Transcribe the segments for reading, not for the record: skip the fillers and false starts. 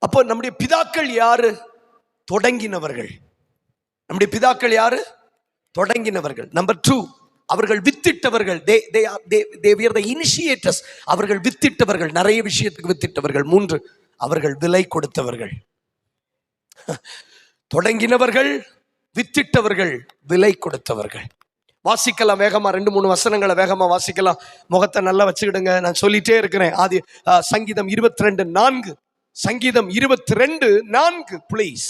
அப்போ நம்முடைய பிதாக்கள் யாரு? தொடங்கினவர்கள். நம்முடைய பிதாக்கள் யாரு? தொடங்கினவர்கள். நம்பர் 2, அவர்கள் வித்திட்டவர்கள். they were the initiators. அவர்கள் வித்திட்டவர்கள், நிறைய விஷயத்துக்கு வித்திட்டவர்கள். 3, அவர்கள் விலை கொடுத்தவர்கள். தொடங்கினவர்கள், வித்திட்டவர்கள், விலை கொடுத்தவர்கள். வாசிக்கலாம் வேகமா, 2-3 வசனங்களை வேகமா வாசிக்கலாம். முகத்தை நல்லா வச்சுக்கிடுங்க, நான் சொல்லிட்டே இருக்கிறேன். ஆதி சங்கீதம் 22:4. சங்கீதம் 22:4 ப்ளீஸ்.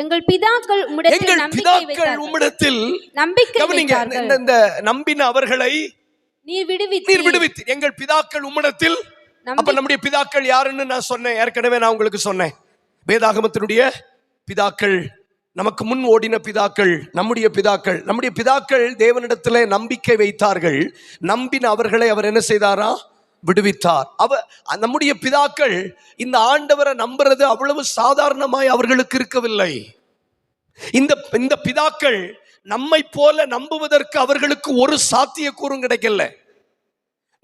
எங்கள் பிதாக்கள் உம்மிடத்தில் நம்பிக்கை வைத்தார்கள். இந்த நம்பின அவர்களை நீர் விடுவித்தீர். எங்கள் பிதாக்கள் உம்மிடத்தில். அப்ப நம்முடைய பிதாக்கள் யாருன்னு நான் சொன்னேன் ஏற்கனவே. நான் உங்களுக்கு சொன்னேன், வேதாகமத்தினுடைய பிதாக்கள், நமக்கு முன் ஓடின பிதாக்கள், நம்முடைய பிதாக்கள் தேவனிடத்திலே நம்பிக்கை வைத்தார்கள். நம்பின அவர்களை அவர் என்ன செய்தாரா? விடுவித்தார். நம்முடைய பிதாக்கள் இந்த ஆண்டவரை நம்புறது அவ்வளவு சாதாரணமாய் அவர்களுக்கு இருக்கவில்லை. இந்த பிதாக்கள் நம்மை போல நம்புவதற்கு அவர்களுக்கு ஒரு சாத்தியக்கூறும் கிடைக்கல.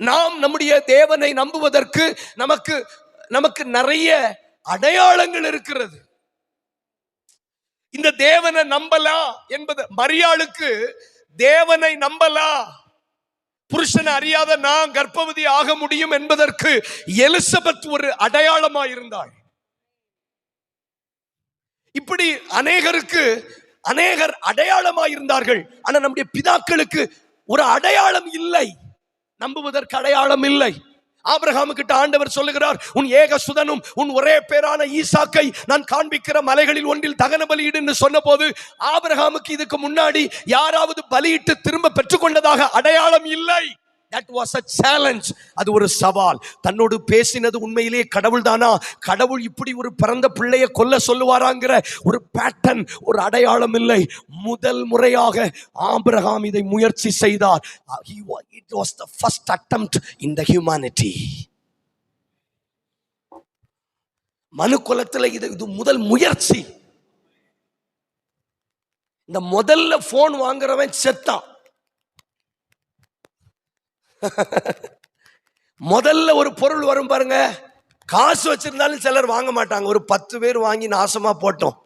நாம் நம்முடைய தேவனை நம்புவதற்கு நமக்கு நிறைய அடையாளங்கள் இருக்கிறது. இந்த தேவனை நம்பலாம் என்பது, மரியாளுக்கு தேவனை நம்பலாம், புருஷனை அறியாத நான் கர்ப்பவதி ஆக முடியும் என்பதற்கு எலிசபெத் ஒரு அடையாளமா இருந்தாள். இப்படி அநேகர் அடையாளமா இருந்தார்கள். ஆனா நம்முடைய பிதாக்களுக்கு ஒரு அடையாளம் இல்லை, நம்புவதற்கு அடையாளம் இல்லை. ஆபிரகாமு கிட்ட ஆண்டவர் சொல்லுகிறார், உன் ஏக சுதனும் உன் ஒரே பேரான ஈசாக்கை நான் காண்பிக்கிற மலைகளில் ஒன்றில் தகன பலியிடு சொன்ன போது, ஆபிரகாமுக்கு இதுக்கு முன்னாடி யாராவது பலியிட்டு திரும்ப பெற்றுக்கொண்டதாக அடையாளம் இல்லை. That was a challenge. அது ஒரு சவால். தன்னோடு பேசினது உண்மையிலேயே கடவுள் தானா? கடவுள் இப்படி ஒரு பிறந்த பிள்ளையை கொல்ல சொல்லுவாராங்கிற ஒரு பேட்டர்ன், ஒரு அடையாளம் இல்லை. முதல் முறையாக ஆபிரகாம் இதை முயற்சி செய்தார். It was the first attempt in the humanity. மனு குலத்தில் இது முதல் முயற்சி. இந்த முதல்ல போன் வாங்குறவன் செத்தான். முதல்ல ஒரு பொருள் வரும் பாருங்க, காசு வச்சிருந்தாலும் சிலர் வாங்க மாட்டாங்க. ஒரு 10 பேர் வாங்கி நாசமா போட்டோம்.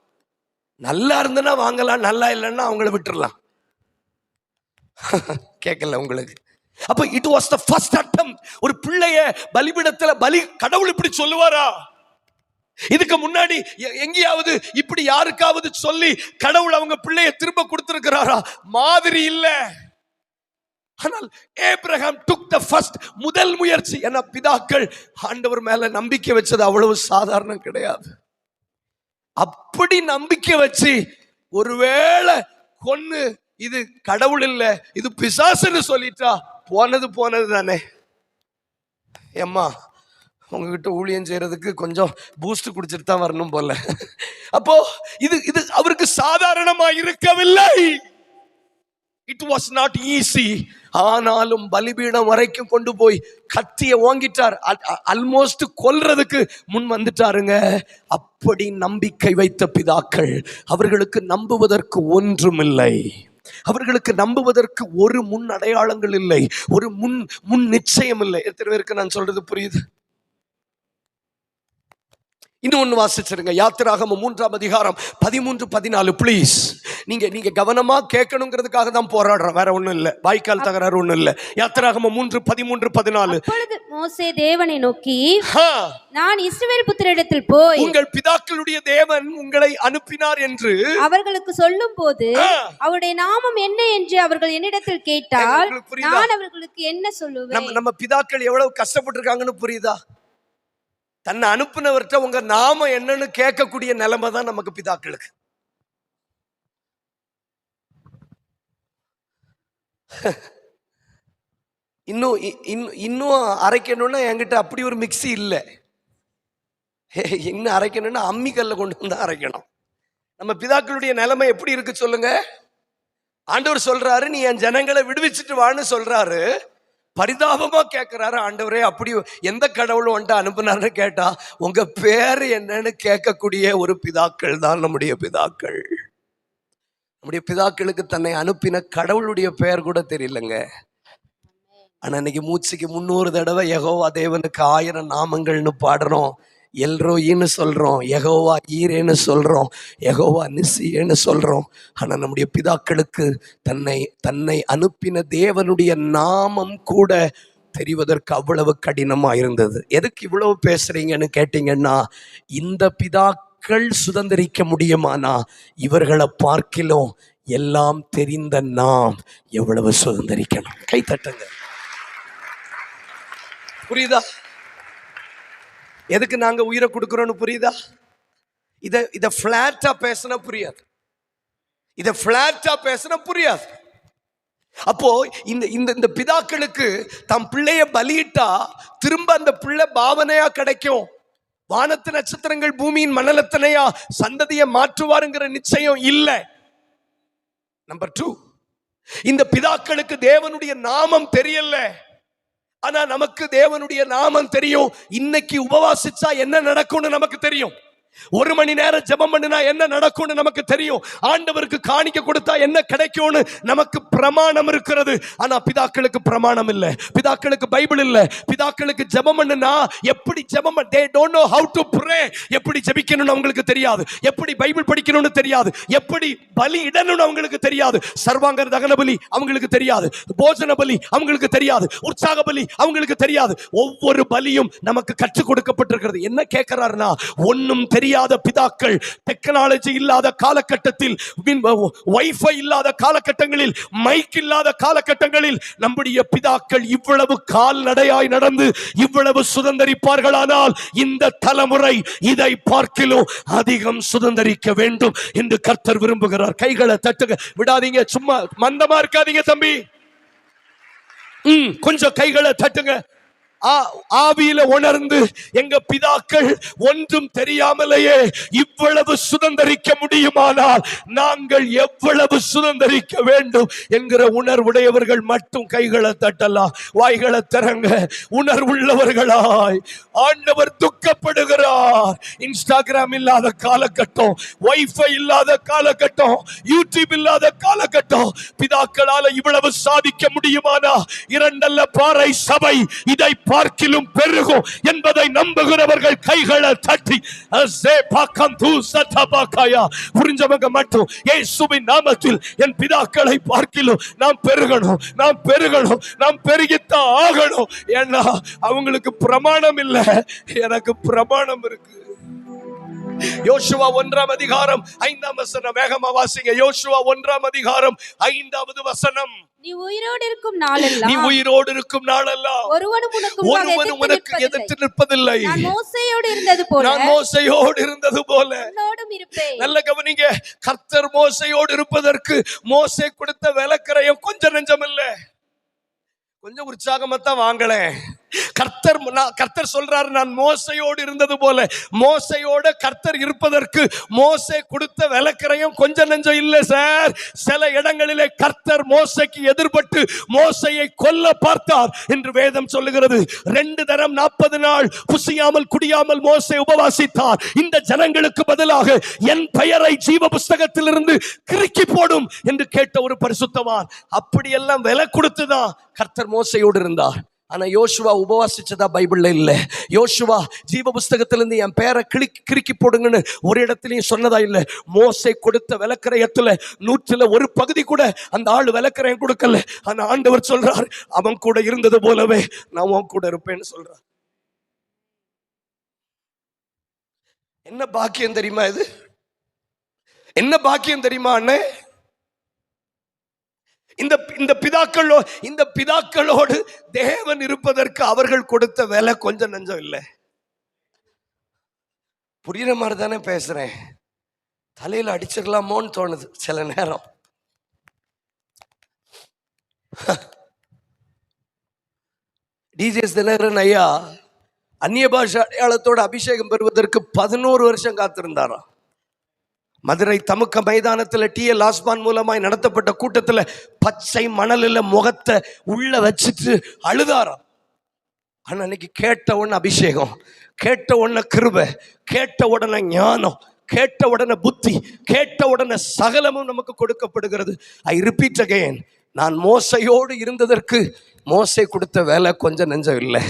நல்லா இருந்தனா வாங்கலாம், நல்லா இல்லைன்னா அவங்கள விட்டுறலாம். கேட்கல உங்களுக்கு? அப்ப it was the first attempt. ஒரு பிள்ளைய பலிபீடத்துல கடவுள் இப்படி சொல்லுவாரா? இதுக்கு முன்னாடி எங்கேயாவது இப்படி யாருக்காவது சொல்லி கடவுள் அவங்க பிள்ளைய திரும்ப கொடுத்திருக்கிறாரா? மாதிரி இல்ல. ஆனால் ஆபிரகாம் took the first, முதல் முயற்சி. என பிதாக்கள் ஆண்டவர் மேல நம்பிக்கை வச்சது அவ்வளவு சாதாரணம் கிடையாது. அப்படி நம்பிக்கை வச்சு ஒருவேளை கொன்னு இது கடவுள் இல்ல இது பிசாசுன்னு சொல்லிட்டா போனது தானே. ஏம்மா, உங்ககிட்ட ஊழியம் செய்யறதுக்கு கொஞ்சம் பூஸ்ட் குடிச்சிட்டு தான் வரணும் போல. அப்போ இது அவருக்கு சாதாரணமா இருக்கவில்லை. It was not easy. ஆனாலும் பலிபீடம் வரைக்கும் கொண்டு போய் கத்திய ஓங்கிட்டார். ஆல்மோஸ்ட் கொல்றதுக்கு முன் வந்துட்டாருங்க. அப்படி நம்பிக்கை வைத்த பிதாக்கள், அவர்களுக்கு நம்புவதற்கு ஒன்றுமில்லை. அவர்களுக்கு நம்புவதற்கு ஒரு முன் அடையாளங்கள் இல்லை, ஒரு முன் நிச்சயம் இல்லை. எத்தனை பேருக்கு நான் சொல்றது புரியுது? இன்னொன்னு வாசிச்சிருங்க, யாத்திராகமம் 3ஆம் அதிகாரம் 13-14 ப்ளீஸ். நீங்க கவனமா கேட்கணுங்கிறதுக்காக தான் போராடுறோம், வேற ஒண்ணும் இல்ல, வாய்க்கால் தகராறு ஒண்ணும் இல்ல. யாத்திராகமம் 3:13-14. அப்பொழுது மோசே தேவனை நோக்கி, நான் இஸ்ரவேல் புத்திரரிடத்தில் போய் உங்கள் பிதாக்களுடைய தேவன் உங்களை அனுப்பினார் என்று அவர்களுக்கு சொல்லும் போது அவருடைய நாமம் என்ன என்று அவர்கள் என்னிடத்தில் கேட்டால் நான் அவர்களுக்கு என்ன சொல்லுவேன்? நம்ம பிதாக்கள் எவ்வளவு கஷ்டப்பட்டு இருக்காங்கன்னு புரியுதா? தன்னை அனுப்புனவர்கிட்ட உங்க நாம என்னன்னு கேட்கக்கூடிய நிலைமை தான் நமக்கு பிதாக்களுக்கு. இன்னும் அரைக்கணும்னா என்கிட்ட அப்படி ஒரு மிக்ஸி இல்லை. இன்னும் அரைக்கணும்னா அம்மிக்கல்ல கொண்டு வந்து அரைக்கணும். நம்ம பிதாக்களுடைய நிலைமை எப்படி இருக்கு சொல்லுங்க? ஆண்டவர் சொல்றாரு, நீ என் ஜனங்களை விடுவிச்சுட்டு வான்னு சொல்றாரு. பரிதாபமா கேட்கிறாரு, ஆண்டவரே அப்படி எந்த கடவுளும் வந்துட்டு அனுப்புனாருன்னு கேட்டா உங்க பேரு என்னன்னு கேட்கக்கூடிய ஒரு பிதாக்கள் தான் நம்முடைய பிதாக்கள். நம்முடைய பிதாக்களுக்கு தன்னை அனுப்பின கடவுளுடைய பெயர் கூட தெரியலங்க. ஆனா இன்னைக்கு மூச்சுக்கு 300 தடவை யெகோவா தேவனுக்கு 1000 நாமங்கள்னு பாடுறோம். எல்ரோயின்னு சொல்றோம், யெகோவா ஈரேன்னு சொல்றோம், யெகோவா நிசியேன்னு சொல்றோம். ஆனா நம்முடைய பிதாக்களுக்கு தன்னை தன்னை அனுப்பின தேவனுடைய நாமம் கூட தெரிவதற்கு அவ்வளவு கடினமா இருந்தது. எதுக்கு இவ்வளவு பேசுறீங்கன்னு கேட்டீங்கன்னா, இந்த பிதாக்கள் சுதந்திரிக்க முடியுமானா இவர்களை பார்க்கிலும் எல்லாம் தெரிந்த நாம் எவ்வளவு சுதந்திரிக்கணும். கை தட்டுங்க. புரியுதா? எதுக்கு நாங்க உயிரை கொடுக்கிறோம்னு புரியுதா? இத பிளாட்டா பேசினா புரியாது. இத பிளாட்டா பேசினா புரியாது. அப்போ இந்த பிதாக்களுக்கு தம் பிள்ளைய பலியிட்டா திரும்ப அந்த பிள்ளை பாவனையா கிடைக்கும். வானத்து நட்சத்திரங்கள் பூமியின் மணலத்தனையா சந்ததியை மாற்றுவாருங்கிற நிச்சயம் இல்லை. நம்பர் 2, இந்த பிதாக்களுக்கு தேவனுடைய நாமம் தெரியல. ஆனா நமக்கு தேவனுடைய நாமம் தெரியும். இன்னைக்கு உபவாசிச்சா என்ன நடக்கும்னு நமக்கு தெரியும். 1 மணி நேரம் ஜெபம் பண்ணினா என்ன நடக்கும்னு நமக்கு தெரியும். ஆண்டவருக்கு காணிக்க கொடுத்தா என்ன கிடைக்கும்னு நமக்கு பிரமாணம் இருக்கிறது. ஆனா பிதாக்களுக்கு பிரமாணம் இல்லை. பிதாக்களுக்கு பைபிள் இல்லை. பிதாக்களுக்கு ஜெபம் பண்ணுனா எப்படி ஜெபம், they don't know how to pray. எப்படி ஜெபிக்கணும்னு அவங்களுக்கு தெரியாது. எப்படி பைபிள் படிக்கணும்னு தெரியாது. எப்படி பலி இடணும்னு அவங்களுக்கு தெரியாது. சர்வாங்க தகன பலி அவங்களுக்கு தெரியாது. போஜன பலி அவங்களுக்கு தெரியாது. உற்சாக பலி அவங்களுக்கு தெரியாது. ஒவ்வொரு பலியும் நமக்கு கற்றுக் கொடுக்கப்பட்டிருக்கிறது. என்ன கேட்கிறாருன்னா, ஒன்னும் தெரியாத பிதாக்கள், டெக்னாலஜி இல்லாத காலகட்டத்தில், வைஃபை இல்லாத காலகட்டங்களில், மைக் இல்லாத காலகட்டங்களில் நம்முடைய பிதாக்கள் இவ்வளவு கால்நடையாய் நடந்து இவ்வளவு சுதந்தரிப்பார்களானால் இந்த தலைமுறை இதை பார்க்கிலும் அதிகம் சுதந்தரிக்க வேண்டும் என்று கர்த்தர் விரும்புகிறார். கைகளை தட்டுங்க, விடாதீங்க, சும்மா மந்தமா இருக்காதீங்க தம்பி. கொஞ்சம் கைகளை தட்டுங்க. ஆவியில உணர்ந்து எங்க பிதாக்கள் ஒன்றும் தெரியாமலேயே இவ்வளவு சுதந்தரிக்க முடியுமானால் நாங்கள் எவ்வளவு சுதந்தரிக்க வேண்டும் என்கிற உணர்வுடையவர்கள் மட்டும் கைகளை தட்டலாம். வாய்களை திறங்க. உணர்வுள்ளவர்களாய் ஆண்டவர் துக்கப்படுகிறார். இன்ஸ்டாகிராம் இல்லாத காலகட்டம், வைஃபை இல்லாத காலகட்டம், யூடியூப் இல்லாத காலகட்டம், பிதாக்களால இவ்வளவு சாதிக்க முடியுமானா 2 அல்ல பாறை சபை இதை பார்க்கிலும் பெருகும் என்பதை நம்புகிறவர்கள் கைகளை தட்டி புரிஞ்சவங்க மட்டும் இயேசுவின் நாமத்தில் என் பிதாக்களை பார்க்கிலும் நாம் பெருகணும், நாம் பெருகணும், நாம் பெருகித்தான் ஆகணும். ஏன்னா அவங்களுக்கு பிரமாணம் இல்லை, எனக்கு பிரமாணம் இருக்கு. யோசுவா 1ஆம் அதிகாரம் 5ஆம் வசனம். வேகமா வாசிங்க. யோசுவா 1ஆம் அதிகாரம் 5வது வசனம். நீ உயிரோடு இருக்கும் நாளெல்லாம், நீ உயிரோடு இருக்கும் நாளெல்லாம் ஒருவனும் உனக்கு எதிர்த்து நிற்பதில்லை. நான் மோசேயோடு இருந்தது போல, நான் மோசேயோடு இருந்தது போல உன்னோடும் இருப்பேன். நல்ல கவனிங்க. கர்த்தர் மோசேயோடு இருப்பதற்கு மோசே கொடுத்த விலக்கரையும் கொஞ்சம் நெஞ்சம் இல்லை, கொஞ்சம் உற்சாகமாத்தான் வாங்களேன். கர்த்தர் சொல்றாரு, நான் மோசையோடு இருந்தது போல. மோசையோட கர்த்தர் இருப்பதற்கு மோசே கொடுத்த விலக்கரையும் கொஞ்சம் நெஞ்சம் இல்லை சார். சில இடங்களிலே கர்த்தர் மோசைக்கு எதிர்பட்டு மோசையை கொல்ல பார்த்தார் என்று வேதம் சொல்லுகிறது. 2 தரம் 40 நாள் புசியாமல் குடியாமல் மோசே உபவாசித்தார். இந்த ஜனங்களுக்கு பதிலாக என் பெயரை ஜீவ புஸ்தகத்திலிருந்து கிறுக்கி போடும் என்று கேட்ட ஒரு பரிசுத்தவான். அப்படியெல்லாம் விலை கொடுத்துதான் கர்த்தர் மோசையோடு இருந்தார். ஆனா யோசுவா உபவாசிச்சதா பைபிள்ல இல்ல. யோசுவா ஜீவ புஸ்தகத்திலிருந்து என் பேரை கிறுக்கி போடுங்கன்னு ஒரு இடத்துலயும் சொன்னதா இல்ல. மோசே கொடுத்த விலக்கரையத்துல 100ல் 1 பகுதி கூட அந்த ஆள் விலக்கரையம் கொடுக்கல. ஆனா ஆண்டவர் சொல்றார், அவன் கூட இருந்தது போலவே நான் அவன் கூட இருப்பேன்னு சொல்றார். என்ன பாக்கியம் தெரியுமா இது? என்ன பாக்கியம் தெரியுமா அண்ணே? இந்த பிதாக்களோடு தேவன் இருப்பதற்கு அவர்கள் கொடுத்த விலை கொஞ்சம் நஞ்சம் இல்லை. புரியுற மாதிரி தானே பேசுறேன். தலையில அடிச்சிடலாமோன்னு தோணுது சில நேரம். டிஜே தினகரன் ஐயா அந்நிய பாஷை அடையாளத்தோட அபிஷேகம் பெறுவதற்கு 11 வருஷம் காத்திருந்தாராம். மதுரை தமுக்க மைதானத்தில் டிஎல் ஆஸ்மான் மூலமாய் நடத்தப்பட்ட கூட்டத்தில் பச்சை மணலில் முகத்தை உள்ள வச்சுட்டு அழுதாராம். ஆனா அன்னைக்கு கேட்ட உடனே அபிஷேகம், கேட்ட உடனே கிருபை, கேட்ட உடனே ஞானம், கேட்ட உடனே புத்தி, கேட்ட உடனே சகலமும் நமக்கு கொடுக்கப்படுகிறது. ஐ ரிப்பீட் அகைன், நான் மோசையோடு இருந்ததற்கு மோசை கொடுத்த வேலை கொஞ்சம் நெஞ்சம் இல்லை.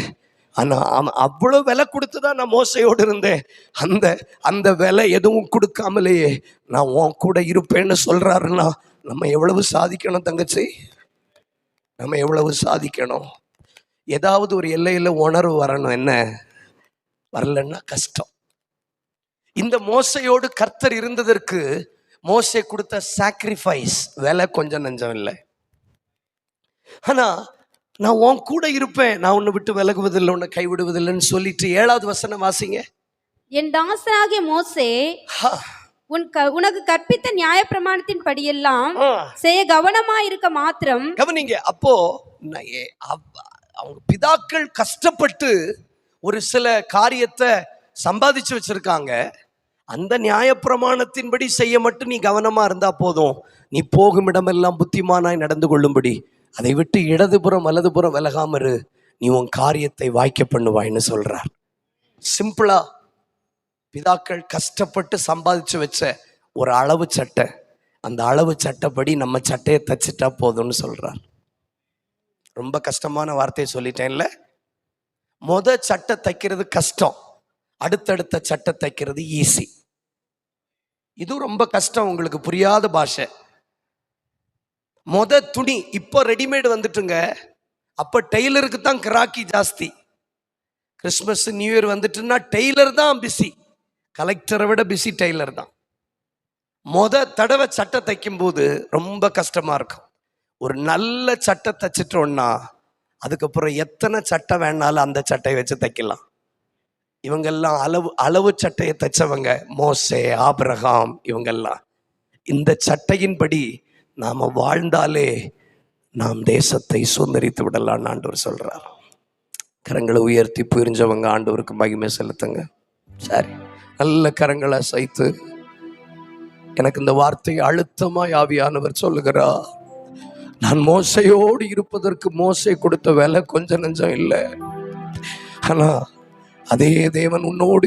ஆனா அவ்வளவு விலை கொடுத்துதான் நான் மோசையோடு இருந்தேன். அந்த அந்த விலை எதுவும் கொடுக்காமலேயே நான் உன் கூட இருப்பேன்னு சொல்றாருன்னா நம்ம எவ்வளவு சாதிக்கணும் தங்கச்சி, நம்ம எவ்வளவு சாதிக்கணும். ஏதாவது ஒரு எல்லையில உணர்வு வரணும். என்ன வரலன்னா கஷ்டம். இந்த மோசையோடு கர்த்தர் இருந்ததற்கு மோசே கொடுத்த சாக்ரிஃபைஸ் விலை கொஞ்சம் நஞ்சம் இல்லை. ஆனா நான் உன் கூட இருப்பேன், நான் உன்னை விட்டு விலகுவதில்லை, உன்னை கைவிடுவதில்லைன்னு சொல்லிட்டு 7வது வசனம் வாசிங்க. என் தாசனாகிய மோசே உனக்கு கற்பித்த நியாயப்பிரமாணத்தின் படியெல்லாம் செய்ய கவனமா இருக்க மாத்திரம். கவனிங்க, அப்போ அவங்க பிதாக்கள் கஷ்டப்பட்டு ஒரு சில காரியத்தை சம்பாதிச்சு வச்சிருக்காங்க. அந்த நியாயப்பிரமாணத்தின்படி செய்ய மட்டும் நீ கவனமா இருந்தா போதும், நீ போகும் இடமெல்லாம் புத்திமானாய் நடந்து கொள்ளும்படி அதை விட்டு இடதுபுறம் வலதுபுறம் விலகாம இரு, நீ உன் காரியத்தை வாய்க்க பண்ணுவாய்ன்னு சொல்றார். சிம்பிளா பிதாக்கள் கஷ்டப்பட்டு சம்பாதிச்சு வச்ச ஒரு அளவு சட்டை, அந்த அளவு சட்டைப்படி நம்ம சட்டையை தச்சுட்டா போதும்னு சொல்றார். ரொம்ப கஷ்டமான வார்த்தையை சொல்லிட்டேன்ல. சட்டை தைக்கிறது கஷ்டம், அடுத்தடுத்த சட்டை தைக்கிறது ஈஸி. இது ரொம்ப கஷ்டம், உங்களுக்கு புரியாத பாஷை. துணி இப்போ ரெடிமேட் வந்துட்டுங்க, அப்ப டெய்லருக்கு தான் கிராக்கி ஜாஸ்தி. கிறிஸ்மஸ் நியூ இயர் வந்துட்டுன்னா டெய்லர் தான் பிஸி, கலெக்டரை விட பிஸி டெய்லர் தான். தடவை சட்டை தைக்கும் போது ரொம்ப கஷ்டமா இருக்கும். ஒரு நல்ல சட்டை தைச்சிட்டோம்னா அதுக்கப்புறம் எத்தனை சட்டை வேணாலும் அந்த சட்டையை வச்சு தைக்கலாம். இவங்கெல்லாம் அளவு சட்டையை தைச்சவங்க, மோசே, ஆபிரகாம், இவங்கெல்லாம். இந்த சட்டையின்படி நாம வாழ்ந்தாலே நாம் தேசத்தை சுதந்திரித்து விடலாம் ஆண்டவர் சொல்றார். கரங்களை உயர்த்தி புரிஞ்சவங்க ஆண்டவருக்கு மகிமை செலுத்துங்க. சரி, நல்ல கரங்களை அசைத்து எனக்கு இந்த வார்த்தையை அழுத்தமாய் ஆவியானவர் சொல்லுகிறார். நான் மோசையோடு இருப்பதற்கு மோசை கொடுத்த வேலை கொஞ்சம் நஞ்சம் இல்லை. ஆனா அதே தேவன் உன்னோடு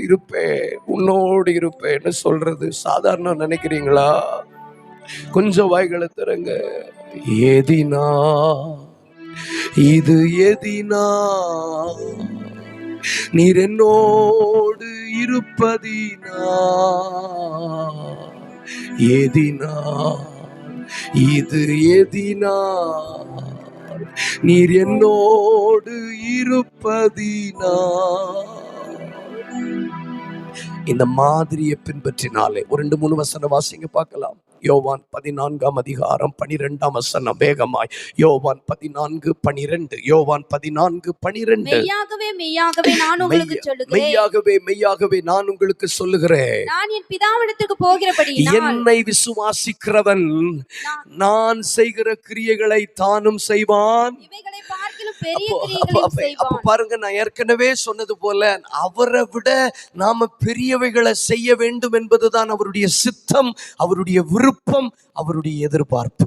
இருப்பேன்னு சொல்றது சாதாரண நினைக்கிறீங்களா? கொஞ்சம் வாய்களை திறங்க. ஏதினா இது ஏதினா நீர் என்னோடு இருப்பதினா, ஏதினா இது ஏதினா நீர் என்னோடு இருப்பதினா. இந்த மாதிரியை பின்பற்றினாலே ஒரு 2-3 வசனம் வாசிங்க பார்க்கலாம். யோவான் 14ஆம் அதிகாரம் 12ஆம் வசனம் வேகமாய். யோவான் 14:12. யோவான் 14:12. மெய்யாகவே மெய்யாகவே நான் உங்களுக்கு சொல்லுகிறேன், மெய்யாகவே நான் உங்களுக்கு சொல்லுகிறேன், நான் என் பிதாவிடத்துக்கு போகிறபடியினால் என்னை விசுவாசிக்கிறவன் நான் செய்கிற கிரியைகளை தானும் செய்வான், இவைகளை பார்க்கிலும் பெரிய கிரியைகளை செய்வான். பாருங்க, நான் ஏற்கனவே சொன்னது போல அவரை விட நாம பெரியவைகளை செய்ய வேண்டும் என்பதுதான் அவருடைய சித்தம், அவருடைய விருப்பம், அவருடைய எதிர்பார்ப்பு.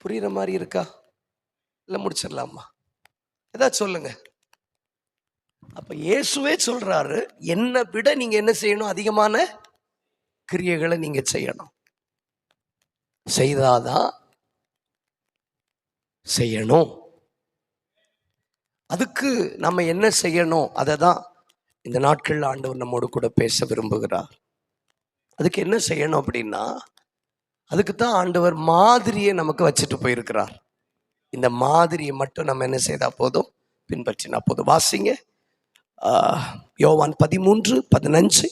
புரியுற மாதிரி இருக்கா? இல்ல முடிச்சிடலாமா? ஏதாவது சொல்லுங்க. அப்ப இயேசுவே சொல்றாரு, என்னை விட நீங்க என்ன செய்யணும்? அதிகமான கிரியைகளை நீங்க செய்யணும். செய்தாதான் செய்யணும். அதுக்கு நம்ம என்ன செய்யணும்? அதை தான் இந்த நாட்களில் ஆண்டவர் நம்மோடு கூட பேச விரும்புகிறார். அதுக்கு என்ன செய்யணும் அப்படின்னா, அதுக்கு தான் ஆண்டவர் மாதிரியை நமக்கு வச்சுட்டு போயிருக்கிறார். இந்த மாதிரியை மட்டும் நம்ம என்ன செய்தா போதும்? பின்பற்றினா போதும். வாசிங்க யோவான் 13:15,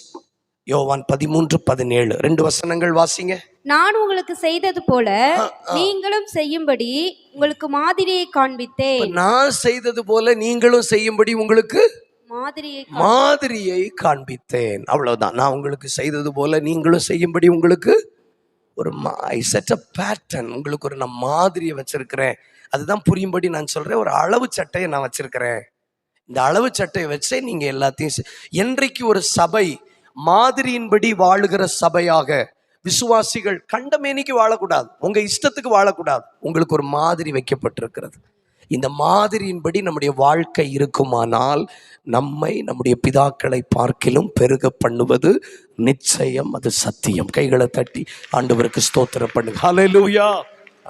யோவான் 13:17. 2 வசனங்கள் வாசிங்க. நான் உங்களுக்கு செய்தது போல நீங்களும் செய்யும்படி உங்களுக்கு மாதிரியை காண்பித்தேன். நான் செய்தது போல நீங்களும் செய்யும்படி உங்களுக்கு மாதிரியை காண்பித்தேன். அவ்வளவுதான். நான் உங்களுக்கு செய்தது போல நீங்களும் செய்யும்படி உங்களுக்கு ஒரு ஐ செட் அ பேட்டர்ன், உங்களுக்கு ஒரு நான் மாதிரியை வச்சிருக்கிறேன். அதுதான் புரியும்படி நான் சொல்றேன். ஒரு அளவு சட்டையை நான் வச்சிருக்கிறேன். இந்த அளவு சட்டையை வச்சே நீங்க எல்லாத்தையும். என்றைக்கு ஒரு சபை மாதிரியின்படி வாழுகிற சபையாக, விசுவாசிகள் கண்டமேனிக்கு வாழக்கூடாது, உங்க இஷ்டத்துக்கு வாழக்கூடாது. உங்களுக்கு ஒரு மாதிரி வைக்கப்பட்டிருக்கிறது. இந்த மாதிரியின்படி நம்முடைய வாழ்க்கை இருக்குமானால் நம்மை நம்முடைய பிதாக்களை பார்க்கிலும் பெருக பண்ணுவது நிச்சயம், அது சத்தியம். கைகளை தட்டி ஆண்டவருக்கு ஸ்தோத்திரம் பண்ணுங்க. ஹல்லேலூயா.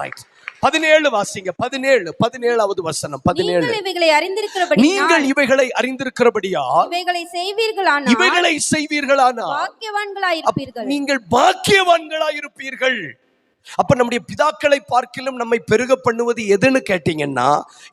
ரைட். 17 வாசிங்க. 17வது வசனம். 17. நீங்கள் இவைகளை அறிந்திருக்கிறபடி நீங்கள் இவைகளை அறிந்திருக்கிறபடியால் இவைகளை செய்வீர்களானால் பாக்கியவான்களாயிருப்பீர்கள். நீங்கள் பாக்கியவான்களாயிருப்பீர்கள். அப்ப நம்முடைய பிதாக்களை பார்க்கிலும் நம்மை பெருக பண்ணுவது எதுன்னு கேட்டீங்கன்னா,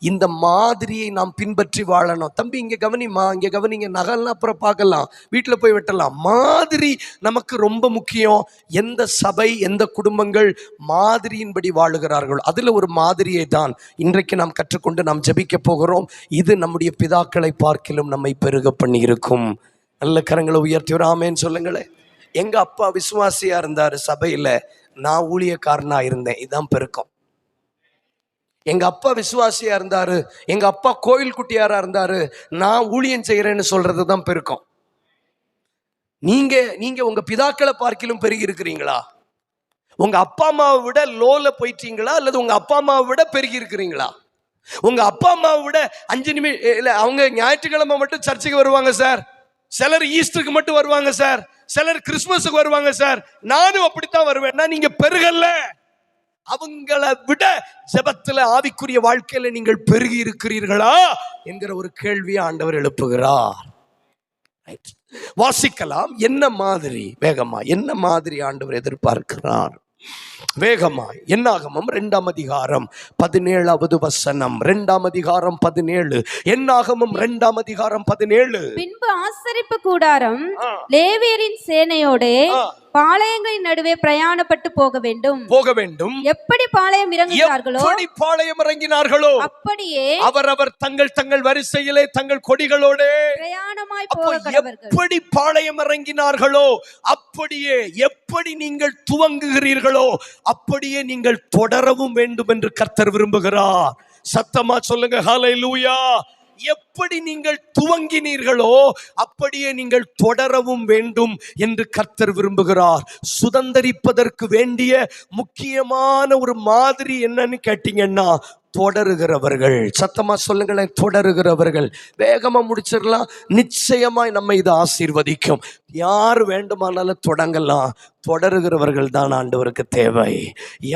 இந்த மாதிரியை நாம் பின்பற்றி வாழணும். தம்பி இங்க கவனிமா, இங்க கவனிங்க, நகல்லாம் அப்புறம் பார்க்கலாம், வீட்டுல போய் வெட்டலாம். மாதிரி நமக்கு ரொம்ப முக்கியம். எந்த சபை, எந்த குடும்பங்கள் மாதிரியின்படி வாழுகிறார்கள், அதுல ஒரு மாதிரியை தான் இன்றைக்கு நாம் கற்றுக்கொண்டு நாம் ஜெபிக்க போகிறோம். இது நம்முடைய பிதாக்களை பார்க்கிலும் நம்மை பெருக பண்ணி இருக்கும். நல்ல கரங்களை உயர்த்தி ஒரு ஆமேன்னு சொல்லுங்களேன். எங்க அப்பா விசுவாசியா இருந்தாரு சபையில, நான் ஊழியக்காரனா இருந்தேன். இதுதான் பெருக்கம். எங்க அப்பா விசுவாசியா இருந்தாரு, எங்க அப்பா கோயில் குட்டியாரா இருந்தாரு, நான் ஊழியம் செய்யறேன்னு சொல்றதுதான் பெருக்கம். நீங்க உங்க பிதாக்களை பார்க்கிலும் பெருகி இருக்கிறீங்களா? உங்க அப்பா அம்மாவை விட லோல போயிட்டீங்களா, அல்லது உங்க அப்பா அம்மாவை விட பெருகி இருக்கிறீங்களா? உங்க அப்பா அம்மாவை விட 5 நிமிஷம் இல்ல, அவங்க ஞாயிற்றுக்கிழமை மட்டும் சர்ச்சுக்கு வருவாங்க சார், சிலர் ஈஸ்டருக்கு மட்டும் வருவாங்க சார், சிலர் கிறிஸ்துமஸுக்கு வருவாங்க சார், நானும் அப்படித்தான் வருவேன். நீங்க பெருகல்ல. அவங்கள விட ஜெபத்துல, ஆவிக்குரிய வாழ்க்கையில நீங்கள் பெருகி இருக்கிறீர்களா என்கிற ஒரு கேள்வியை ஆண்டவர் எழுப்புகிறார். வாசிக்கலாம். என்ன மாதிரி? வேகமா என்ன மாதிரி ஆண்டவர் எதிர்பார்க்கிறார்? வேகமாய் என்னாகமம் 2ஆம் அதிகாரம் 17வது வசனம். 2ஆம் அதிகாரம் 17. என்னாகமம் 2ஆம் அதிகாரம் 17. பின்பு ஆசரிப்பு கூடாரம் லேவியரின் சேனையோடு பாளையங்களின் நடுவே பிரயாணப்பட்டு போக வேண்டும். எப்படி பாளையம் இறங்கினார்களோ அப்படியே அவரவர் தங்கள் வரிசையிலே தங்கள் கொடிகளோடு பிரயாணமாய் போகிறார்கள். எப்படி பாளையம் இறங்கினார்களோ அப்படியே, எப்படி நீங்கள் துவங்குகிறீர்களோ அப்படியே நீங்கள் தொடரவும் வேண்டும் என்று கர்த்தர் விரும்புகிறார். சத்தமா சொல்லுங்க ஹல்லேலூயா. எப்படி நீங்கள் துவங்கினீர்களோ அப்படியே நீங்கள் தொடரவும் வேண்டும் என்று கர்த்தர் விரும்புகிறார். சுதந்தரிப்பதற்கு வேண்டிய முக்கியமான ஒரு மாதிரி என்னன்னு கேட்டீங்கன்னா, தொடருகிறவர்கள். சத்தமா சொல்லுங்களேன், தொடருகிறவர்கள். வேகமா முடிச்சிடலாம். நிச்சயமாய் நம்ம இதை ஆசீர்வதிக்கும். யார் வேண்டுமானாலும் தொடங்கலாம், தொடருகிறவர்கள் தான் ஆண்டவருக்கு தேவை.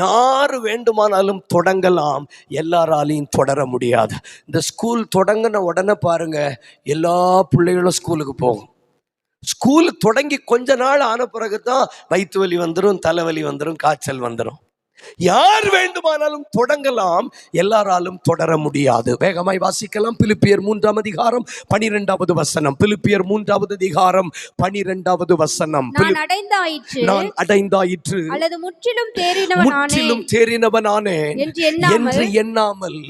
யார் வேண்டுமானாலும் தொடங்கலாம், எல்லாராலையும் தொடர முடியாது. இந்த ஸ்கூல் தொடங்கின உடனே பாருங்க, எல்லா பிள்ளைகளும் ஸ்கூலுக்கு போகும். ஸ்கூல் தொடங்கி கொஞ்ச நாள் ஆன பிறகுதான் வயிற்று வலி வந்துடும், தலைவலி வந்துடும், காய்ச்சல் வந்துடும். யார் வேண்டுமானாலும் தொடங்கலாம், எல்லாராலும் தொடர முடியாது. வேகமாய் வாசிக்கலாம். பிலிப்பியர் 3ஆம் அதிகாரம் 12வது வசனம். பிலிப்பியர் 3ஆவது அதிகாரம் 12வது வசனம். நான் அடைந்தாயிற்று அல்லது முற்றிலும் தேறினவனானேன் என்று எண்ணாமல்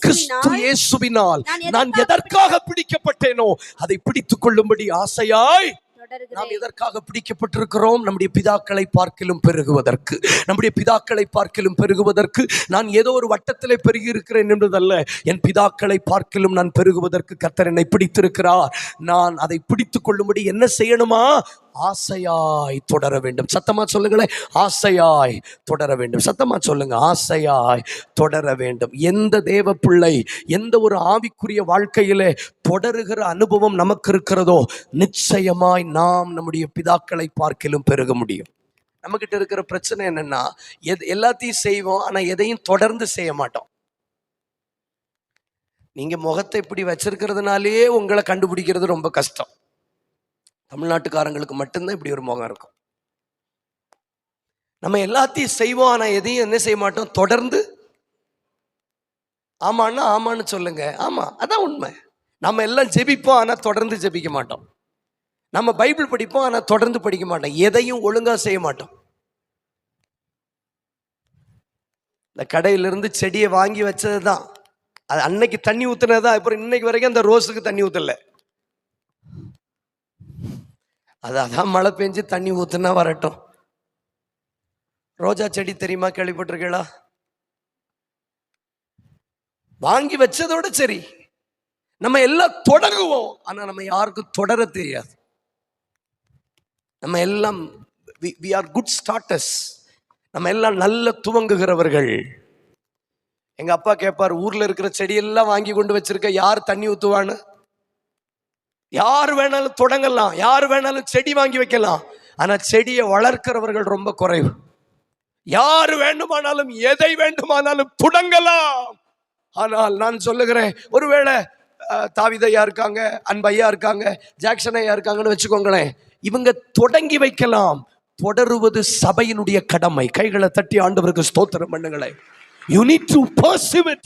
கிறிஸ்து இயேசுவினால் நான் எதற்காக பிடிக்கப்பட்டேனோ அதை பிடித்துக் கொள்ளும்படி ஆசையாய். நாம் எதற்காக பிடிக்கப்பட்டிருக்கிறோம்? நம்முடைய பிதாக்களை பார்க்கிலும் பெருகுவதற்கு. நம்முடைய பிதாக்களை பார்க்கிலும் பெருகுவதற்கு. நான் ஏதோ ஒரு வட்டத்திலே பெருகி இருக்கிறேன் என்பதல்ல, என் பிதாக்களை பார்க்கிலும் நான் பெருகுவதற்கு கர்த்தர் என்னை பிடித்திருக்கிறார். நான் அதை பிடித்துக் கொள்ளும்படி என்ன செய்யணுமா? ஆசையாய் தொடர வேண்டும். சத்தமா சொல்லுங்களேன், ஆசையாய் தொடர வேண்டும். சத்தமா சொல்லுங்க, ஆசையாய் தொடர வேண்டும். எந்த தேவ பிள்ளை எந்த ஒரு ஆவிக்குரிய வாழ்க்கையிலே தொடருகிற அனுபவம் நமக்கு இருக்கிறதோ, நிச்சயமாய் நாம் நம்முடைய பிதாக்களை பார்க்கிலும் பெருக முடியும். நம்ம கிட்ட இருக்கிற பிரச்சனை என்னன்னா, எல்லாத்தையும் செய்வோம், ஆனா எதையும் தொடர்ந்து செய்ய மாட்டோம். நீங்க முகத்தை இப்படி வச்சிருக்கிறதுனாலே உங்களை கண்டுபிடிக்கிறது ரொம்ப கஷ்டம். தமிழ்நாட்டுக்காரங்களுக்கு மட்டும்தான் இப்படி ஒரு முகம் இருக்கும். நம்ம எல்லாத்தையும் செய்வோம், ஆனா எதையும் என்ன செய்ய மாட்டோம், தொடர்ந்து. ஆமான்னா ஆமான்னு சொல்லுங்க. ஆமா, அதான் உண்மை. நம்ம எல்லாம் ஜெபிப்போம், ஆனா தொடர்ந்து ஜெபிக்க மாட்டோம். நம்ம பைபிள் படிப்போம், ஆனா தொடர்ந்து படிக்க மாட்டோம். எதையும் ஒழுங்கா செய்ய மாட்டோம். இந்த கடையிலிருந்து செடியை வாங்கி வச்சதுதான், அது அன்னைக்கு தண்ணி ஊத்துனதுதான், அப்புறம் இன்னைக்கு வரைக்கும் அந்த ரோஸுக்கு தண்ணி ஊத்தல. அதான் மழை பெஞ்சு தண்ணி ஊத்துனா வரட்டும். ரோஜா செடி தெரியுமா, கேள்விப்பட்டிருக்கீங்களா? வாங்கி வச்சதோட சரி, நம்ம எல்லாம் தொடங்குவோம், ஆனா நம்ம யாருக்கும் தொடர தெரியாது. நம்ம எல்லாம் we are good starters. நம்ம எல்லாம் நல்ல துவங்குகிறவர்கள். எங்க அப்பா கேட்பார், ஊர்ல இருக்கிற செடியெல்லாம் வாங்கி கொண்டு வச்சிருக்க, யார் தண்ணி ஊத்துவான்னு? யார் வேணாலும் தொடங்கலாம், யார் வேணாலும் செடி வாங்கி வைக்கலாம், ஆனா செடியை வளர்க்கிறவர்கள் ரொம்ப குறைவு. யாரு வேண்டுமானாலும் எதை வேண்டுமானாலும் தொடங்கலாம். ஆனால் நான் சொல்லுகிறேன், ஒருவேளை தாவீதையா இருக்காங்க, அன்பையா இருக்காங்க, ஜாக்சன் ஐயா இருக்காங்கன்னு வச்சுக்கோங்களேன். இவங்க தொடங்கி வைக்கலாம். தொடருவது சபையினுடைய கடமை. கைகளை தட்டி ஆண்டவருக்கு ஸ்தோத்திரம் பண்ணுங்களேன். You need to pursue it.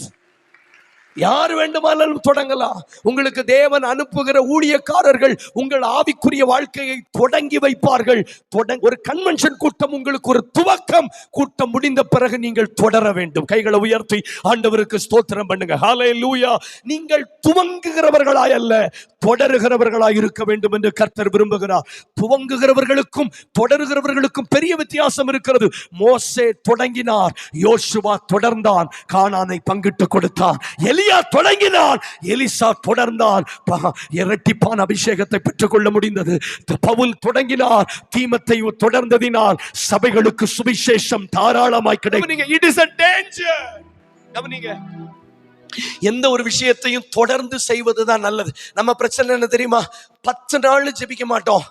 யார் வேண்டுமானாலும் தொடங்கலாம். உங்களுக்கு தேவன் அனுப்புகிற ஊழியக்காரர்கள் உங்கள் ஆவிக்குரிய வாழ்க்கையை தொடங்கி வைப்பார்கள். ஒரு கன்வென்ஷன் கூட்டம் உங்களுக்கு ஒரு துவக்கம், கூட்டம் முடிந்த பிறகு நீங்கள் தொடர வேண்டும். கைகளை உயர்த்தி ஆண்டவருக்கு ஸ்தோத்திரம் பண்ணுங்க. ஹல்லேலூயா. நீங்கள் துவங்குகிறவர்களாய் அல்ல, தொடருகிறவர்களாய் இருக்க வேண்டும் என்று கர்த்தர் விரும்புகிறார். துவங்குகிறவர்களுக்கும் தொடருகிறவர்களுக்கும் பெரிய வித்தியாசம் இருக்கிறது. மோசே தொடங்கினார், யோசுவா தொடர்ந்தான், கானானை பங்கிட்டு கொடுத்தான். எலியா தொடங்கினான், எலிசா தொடர்ந்தான், இரட்டிப்பான அபிஷேகத்தை பெற்றுக்கொள்ள முடிந்தது. பவுல் தொடங்கினார், தீமோத்தேயு தொடர்ந்ததினால் சபைகளுக்கு சுவிசேஷம் தாராளமாய் கிடைக்கும். It is a danger. கவனிங்க, எந்த ஒரு விஷயத்தையும் தொடர்ந்து செய்வதுதான் நல்லது. நம்ம பிரச்சனை என்ன தெரியுமா? 10 நாள் ஜெபிக்க மாட்டோம்,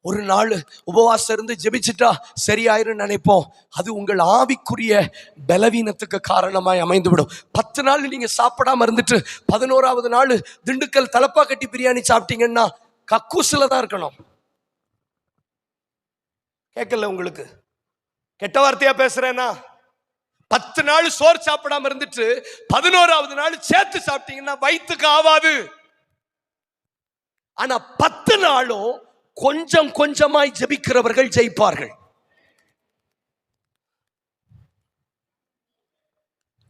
ஒரு நாள் உபவாசம் இருந்து ஜெபிச்சுட்டா சரியாயிரும் நினைப்போம். அது உங்கள் ஆவிக்குரிய பலவீனத்துக்கு காரணமாய் அமைந்துவிடும். 10 நாள் நீங்க சாப்பிடாம இருந்துட்டு 11ஆவது நாள் திண்டுக்கல் தலப்பா கட்டி பிரியாணி சாப்பிட்டீங்கன்னா கக்கூசுல தான் இருக்கணும். கேட்கல உங்களுக்கு? கெட்ட வார்த்தையா பேசுறேன்னா? 10 நாள் சோறு சாப்பிடாம இருந்துட்டு 11ஆவது நாள் சேர்த்து சாப்பிட்டீங்கன்னா வயிற்றுக்கு ஆவாது. ஆனா 10 நாளும் கொஞ்சம் கொஞ்சமாய் ஜெபிக்கிறவர்கள் ஜெயிப்பார்கள்.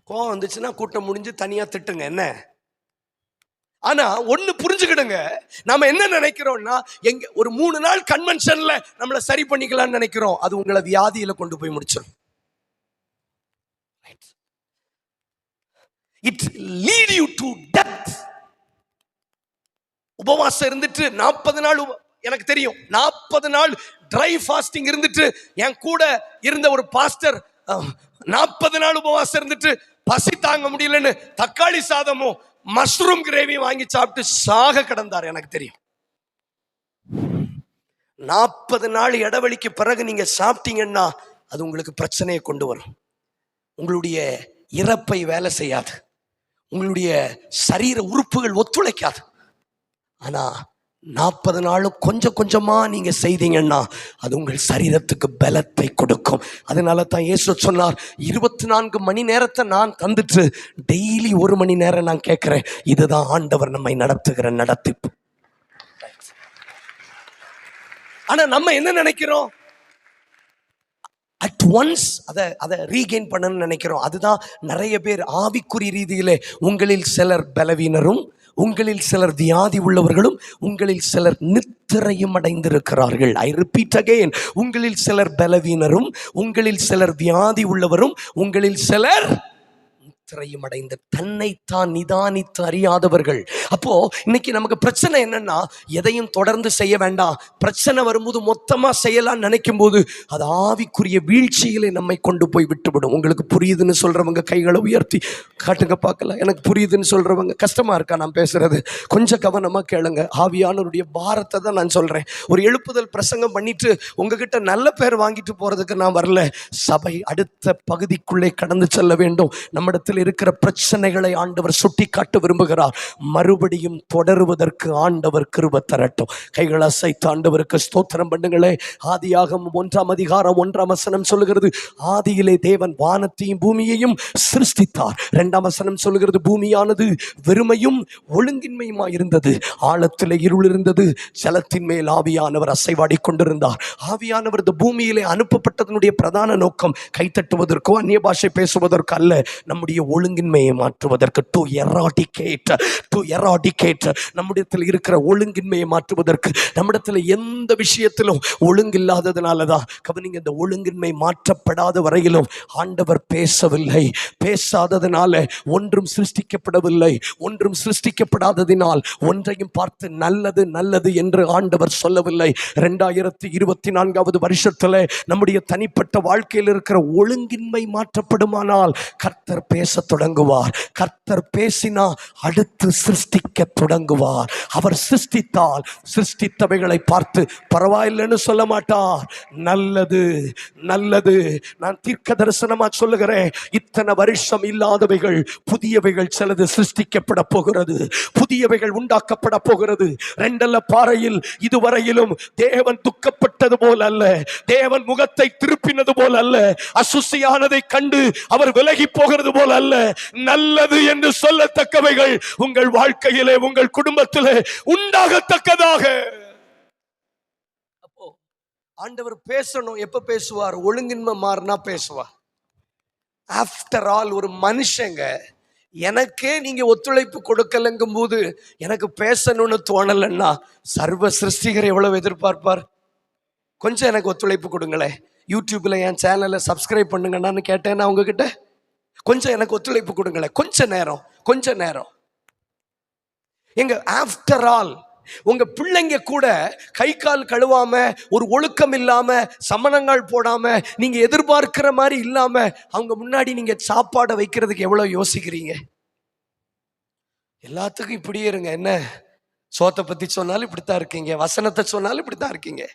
கோவம் வந்துச்சுன்னா கூட்டம் முடிஞ்சு தனியா திட்டுங்க, என்ன? ஆனா ஒண்ணு புரிஞ்சுக்கிடுங்க, நாம என்ன நினைக்கிறோம்னா, எங்க ஒரு 3 நாள் கன்வென்ஷன்ல நம்மள சரி பண்ணிக்கலாம்னு நினைக்கிறோம். அது உங்களை வியாதியில கொண்டு போய் முடிச்சிடும். It lead you to death. உபவாசம் இருந்துட்டு 40 நாள், எனக்கு தெரியும் 40 நாள் ட்ரை ஃபாஸ்டிங் இருந்துட்டு என் கூட இருந்த ஒரு பாஸ்டர் 40 நாள் உபவாசம் இருந்துட்டு பசி தாங்க முடியலன்னு தக்காளி சாதமும் மஷ்ரூம் கிரேவியும் வாங்கி சாப்பிட்டு சாக கிடந்தார். எனக்கு தெரியும். 40 நாள் இடைவெளிக்கு பிறகு நீங்க சாப்பிட்டீங்கன்னா அது உங்களுக்கு பிரச்சனையை கொண்டு வரும். உங்களுடைய இறப்பை வேலை செய்யாது, உங்களுடைய சரீர உறுப்புகள் ஒத்துழைக்காது. ஆனா 40 நாளும் கொஞ்சம் கொஞ்சமா நீங்க செய்தீங்கன்னா அது உங்கள் சரீரத்துக்கு பலத்தை கொடுக்கும். அதனால தான் இயேசு சொன்னார், 24 மணி நேரத்தை நான் தந்துட்டு டெய்லி 1 மணி நேரம் நான் கேட்கிறேன். இதுதான் ஆண்டவர் நம்மை நடத்துகிற நடத்திப்பு. ஆனா நம்ம என்ன நினைக்கிறோம்? அட் ஒன்ஸ் அதை ரீகெயின் பண்ணணும்னு நினைக்கிறோம். அதுதான் நிறைய பேர் ஆவிக்குரிய ரீதியிலே உங்களில் சிலர் பலவீனரும், உங்களில் சிலர் வியாதி உள்ளவர்களும், உங்களில் சிலர் நித்திரையும் அடைந்திருக்கிறார்கள். ஐ ரிப்பீட் அகைன், உங்களில் சிலர் பலவீனரும், உங்களில் சிலர் வியாதி உள்ளவரும், உங்களில் சிலர் நித்திரையும் அடைந்த தன்னைத்தான் நிதானித்து அறியாதவர்கள். அப்போ இன்னைக்கு நமக்கு பிரச்சனை என்னன்னா, எதையும் தொடர்ந்து செய்ய வேண்டாம். பிரச்சனை வரும்போது மொத்தமா செய்யலாம் நினைக்கும் போது அது ஆவிக்குரிய வீழ்ச்சிகளை நம்மை கொண்டு போய் விட்டுவிடும். உங்களுக்கு புரியுதுன்னு சொல்றவங்க கைகளை உயர்த்தி காட்டுங்க பார்க்கலாம். எனக்கு புரியுதுன்னு சொல்றவங்க, கஷ்டமா இருக்கா நான் பேசுறது? கொஞ்சம் கவனமா கேளுங்க. ஆவியானவருடைய பாரத்தை தான் நான் சொல்றேன். ஒரு எழுப்புதல் பிரசங்கம் பண்ணிட்டு உங்ககிட்ட நல்ல பேர் வாங்கிட்டு போறதுக்கு நான் வரல. சபை அடுத்த பகுதிக்குள்ளே கடந்து செல்ல வேண்டும். நம்மிடத்தில் இருக்கிற பிரச்சனைகளை ஆண்டவர் சுட்டி காட்ட விரும்புகிறார். மறுபடியும் தொடருவதற்கு ஆண்டவர் கிருபை தரட்டும். கைகளை அசைத்து ஆண்டவருக்கு ஸ்தோத்திரம் பண்ணுங்களே. ஆதியாகமம் 1ஆம் அதிகாரம் 1ஆம் வசனம் சொல்லுகிறது, ஆதியிலே தேவன் வானத்தையும் பூமியையும் சிருஷ்டித்தார். 2ஆம் வசனம் சொல்லுகிறது, பூமியானது வெறுமையும் ஒழுங்கின்மையுமாய் இருந்தது, ஆழத்திலே இருள் இருந்தது, ஜலத்தின் மேல் ஆவியானவர் அசைவாடி கொண்டிருந்தார். ஆவியானவர் இந்த பூமியிலே அனுப்பப்பட்டதனுடைய பிரதான நோக்கம் கைத்தட்டுவதற்கோ அந்நிய பாஷை பேசுவதற்கு அல்ல, நம்முடைய ஒழுங்கின்மையை மாற்றுவதற்கு. டு எராடிகேட் நம்மிடத்தில் இருக்கிற ஒழுங்கின்மையை மாற்றுவதற்கு. நம்மிடத்தில் எந்த விஷயத்திலும் ஒழுங்கில்லாததுனாலதான் கவனிங்க, இந்த ஒழுங்கின்மை மாற்றப்படாத வரையிலும் ஆண்டவர் பேசவில்லை. பேசாததுனால ஒன்றும் சிருஷ்டிக்கப்படவில்லை. ஒன்றும் சிருஷ்டிக்கப்படாததினால் ஒன்றையும் பார்த்து நல்லது நல்லது என்று ஆண்டவர் சொல்லவில்லை. 2024 வருஷத்துல நம்முடைய தனிப்பட்ட வாழ்க்கையில் இருக்கிற ஒழுங்கின்மை மாற்றப்படுமானால் கர்த்தர் பேச தொடங்குவார். கர்த்தர் பேசினா அடுத்து சிருஷ்டிக்க தொடங்குவார். அவர் சிருஷ்டித்தால் சிருஷ்டித்தவைகளை பார்த்து பரவாயில்லைன்னு சொல்ல மாட்டார். நல்லது நல்லது. நான் தீர்க்க தரிசனமா சொல்லுகிறேன், இத்தனை வருஷம் இல்லாதவைகள் புதியவைகள் சிலது சிருஷ்டிக்கப்பட போகிறது, புதியவைகள் உண்டாக்கப்பட போகிறது. ரெண்டல்ல பாறையில் இதுவரையிலும் தேவன் துக்கப்பட்டது போல் அல்ல, தேவன் முகத்தை திருப்பினது போல் அல்ல, அசுசியானதை கண்டு அவர் விலகி போகிறது போல் அல்ல. நல்லது என்று சொல்லத்தக்கவைகள் உங்கள் வாழ்க்கையிலே உங்கள் குடும்பத்திலே உண்டாகத்தக்கதாக. அப்போ ஆண்டவர் பேசணும். எப்ப பேசுவார்? ஒழுங்கின்மை மாறினா பேசுவார். ஆஃப்டர் ஆல் ஒரு மனுஷங்க எனக்கே நீங்க ஒத்துழைப்பு கொடுக்கலங்கும் போது எனக்கு பேசணும்னு தோணலன்னா சர்வ சிருஷ்டிகர் எவ்வளவு எதிர்பார்ப்பார்? கொஞ்சம் எனக்கு ஒத்துழைப்பு கொடுங்களேன், யூடியூப்ல என் சேனலை சப்ஸ்கிரைப் பண்ணுங்கன்னு கேட்டேன்னா உங்ககிட்ட கொஞ்சம் எனக்கு ஒத்துழைப்பு கொடுங்களேன், கொஞ்ச நேரம். எங்க ஆஃப்டர் ஆல் உங்க பிள்ளைங்க கூட கை கால் கழுவாம, ஒரு ஒழுக்கம் இல்லாம, சமணங்கள் போடாம, நீங்க எதிர்பார்க்கிற மாதிரி இல்லாம அவங்க முன்னாடி நீங்க சாப்பாடை வைக்கிறதுக்கு எவ்வளவு யோசிக்கிறீங்க? எல்லாத்துக்கும் இப்படியே இருங்க. என்ன சோத்தை பத்தி சொன்னாலும் இப்படித்தான் இருக்கீங்க, வசனத்தை சொன்னாலும் இப்படித்தான் இருக்கீங்க.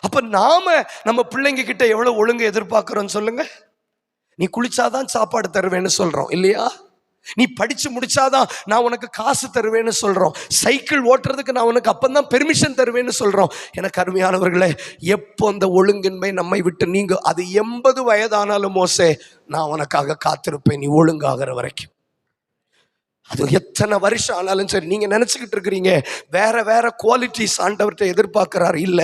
அப்ப நாம நம்ம பிள்ளைங்க கிட்ட எவ்வளவு ஒழுங்கு எதிர்பார்க்கிறோம் சொல்லுங்க. நீ குளிச்சாதான் சாப்பாடு தருவேன்னு சொல்றோம் இல்லையா? நீ படிச்சு முடிச்சாதான் நான் உனக்கு காசு தருவேன்னு சொல்றோம். சைக்கிள் ஓட்டுறதுக்கு நான் உனக்கு அப்பந்தான் பெர்மிஷன் தருவேன்னு சொல்றோம். எனக்கு அருமையானவர்களே, எப்போ அந்த ஒழுங்கின்மை நம்மை விட்டு நீங்க, அது 80 வயதானாலும் மோசே நான் உனக்காக காத்திருப்பேன் நீ ஒழுங்காகிற வரைக்கும். அது எத்தனை வருஷம் ஆனாலும் சரி. நீங்க நினைச்சுக்கிட்டு இருக்கிறீங்க வேற குவாலிட்டிஸ் ஆண்டவர்கிட்ட எதிர்பார்க்கிறார். இல்ல,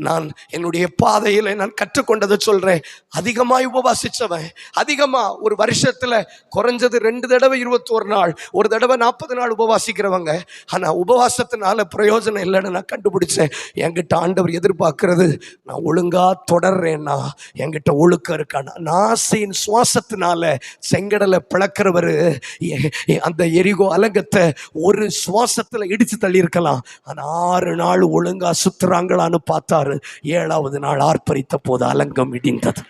நான் என்னுடைய பாதையில நான் கற்றுக்கொண்டதை சொல்றேன். அதிகமாய் உபவாசிச்சவன், அதிகமா ஒரு வருஷத்துல குறைஞ்சது 2 தடவை 21 நாள், ஒரு தடவை 40 நாள் உபவாசிக்கிறவங்க. ஆனா உபவாசத்தினால பிரயோஜனம் இல்லைன்னு நான் கண்டுபிடிச்சேன். என்கிட்ட ஆண்டவர் எதிர்பார்க்கிறது நான் ஒழுங்கா தொடர்றேன்னா என்கிட்ட ஒழுக்கம் இருக்கானா. நாசின் சுவாசத்தினால செங்கடலை பிளக்கிறவரு அந்த எரிகோ அலங்கத்தை ஒரு சுவாசத்துல இடிச்சு தள்ளி இருக்கலாம். ஆனா 6 நாள் ஒழுங்கா சுத்துறாங்களான்னு பார்த்தாரு. 7வது நாள் ஆர்ப்பரித்த போது அலங்கம் இடிந்தது.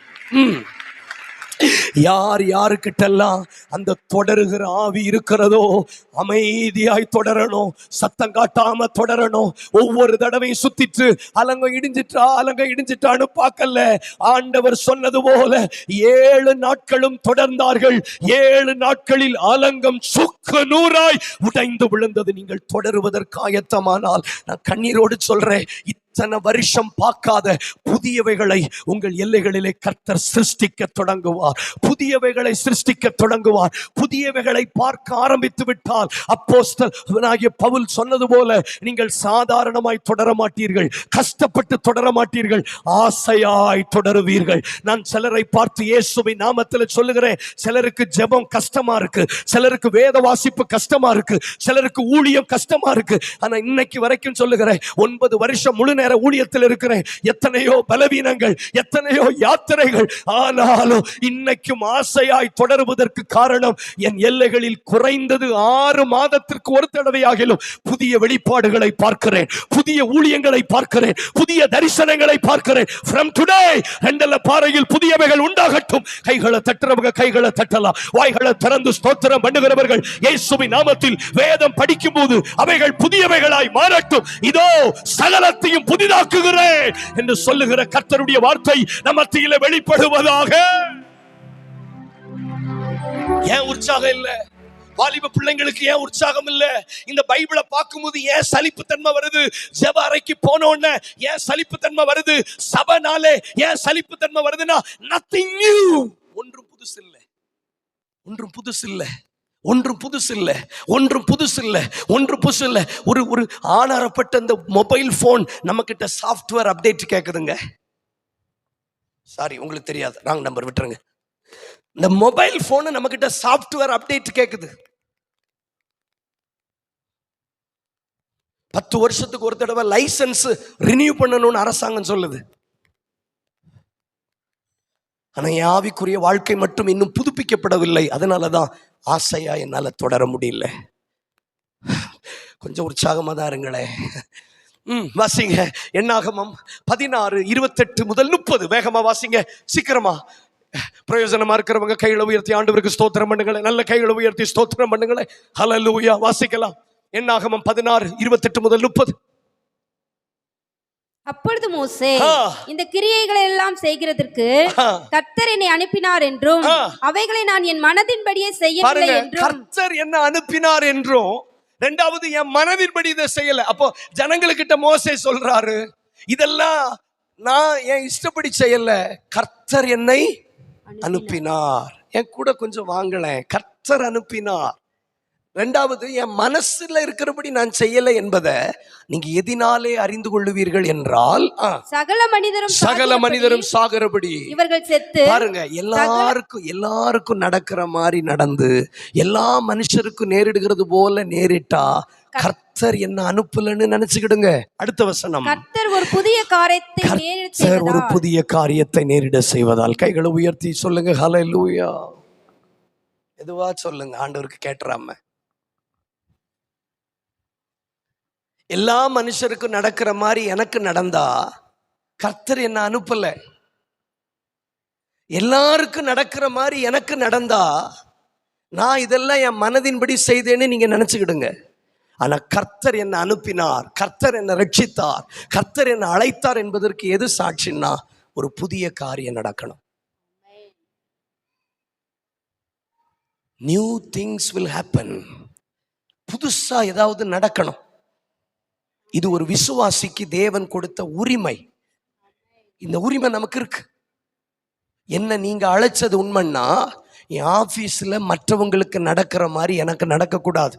யார் யாருக்கிட்டெல்லாம் அந்த தொடருகிற ஆவி இருக்கிறதோ அமைதியாய் தொடரணும், சத்தம் காட்டாம தொடரணும். ஒவ்வொரு தடவையும் சுத்திட்டு அலங்கம் இடிஞ்சிட்டான்னு பார்க்கல. ஆண்டவர் சொன்னது போல 7 நாட்களும் தொடர்ந்தார்கள். 7 நாட்களில் அலங்கம் சுக்கு நூறாய் உடைந்து விழுந்தது. நீங்கள் தொடருவதற்கு ஆயத்தமானால் நான் கண்ணீரோடு சொல்றேன், இத்தனை வருஷம் பார்க்காத புதியவைகளை உங்கள் எல்லைகளிலே கர்த்தர் சிருஷ்டிக்க தொடங்குவார். புதியவைகளை சிருஷ்டிக்க தொடங்குவார். புதியவைகளை பார்க்க ஆரம்பித்து விட்டால் அப்போஸ்தலனாகிய பவுல் சொன்னது போல நீங்கள் சாதாரணமாய் தொடர மாட்டீர்கள், கஷ்டப்பட்டு தொடர மாட்டீர்கள், ஆசையாய் தொடருவீர்கள். நான் சிலரை பார்த்து இயேசுவின் நாமத்தில் சொல்லுகிறேன், சிலருக்கு ஜெபம் கஷ்டமா இருக்கு, சிலருக்கு வேத வாசிப்பு கஷ்டமா இருக்கு, சிலருக்கு ஊழியம் கஷ்டமா இருக்கு. ஆனா இன்னைக்கு வரைக்கும் சொல்லுகிறேன், 9 வருஷம் முழு நேர ஊழியத்தில் இருக்கிறேன். எத்தனையோ பலவீனங்கள், எத்தனையோ யாத்திரைகள், ஆனாலும் இன்னைக்கும் ஆசையாய் தொடருவதற்கு காரணம் என் எல்லைகளில் குறைந்தது 6 மாதத்திற்கு ஒரு தடவையாகிலும் புதிய வெளிப்பாடுகளை பார்க்கிறேன், புதிய ஊழியங்களை பார்க்கிறேன், புதிய தரிசனங்களை பார்க்கிறேன். From today ரெண்டல்ல பாறையில் புதியவைகள் உண்டாகட்டும். கைகளை தட்டுறவங்க கைகளை தட்டலாம், வாய்களை திறந்து ஸ்தோத்திரம் பண்ணுகிறவர்கள் இயேசுவின் நாமத்தில் வேதம் படிக்கும் போது அவைகள் புதியவைகளாய் மாறட்டும். இதோ சகலத்தையும் புதிதாக்குகிறேன் என்று சொல்லுகிற கர்த்தருடைய வார்த்தை நம்ம மத்தியிலே வெளிப்படுவதாக. ஏன் உற்சாகம் இல்ல? வாலிப பிள்ளைங்களுக்கு ஏன் உற்சாகம் இல்ல? இந்த பைபிளை பார்க்கும்போது ஏன் சலிப்பு தன்மை வருது? ஜெப அறைக்கு போன உடனே ஏன் சலிப்பு தன்மை வருது? சபைனாலே ஏன் சலிப்பு தன்மை வருதுன்னா nothing new. ஒன்றும் புதுசு இல்ல, ஒன்றும் புதுசு இல்ல, ஒன்றும் புதுசு இல்ல, ஒன்றும் புதுசு இல்ல, ஒன்றும் புதுசு இல்ல. ஒரு ஆனாரப்பட்ட இந்த மொபைல் போன் நம்ம கிட்ட சாஃப்ட்வேர் அப்டேட் கேக்குதுங்க. சாரி, உங்களுக்கு தெரியாது, ராங் நம்பர், விட்டுருங்க. இந்த மொபைல் போன் நம்ம கிட்ட சாஃப்ட்வேர் அப்டேட் கேக்குது. 10 வருஷத்துக்கு ஒரு தடவை லைசன்ஸ் ரினியூ பண்ணணும்னு அரசாங்கம் சொல்லுது. ஆனா ஆவிக்குரிய வாழ்க்கை மட்டும் இன்னும் புதுப்பிக்கப்படவில்லை. அதனாலதான் ஆசையா என்னால தொடர முடியல. கொஞ்சம் உற்சாகமா தான் இருங்களேன். வாசிங்க என்னாகமம் 16:28 முதல் 30. வேகமா வாசிங்க, சீக்கிரமா. பிரயோஜனமா இருக்கிறவங்க கைகளை உயர்த்தி ஆண்டவருக்கு ஸ்தோத்திரம் பண்ணுங்களேன். நல்ல கைகளை உயர்த்தி ஸ்தோத்திரம் பண்ணுங்களேன். ஹல்லேலூயா. வாசிக்கலாம். என்னாகமம் 16:28 முதல் 30. அப்பொழுது மோசே, இந்த கிரியைகளை எல்லாம் செய்கிறதற்கு கர்த்தர் என்னை அனுப்பினார் என்றும் அவைகளை நான் என் மனதின்படியே செய்யவில்லை என்றும். கர்த்தர் என்ன அனுப்பினார் என்றும், இரண்டாவது என் மனதின்படி இதை செய்யல. அப்போ ஜனங்களுக்கிட்ட மோசே சொல்றாரு, இதெல்லாம் நான் என் இஷ்டப்படி செய்யல, கர்த்தர் என்னை அனுப்பினார். என் கூட கொஞ்சம் வாங்கலேன், கர்த்தர் அனுப்பினார். இரண்டாவது, என் மனசுல இருக்கிறபடி நான் செய்யல என்பதை நீங்க எதினாலே அறிந்து கொள்ளுவீர்கள் என்றால், சகல மனிதரும் சாகிறபடி இவர்கள் செத்து. பாருங்க, எல்லாருக்கும் நடக்கிற மாதிரி நடந்து எல்லா மனுஷருக்கும் நேரிடுகிறது போல நேரிட்டா கர்த்தர் என்ன அனுப்பலன்னு நினைச்சுக்கிடுங்க. அடுத்த வசனம், கர்த்தர் ஒரு புதிய காரியத்தை நேரிட செய்வதால். கைகளை உயர்த்தி சொல்லுங்க ஹல்லேலூயா. எதுவா சொல்லுங்க, ஆண்டவருக்கு கேட்டுறாம. எல்லா மனுஷருக்கும் நடக்கிற மாதிரி எனக்கு நடந்தா கர்த்தர் என்ன அனுப்பல. எல்லாருக்கும் நடக்கிற மாதிரி எனக்கு நடந்தா நான் இதெல்லாம் என் மனதின்படி செய்தேன்னு நீங்க நினைச்சுக்கிடுங்க. ஆனா கர்த்தர் என்ன அனுப்பினார், கர்த்தர் என்ன ரட்சித்தார், கர்த்தர் என்ன அழைத்தார் என்பதற்கு எது சாட்சின்னா, ஒரு புதிய காரியம் நடக்கணும். New things will happen. புதுசா ஏதாவது நடக்கணும். இது ஒரு விசுவாசிக்கு தேவன் கொடுத்த உரிமை. இந்த உரிமை நமக்கு இருக்கு. என்ன நீங்க அழைச்சது உண்மைன்னா, என் ஆபீஸ்ல மற்றவங்களுக்கு நடக்கிற மாதிரி எனக்கு நடக்கக்கூடாது.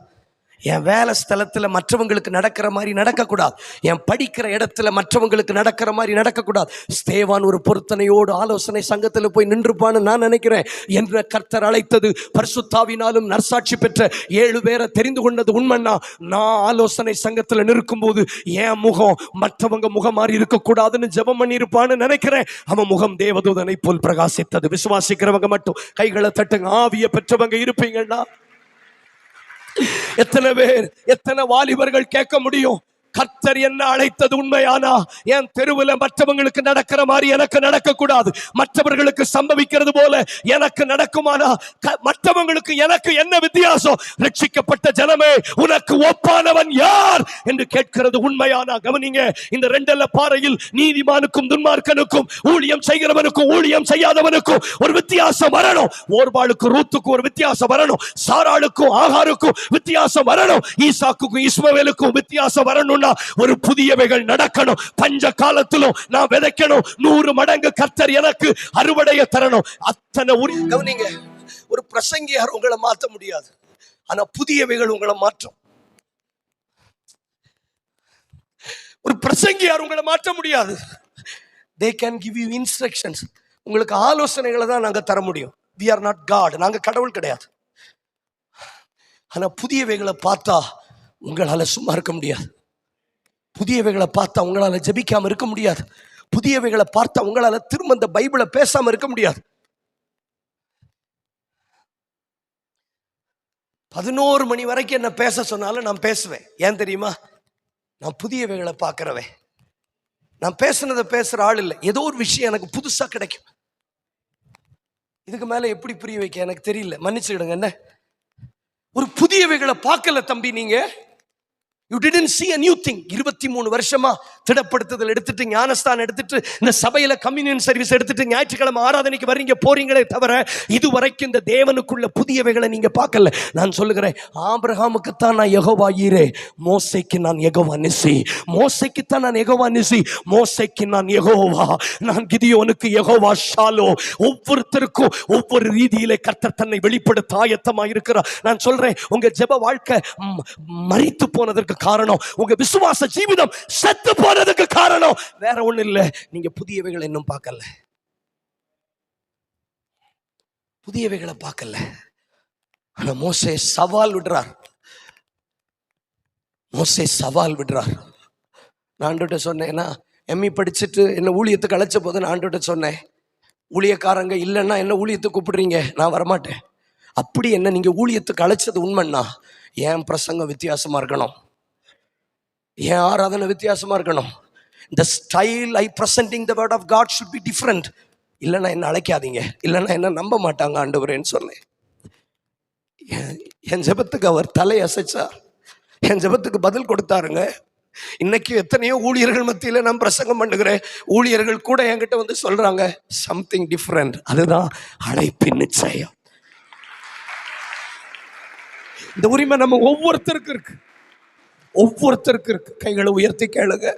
என் வேலை ஸ்தலத்துல மற்றவங்களுக்கு நடக்கிற மாதிரி நடக்கக்கூடாது. என் படிக்கிற இடத்துல மற்றவங்களுக்கு நடக்கிற மாதிரி நடக்கக்கூடாது. ஸ்தேவான் ஒரு பொருத்தனையோடு ஆலோசனை சங்கத்தில் போய் நின்றுப்பான்னு நான் நினைக்கிறேன். என்ற கர்த்தர் அழைத்தது பரிசுத்தாவினாலும் நற்சாட்சி பெற்ற 7 பேரை தெரிந்து கொண்டது உண்மைன்னா, நான் ஆலோசனை சங்கத்தில் நிற்கும் போது என் முகம் மற்றவங்க முகம் மாதிரி இருக்கக்கூடாதுன்னு ஜெபம் பண்ணியிருப்பான்னு நினைக்கிறேன். அவன் முகம் தேவதூதனை போல் பிரகாசித்தது. விசுவாசிக்கிறவங்க மட்டும் கைகளை தட்டுங்க. ஆவியை பெற்றவங்க இருப்பீங்கன்னா, எத்தனை பேர், எத்தனை வாலிபர்கள் கேட்க முடியும், கர்த்தர் என்ன அழைத்தது உண்மையானா என் தெருவில் மற்றவங்களுக்கு நடக்கிற மாதிரி எனக்கு நடக்கக்கூடாது, மற்றவர்களுக்கு சம்பவிக்கிறது போல எனக்கு நடக்குமானா, மற்றவங்களுக்கு எனக்கு என்ன வித்தியாசம், ரட்சிக்கப்பட்ட ஜனமே உனக்கு ஒப்பானவன் யார் என்று கேட்கிறது உண்மையானா. கவனிங்க, இந்த 2 பாறையில் நீதிமானுக்கும் துன்மார்க்கனுக்கும், ஊழியம் செய்கிறவனுக்கும் ஊழியம் செய்யாதவனுக்கும் ஒரு வித்தியாசம் வரணும். ஓர்பாளுக்கும் ரூத்துக்கும் ஒரு வித்தியாசம் வரணும். சாராளுக்கும் ஆகாருக்கும் வித்தியாசம் வரணும். ஈசாக்குக்கும் இஸ்மவேலுக்கும் வித்தியாசம் வரணும். ஒரு புதியவைகள் நடக்கணும். பஞ்ச காலத்திலும் நான் விதைக்கணும். 100 மடங்கு கர்த்தர் எனக்கு அறுவடைய தரணும். அத்தனை கவனிங்க, ஒரு பிரசங்கியார் உங்களை மாற்ற முடியாது, ஆனா புதியவைகள் உங்களை மாற்றும். ஒரு பிரசங்கியார் உங்களை மாற்ற முடியாது. they can give you instructions. உங்களுக்கு ஆலோசனைகளை தான் நாங்க தர முடியும். we are not God. நாங்க கடவுள் கிடையாது. ஆனா புதியவைகளை பார்த்தா உங்களால சும்மா இருக்க முடியாது. புதியவைகளை பார்த்தா உங்களால ஜெபிக்காம இருக்க முடியாது. புதியவைகளை பார்த்தா உங்களால திரும்ப இந்த பைபிளை பேசாம இருக்க முடியாது. 11 மணி வரைக்கும் என்ன பேச சொன்னாலும் நான் பேசுவேன். ஏன் தெரியுமா? நான் புதியவைகளை பார்க்கிறவன். நான் பேசுனதை பேசுற ஆள் இல்லை. ஏதோ ஒரு விஷயம் எனக்கு புதுசா கிடைக்கும். இதுக்கு மேல எப்படி புரிய வைக்க எனக்கு தெரியல, மன்னிச்சுக்கிடுங்க. என்ன ஒரு புதியவைகளை பார்க்கல தம்பி நீங்க. You didn't see a new thing. 23 வருஷமா திடப்படுத்துதல் எடுத்துட்டு, ஞானஸ்தானம் எடுத்துட்டு, இந்த சபையில கம்யூனியன் சர்வீஸ் எடுத்துட்டு, ஞாயிற்றுக்கிழமை ஆராதனைக்கு வர்றீங்க போறீங்களே தவிர இதுவரைக்கும் இந்த தேவனுக்குள்ள புதியவைகளை நீங்க பார்க்கல. நான் சொல்லுகிறேன், ஆபிரகாமுக்குத்தான் நான் யெகோவா ஈரே, மோசேக்கு நான் யெகோவா நிசி. மோசேக்குத்தான் நான் யெகோவா நிசி, மோசேக்கு நான் யெகோவா. நான் கிதியோனுக்கு யெகோவா ஷாலோ. ஒவ்வொருத்தருக்கும் ஒவ்வொரு ரீதியிலே கர்த்தர் தன்னை வெளிப்படுத்த ஆயத்தமா இருக்கிறார். நான் சொல்றேன், உங்க ஜெப வாழ்க்கை மரித்து போனதற்கு காரணம், உங்க விசுவாச ஜீவிதம் செத்து போனதுக்கு காரணம் வேற ஒண்ணு இல்ல. நீங்க புதியவைகளை இன்னும் பார்க்கல, புதியவைகளை பார்க்கல. ஆனா மோசே சவால் விடுறார். மோசே சவால் விடுறார். நான் ஆண்டவர்கிட்ட சொன்னேன்னா, எம்இ படிச்சுட்டு என்ன ஊழியத்துக்கு அழைச்ச போது நான் ஆண்டவர்கிட்ட சொன்னேன், ஊழியக்காரங்க இல்லைன்னா என்ன ஊழியத்துக்கு கூப்பிடுறீங்க, நான் வரமாட்டேன். அப்படி என்ன நீங்க ஊழியத்துக்கு அழைச்சது உண்மைன்னா, என் பிரசங்கம் வித்தியாசமா இருக்கணும், என் ஆராதனை வித்தியாசமா இருக்கணும். The style I presenting the word of God should be different. இல்லைன்னா என்ன அழைக்காதீங்க, இல்லைன்னா என்ன நம்ப மாட்டாங்க ஆண்டவரேன்னு சொன்னேன். என் ஜெபத்துக்கு அவர் தலை அசைச்சார், என் ஜெபத்துக்கு பதில் கொடுத்தாருங்க. இன்னைக்கு எத்தனையோ ஊழியர்கள் மத்தியில் நான் பிரசங்கம் பண்ணுகிறேன், ஊழியர்கள் கூட என்கிட்ட வந்து சொல்றாங்க சம்திங் டிஃப்ரெண்ட். அதுதான் அழைப்பின் நிச்சயம். இந்த உரிமை நம்ம ஒவ்வொருத்தருக்கு இருக்கு, ஒவ்வொருத்தருக்கு இருக்கு. கைகளை உயர்த்தி கேளுங்க.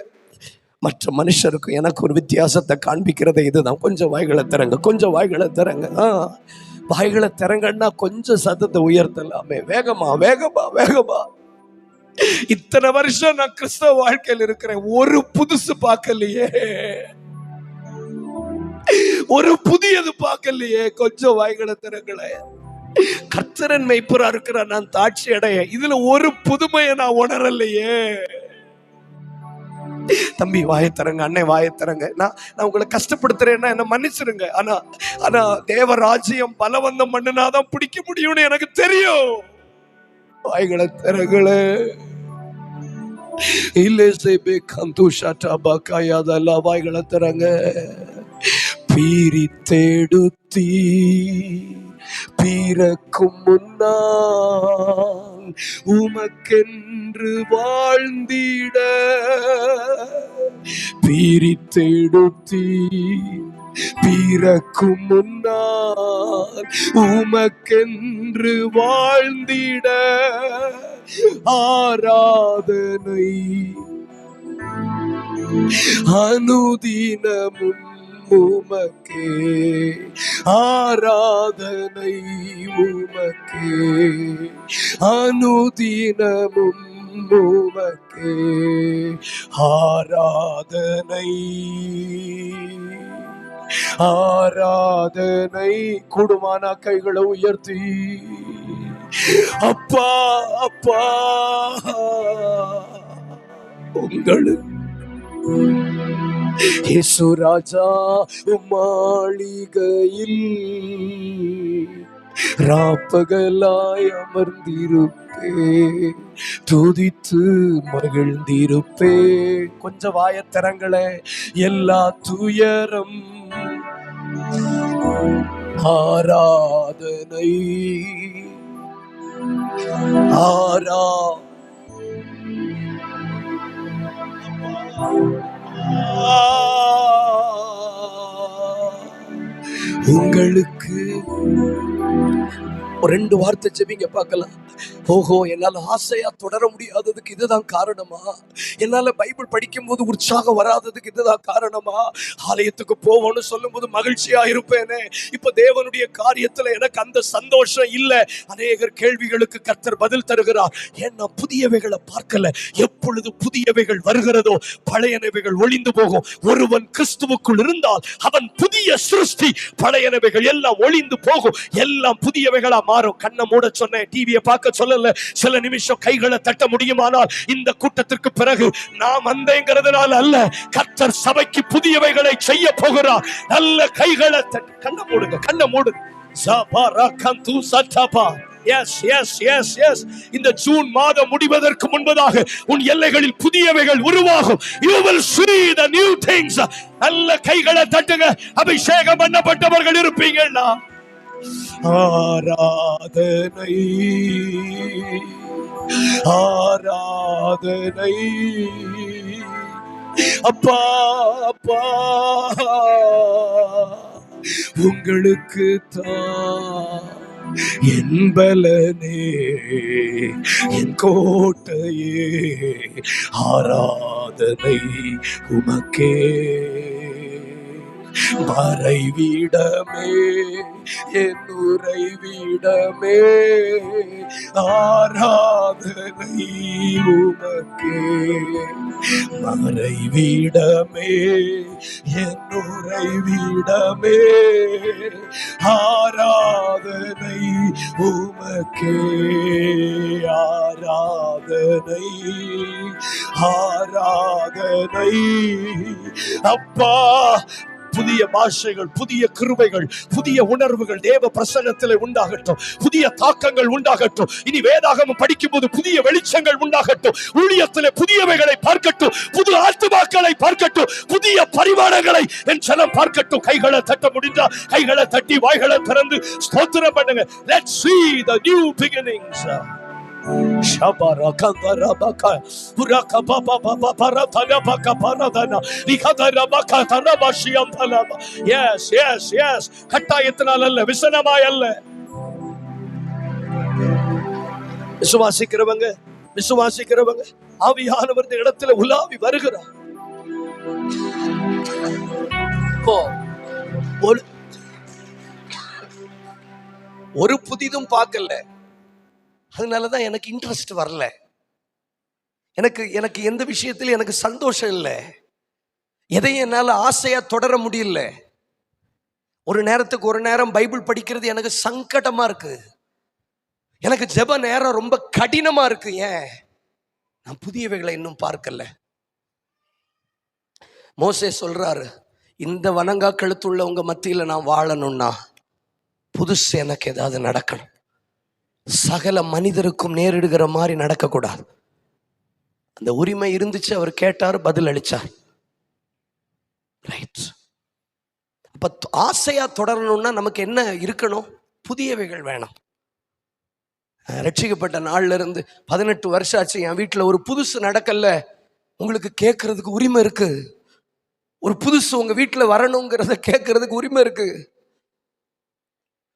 மற்ற மனுஷருக்கு எனக்கு ஒரு வித்தியாசத்தை காண்பிக்கிறது இதுதான். கொஞ்சம் வாய்களை திறங்க, கொஞ்சம் வாய்களை திறங்க. வாய்களை திறங்கன்னா கொஞ்சம் சத்தத்தை உயர்த்தலாமே. வேகமா வேகமா வேகமா. இத்தனை வருஷம் நான் கிறிஸ்தவ வாழ்க்கையில் இருக்கிறேன், ஒரு புதுசு பார்க்கலையே, ஒரு புதியது பார்க்கலையே. கொஞ்சம் வாய்களை திறங்களேன். கர்த்தரன் மெய்ப்பரா இருக்கிற நான் தாட்சி அடைய, இதுல ஒரு புதுமையை நான் உணரலையே. தம்பி வாயத்தரங்க, அண்ணே வாயத்தரங்க. நான் உங்களை கஷ்டப்படுத்துறேன்னா என்ன மன்னிச்சிருங்க. ஆனா தேவ ராஜ்யம் பலவந்தம் பண்ணுனாதான் பிடிக்க முடியும்னு எனக்கு தெரியும். வாய்களை திறங்களே. வாய்களை திறங்க. பீரி தேடுத்தி பிறக்கும் முன்னால் உமக்கென்று வாழ்ந்திட, பிரித்தெடுத்தி பிறக்கும் முன்னால் உமக்கென்று வாழ்ந்திட, ஆராதனை அனுதினமும் உமக்கே, ஆராதனை உமக்கே, அனுதினமும் உமக்கே, ஆராதனை ஆராதனை. கூடுமான கைகளை உயர்த்தி அப்பா அப்பா உங்களுக்கு இயேசு ராஜா மாளிகையில் ராப்பகலாய் அமர்ந்திருப்பே, துதித்து மகிழ்ந்திருப்பே. கொஞ்சம் வாயத்திறங்களே. எல்லா துயரம் ஆராதனை உங்களுக்கு ஒரு 2 வார்த்தை ஜெபிங்க பார்க்கலாம். ஓஹோ, என்னால ஆசையா தொடர முடியாததுக்கு இதுதான் காரணமா? என்னால பைபிள் படிக்கும் போது உற்சாகம் வராததுக்கு இதுதான் காரணமா? ஆலயத்துக்கு போவோம்னு சொல்லும் போது மகிழ்ச்சியா இருப்பேனே, இப்ப தேவனுடைய காரியத்துல எனக்கு அந்த சந்தோஷம் இல்ல. அநேகர் கேள்விகளுக்கு கர்த்தர் பதில் தருகிறார். ஏன்னா புதியவைகளை பார்க்கல. எப்பொழுது புதியவைகள் வருகிறதோ பழையனவைகள் ஒளிந்து போகும். ஒருவன் கிறிஸ்துவுக்குள் இருந்தால் அவன் புதிய சிருஷ்டி. பழையனவைகள் எல்லாம் ஒளிந்து போகும், எல்லாம் புதியவைகளா மாறும். கண்ணை மூட சொன்னேன், டிவியை பார்க்க சொல்லல. சில நிமிஷம் கைகளை தட்ட முடியுமானால் இந்த கூட்டத்திற்கு பிறகு நாம் வந்தேங்கிறதுனால அல்ல, கர்த்தர் சபைக்கு புதியவைகளை செய்ய போகிறார். நல்ல கைகளை தட்ட, கண்ணை மூடுங்க, கண்ணை மூடுங்க. இந்த ஜூன் மாதம் முடிவதற்கு முன்பதாக உன் எல்லைகளில் புதியவைகள் உருவாகும். You will see the new things. நல்ல கைகளை தட்டுங்க. அபிஷேகம் பண்ணப்பட்டவர்கள் இருப்பீங்கன்னா. ஆராதனை ஆராதனை அப்பா அப்பா உங்களுக்கு தான் என் பலனே, என் கோட்டையே, ஆராதனை உமக்கே. மறைவிடமே, என் உறைவிடமே, ஆராதனை உமக்கே. மறைவிடமே, என் உறைவிடமே, ஆராதனை உமக்கே. ஆராதனை ஆராதனை அப்பா. புதிய பாஷைகள், புதிய கிருபைகள், புதிய உணர்வுகள் தேவ பிரசன்னத்தில் உண்டாகட்டும். புதிய தாக்கங்கள் உண்டாகட்டும். இனி வேதாகமம் படிக்கும் போது புதிய வெளிச்சங்கள் உண்டாகட்டும். ஊழியத்தில் புதியவைகளை பார்க்கட்டும். புது ஆத்துமாக்களை பார்க்கட்டும், புதிய பரிமாணங்களை என் ஜனம் பார்க்கட்டும். கைகளை தட்ட முடிஞ்சா கைகளை தட்டி வாய்களை திறந்து ஸ்தோத்திரம் பண்ணுங்க. Let's see the new beginnings. Shabara kandara baka buraka baba baba paratana baka paradana likadara baka tarabashiyam talaba. Yes, yes, yes. கட்டாயத்தினால் அல்ல, விசனமாய் அல்ல. விசுவாசிக்கிறவங்க ஆவியானவர் இந்த இடத்துல உலாவி வருகிறார். ஒரு புதிதும் பார்க்கல, அதனாலதான் எனக்கு இன்ட்ரெஸ்ட் வரல. எனக்கு எந்த விஷயத்திலும் எனக்கு சந்தோஷம் இல்லை. எதையும் என்னால ஆசையா தொடர முடியல. ஒரு நேரத்துக்கு ஒரு நேரம் பைபிள் படிக்கிறது எனக்கு சங்கடமா இருக்கு. எனக்கு ஜெப நேரம் ரொம்ப கடினமா இருக்கு. ஏன்? நான் புதியவைகளை இன்னும் பார்க்கல. மோசே சொல்றாரு, இந்த வணங்கா கழுத்துள்ள உங்க மத்தியில நான் வாழணும்னா புதுசு எனக்கு ஏதாவது நடக்கணும். சகல மனிதருக்கும் நேரிடுகிற மாதிரி நடக்கக்கூடாது. அந்த உரிமை இருந்துச்சு. அவர் கேட்டார், பதில் அளிச்சார். ரைட். அப்ப ஆசையா தொடரணும்னா நமக்கு என்ன இருக்கணும்? புதியவைகள் வேணும். ரட்சிக்கப்பட்ட நாள்ல இருந்து 18 வருஷம் ஆச்சு. என் வீட்டில் ஒரு புதுசு நடக்கல. உங்களுக்கு கேட்கறதுக்கு உரிமை இருக்கு. ஒரு புதுசு உங்க வீட்டில் வரணுங்கிறத கேட்கறதுக்கு உரிமை இருக்கு.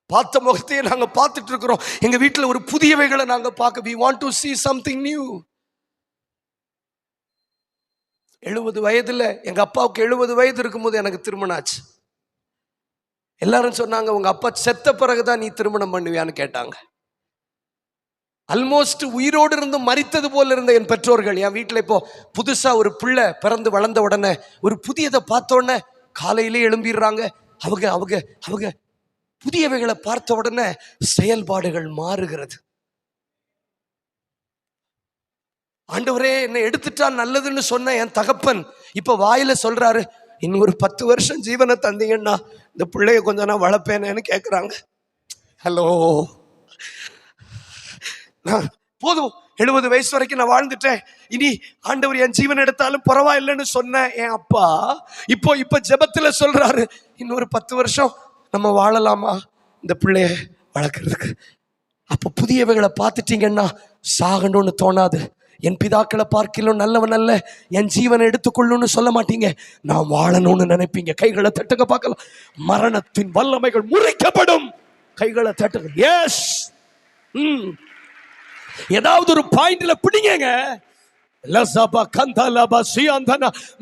பார்த்த முகத்தையே நாங்க பார்த்துட்டு இருக்கிறோம். எங்க வீட்டில் ஒரு புதியவைகளை நாங்க பார்க்க. we want to see something new. 70 வயதுல எங்க அப்பாவுக்கு 70 வயது இருக்கும்போது எனக்கு திருமணம் ஆச்சு. எல்லாரும் சொன்னாங்க, உங்க அப்பா செத்த பிறகுதான் நீ திருமணம் பண்ணுவியான்னு கேட்டாங்க. ஆல்மோஸ்ட் உயிரோடு இருந்து மரித்தது போல இருந்த என் பெற்றோர்கள் என் வீட்டில் இப்போ புதுசா ஒரு பிள்ளை பிறந்து வளர்ந்த உடனே ஒரு புதியதை பார்த்த உடனே காலையிலே எழும்பிடுறாங்க. அவங்க அவங்க அவங்க புதியவைகளை பார்த்த உடனே செயல்பாடுகள் மாறுகிறது. ஆண்டவரே என்னை எடுத்துட்டா நல்லதுன்னு சொன்ன என் தகப்பன் இப்ப வாயில சொல்றாரு, இன்னும் ஒரு 10 வருஷம் ஜீவனை தந்தீங்கன்னா இந்த பிள்ளைய கொஞ்சம் நான் வளர்ப்பேனேன்னு கேட்குறாங்க. ஹலோ, போதும் 70 வயசு வரைக்கும் நான் வாழ்ந்துட்டேன், இனி ஆண்டவர் என் ஜீவன் எடுத்தாலும் பரவாயில்லைன்னு சொன்ன என் அப்பா இப்போ ஜெபத்துல சொல்றாரு, இன்னொரு 10 வருஷம் நம்ம வாழலாமா இந்த பிள்ளைய வளர்க்கறதுக்கு. அப்போ புதியவைகளை பார்த்துட்டீங்கன்னா சாகணும்னு தோணாது. என் பிதாக்களை பார்க்கலாம் நல்லவன் அல்ல, என் ஜீவனை எடுத்துக்கொள்ளுன்னு சொல்ல மாட்டீங்க, நான் வாழணும்னு நினைப்பீங்க. கைகளை தட்டுங்க பார்க்கலாம். மரணத்தின் வல்லமைகள் முறிக்கப்படும். கைகளை தட்டுங்க. எஸ், ஏதாவது ஒரு பாயிண்ட்ல பிடிங்க.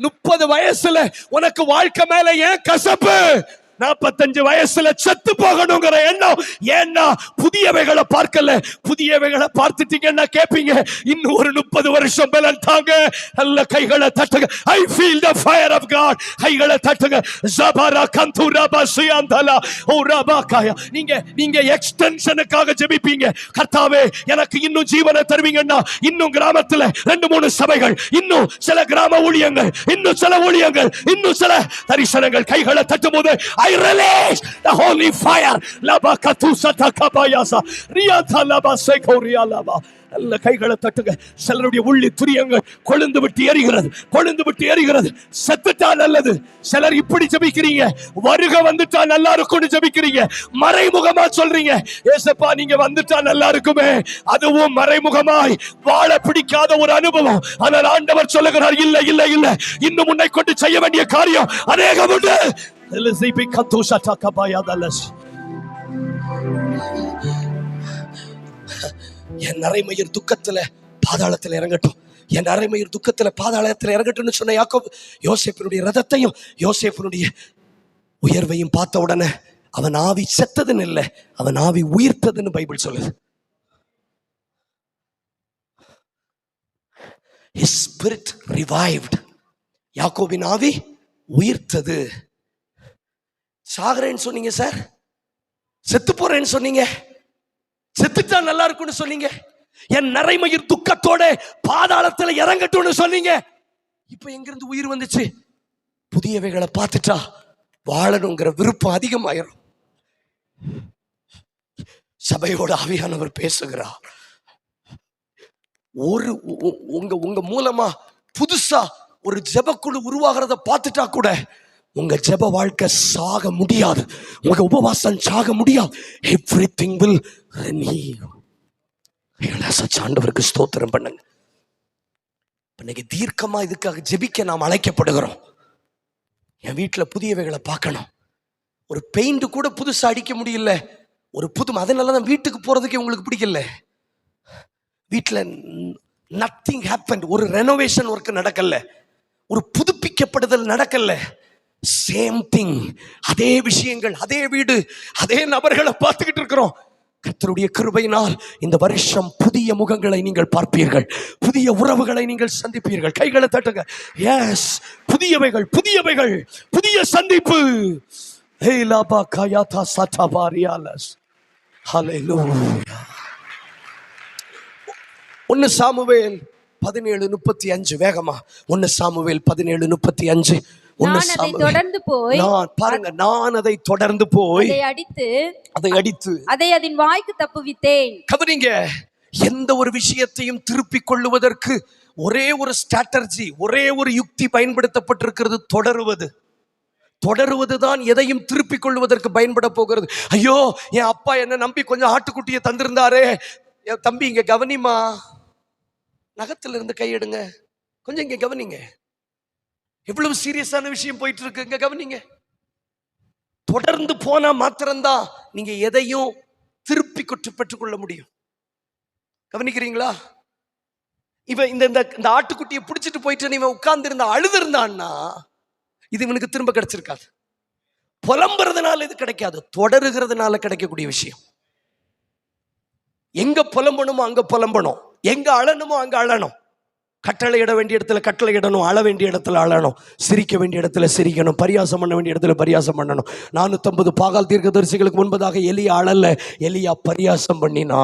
30 வயசுல உனக்கு வாழ்க்கை மேல ஏன் கசப்பு? 45 வயசுல செத்து போகணுங்கிற எண்ணம். ஏன்னா புதியவைகளை பார்க்கல. புதியவைகளை பார்த்துட்டீங்கன்னா கேட்பீங்க, இன்னும் ஒரு 30 வருஷம் பலன் தாங்க. நல்ல கைகளை தட்டுங்க. I feel the fire of God. கைகளை தட்டுங்க. ஜபரா கந்துரபா சியந்தலா ஓரபாகாயா. நீங்க எக்ஸ்டென்ஷனுக்காக ஜெபிப்பீங்க. கர்த்தாவே எனக்கு இன்னும் ஜீவனை தருவீங்கன்னா, இன்னும் கிராமத்துல 2-3 சபைகள், இன்னும் சில கிராம ஊழியங்கள், இன்னும் சில ஊழியங்கள், இன்னும் சில தரிசனங்கள். கைகளை தட்டும்போது I release the holy fire. Labakatusa takabayasa. Riyata laba sekoria laba. நல்ல கைகளை தட்டுங்க. சிலருடைய உள்ளி துரியங்கள் கொழுந்து விட்டு எரிகிறது. செத்துட்டா நல்லது. சிலர் இப்படி ஜெபிக்கிறீங்க, வருக வந்துட்டா நல்லா இருக்கும்னு ஜெபிக்கிறீங்க. மறைமுகமா சொல்றீங்க, ஏசப்பா நீங்க வந்துட்டா நல்லா இருக்குமே. அதுவும் மறைமுகமாய் வாழ பிடிக்காத ஒரு அனுபவம். ஆனால் ஆண்டவர் சொல்லுகிறார், இல்ல இல்ல இல்ல, இன்னும் உன்னை கொண்டு செய்ய வேண்டிய காரியம் அநேகம் உண்டு. என் அரைமயிர் துக்கத்துல பாதாளத்தில் இறங்கட்டும், என் அரைமயிர் துக்கத்துல பாதாளத்தில் இறங்கட்டும்னு சொன்ன யாக்கோபு யோசேப்பினுடைய ரதத்தையும் யோசேப்பினுடைய உயர்வையும் பார்த்த உடனே அவன் ஆவி செத்ததுன்னு இல்லை, அவன் ஆவி உயிர்த்ததுன்னு பைபிள் சொல்லுது. His spirit revived. யாக்கோபின் ஆவி உயிர்த்தது. சாகரேன்னு சொன்னீங்க சார், செத்து போறேன்னு சொன்னீங்க, செத்துட்டா நல்லா இருக்கும்னு சொன்னீங்க, என் நரைமயிர் துக்கத்தோட பாதாளத்துல இறங்கட்டும்னு சொன்னீங்க. இப்ப எங்கிருந்து உயிர் வந்துச்சு? புதியவைகளை பார்த்துட்டா வாழணுங்கிற விருப்பம் அதிகமாயிரும். சபையோட ஆவியானவர் பேசுகிறார். உங்க மூலமா புதுசா ஒரு ஜெபக்குழு உருவாகிறத பார்த்துட்டா கூட உங்க ஜெப வாழ்க்கை சாக முடியாது, உங்க உபவாசம் சாக முடியாது. Everything will renew. ஆண்டவருக்கு ஸ்தோத்திரம் பண்ணுங்க. இன்னைக்கு தீர்க்கமா இதுக்காக ஜெபிக்க நாம் அழைக்கப்படுகிறோம். என் வீட்டில் புதியவைகளை பார்க்கணும். ஒரு பெயிண்ட் கூட புதுசா அடிக்க முடியல, ஒரு புது, அதனாலதான் வீட்டுக்கு போறதுக்கே உங்களுக்கு பிடிக்கல. வீட்டில் நத்திங் ஹேப்பன், ஒரு ரெனோவேஷன் ஒர்க் நடக்கல, ஒரு புதுப்பிக்கப்படுதல் நடக்கல. சேம் திங், அதே விஷயங்கள், அதே வீடு, அதே நபர்களை பார்த்துக்கிட்டு இருக்கிறோம். கர்த்தருடைய கிருபையினால் இந்த வருஷம் புதிய முகங்களை நீங்கள் பார்ப்பீர்கள், புதிய உறவுகளை நீங்கள் சந்திப்பீர்கள். கைகளை தட்டுங்க. எஸ், புதியவைகள், புதியவைகள், புதிய சந்திப்பு. ஒன்னு சாமுவேல் 17:35. வேகமா 1 சாமுவேல் 17:35. நான் அதை தொடர்ந்து போய், பாருங்க, நான் அதை தொடர்ந்து போய் அதை அடித்து அதை அதன் வாய்க்கு தப்புவித்தேன். கவனிங்க, எந்த ஒரு விஷயத்தையும் திருப்பிக் கொள்ளுவதற்கு ஒரே ஒரு ஸ்ட்ராட்டஜி, ஒரே ஒரு யுக்தி பயன்படுத்தப்பட்டிருக்கிறது, தொடருவது. தொடருவதுதான் எதையும் திருப்பிக் கொள்வதற்கு பயன்பட போகிறது. ஐயோ, என் அப்பா என்ன நம்பி கொஞ்சம் ஆட்டுக்குட்டியை தந்திருந்தாரே, என் தம்பி இங்க கவனிமா, நகத்துல இருந்து கையெடுங்க, கொஞ்சம் இங்க கவனிங்க, எவ்வளவு சீரியஸான விஷயம் போயிட்டு இருக்கு, இங்க கவனிங்க. தொடர்ந்து போனா மாத்திரம்தான் நீங்க எதையும் திருப்பி பெற்றுக் கொள்ள முடியும். கவனிக்கிறீங்களா? இவன் இந்த ஆட்டுக்குட்டியை பிடிச்சிட்டு போயிட்டு இவன் உட்கார்ந்து இருந்தா, அழுது இருந்தான்னா இது இவனுக்கு திரும்ப கிடைச்சிருக்காது. புலம்புறதுனால இது கிடைக்காது, தொடருகிறதுனால கிடைக்கக்கூடிய விஷயம். எங்க புலம்பணுமோ அங்க புலம்பணும், எங்க அழணுமோ அங்க அழணும். கட்டளை இட வேண்டிய இடத்துல கட்டளை இடணும், அழ வேண்டிய இடத்துல அழணும், சிரிக்க வேண்டிய இடத்துல சிரிக்கணும், பரியாசம் பண்ண வேண்டிய இடத்துல பரியாசம் பண்ணணும். 450 பாகால் தீர்க்கதரிசிகளுக்கு முன்பதாக எலியா அழல, எலியா பரியாசம் பண்ணினா.